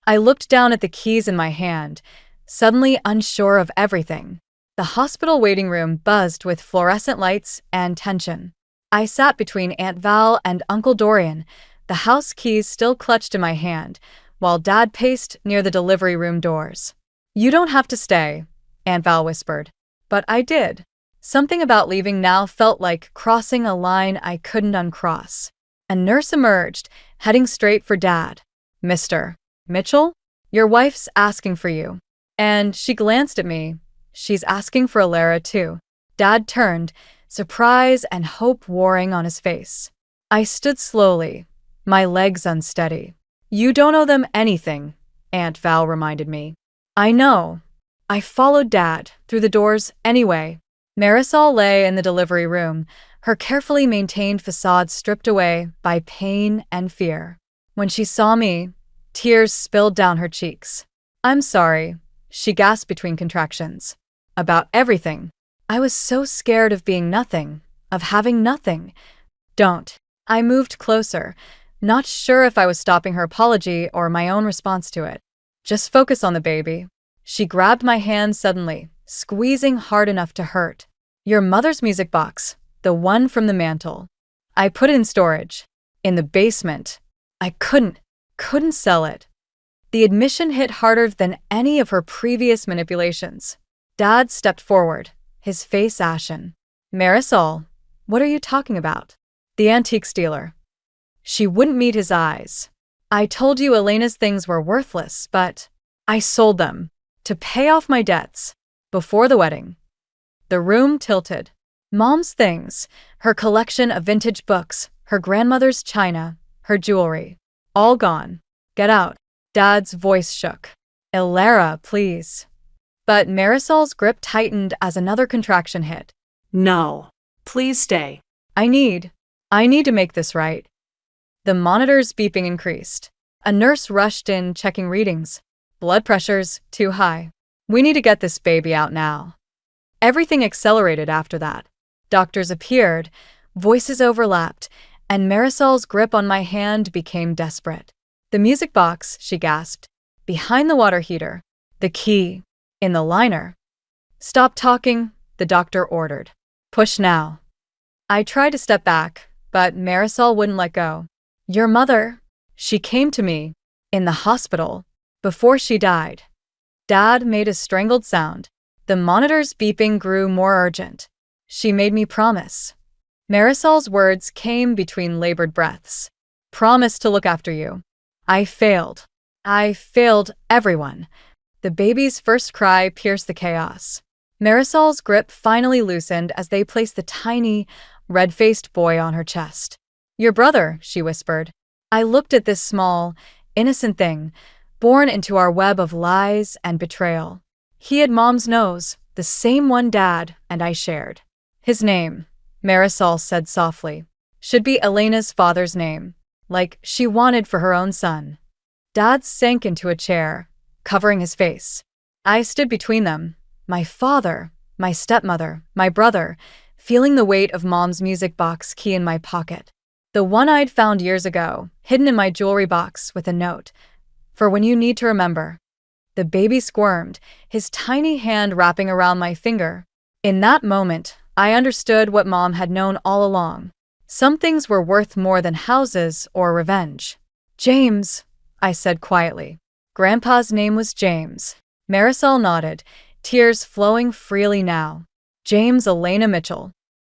I looked down at the keys in my hand, suddenly unsure of everything. The hospital waiting room buzzed with fluorescent lights and tension. I sat between Aunt Val and Uncle Dorian, the house keys still clutched in my hand, while Dad paced near the delivery room doors. You don't have to stay, Aunt Val whispered. But I did. Something about leaving now felt like crossing a line I couldn't uncross. A nurse emerged, heading straight for Dad. Mr. Mitchell? Your wife's asking for you. And she glanced at me. She's asking for Alara too. Dad turned, surprise and hope warring on his face. I stood slowly, my legs unsteady. You don't owe them anything, Aunt Val reminded me. I know. I followed Dad through the doors anyway. Marisol lay in the delivery room, her carefully maintained facade stripped away by pain and fear. When she saw me, tears spilled down her cheeks. I'm sorry, she gasped between contractions. About everything. I was so scared of being nothing, of having nothing. Don't. I moved closer, not sure if I was stopping her apology or my own response to it. Just focus on the baby. She grabbed my hand suddenly, squeezing hard enough to hurt. Your mother's music box, the one from the mantel. I put it in storage. In the basement. I couldn't sell it. The admission hit harder than any of her previous manipulations. Dad stepped forward, his face ashen. Marisol, what are you talking about? The antiques dealer. She wouldn't meet his eyes. I told you Elena's things were worthless, but I sold them to pay off my debts before the wedding. The room tilted. Mom's things, her collection of vintage books, her grandmother's china, her jewelry, all gone. Get out. Dad's voice shook. Alara, please. But Marisol's grip tightened as another contraction hit. No. Please stay. I need to make this right. The monitor's beeping increased. A nurse rushed in, checking readings. Blood pressure's too high. We need to get this baby out now. Everything accelerated after that. Doctors appeared, voices overlapped, and Marisol's grip on my hand became desperate. The music box, she gasped. Behind the water heater. The key. In the liner. Stop talking, the doctor ordered. Push now. I tried to step back, but Marisol wouldn't let go. Your mother. She came to me. In the hospital. Before she died. Dad made a strangled sound. The monitor's beeping grew more urgent. She made me promise. Marisol's words came between labored breaths. Promise to look after you. I failed. I failed everyone. The baby's first cry pierced the chaos. Marisol's grip finally loosened as they placed the tiny, red-faced boy on her chest. Your brother, she whispered. I looked at this small, innocent thing, born into our web of lies and betrayal. He had Mom's nose, the same one Dad and I shared. His name, Marisol said softly, should be Elena's father's name, like she wanted for her own son. Dad sank into a chair, covering his face. I stood between them, my father, my stepmother, my brother, feeling the weight of Mom's music box key in my pocket. The one I'd found years ago, hidden in my jewelry box with a note, for when you need to remember. The baby squirmed, his tiny hand wrapping around my finger. In that moment, I understood what Mom had known all along. Some things were worth more than houses or revenge. James, I said quietly. Grandpa's name was James. Marisol nodded, tears flowing freely now. James Elena Mitchell.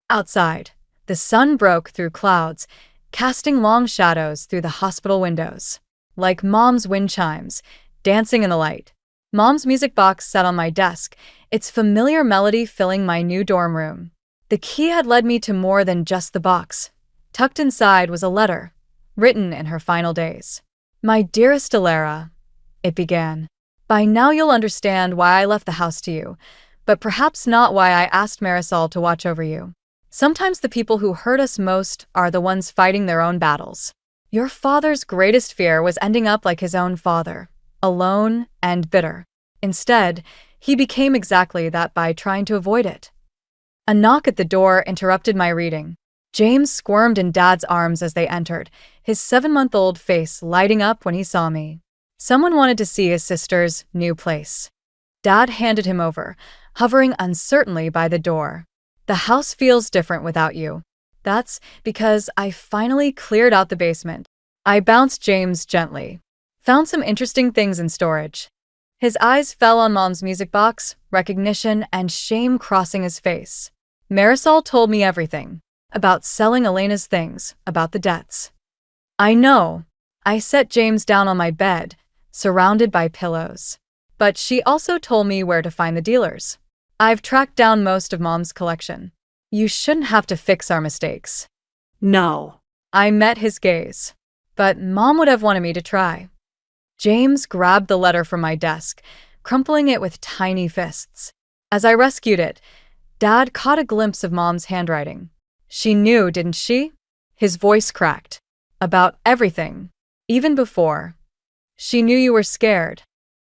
Outside, the sun broke through clouds, casting long shadows through the hospital windows. Like Mom's wind chimes, dancing in the light. Mom's music box sat on my desk, its familiar melody filling my new dorm room. The key had led me to more than just the box. Tucked inside was a letter, written in her final days. My dearest Alara, it began. By now you'll understand why I left the house to you, but perhaps not why I asked Marisol to watch over you. Sometimes the people who hurt us most are the ones fighting their own battles. Your father's greatest fear was ending up like his own father, alone and bitter. Instead, he became exactly that by trying to avoid it. A knock at the door interrupted my reading. James squirmed in Dad's arms as they entered, his 7-month-old face lighting up when he saw me. Someone wanted to see his sister's new place. Dad handed him over, hovering uncertainly by the door. The house feels different without you. That's because I finally cleared out the basement. I bounced James gently. Found some interesting things in storage. His eyes fell on Mom's music box, recognition and shame crossing his face. Marisol told me everything. About selling Elena's things, about the debts. I know. I set James down on my bed, surrounded by pillows. But she also told me where to find the dealers. I've tracked down most of Mom's collection. You shouldn't have to fix our mistakes. No. I met his gaze. But Mom would have wanted me to try. James grabbed the letter from my desk, crumpling it with tiny fists. As I rescued it, Dad caught a glimpse of Mom's handwriting. She knew, didn't she? His voice cracked. About everything. Even before. She knew you were scared.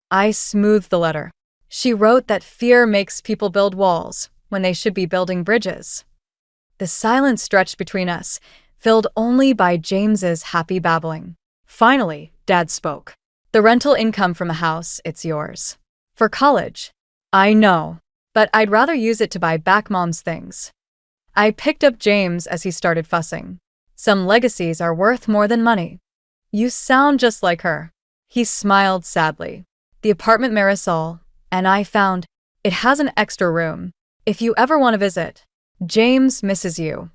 I smoothed the letter. She wrote that fear makes people build walls when they should be building bridges. The silence stretched between us, filled only by James's happy babbling. Finally, Dad spoke. The rental income from a house, it's yours. For college. I know, but I'd rather use it to buy back Mom's things. I picked up James as he started fussing. Some legacies are worth more than money. You sound just like her. He smiled sadly. The apartment Marisol and I found, it has an extra room. If you ever want to visit. James misses you.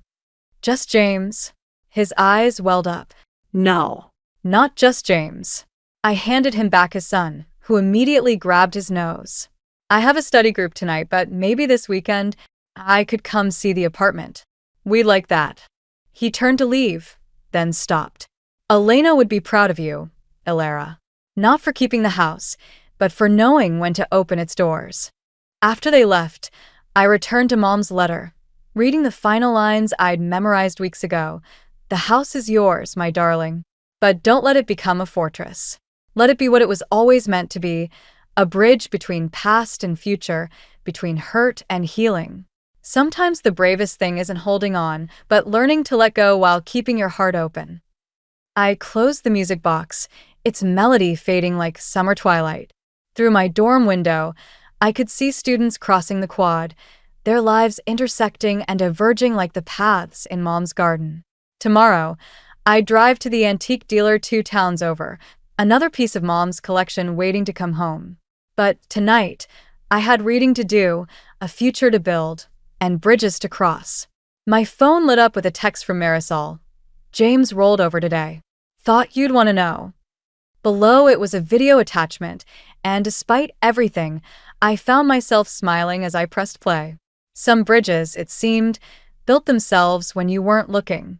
Just James? His eyes welled up. No. Not just James. I handed him back his son, who immediately grabbed his nose. I have a study group tonight, but maybe this weekend I could come see the apartment. We'd like that. He turned to leave, then stopped. Elena would be proud of you, Alara. Not for keeping the house, but for knowing when to open its doors. After they left, I returned to Mom's letter, reading the final lines I'd memorized weeks ago. The house is yours, my darling. But don't let it become a fortress. Let it be what it was always meant to be, a bridge between past and future, between hurt and healing. Sometimes the bravest thing isn't holding on, but learning to let go while keeping your heart open. I closed the music box, its melody fading like summer twilight. Through my dorm window, I could see students crossing the quad, their lives intersecting and diverging like the paths in Mom's garden. Tomorrow, I'd drive to the antique dealer 2 towns over, another piece of Mom's collection waiting to come home. But tonight, I had reading to do, a future to build, and bridges to cross. My phone lit up with a text from Marisol. James rolled over today. Thought you'd want to know. Below it was a video attachment, and despite everything, I found myself smiling as I pressed play. Some bridges, it seemed, built themselves when you weren't looking.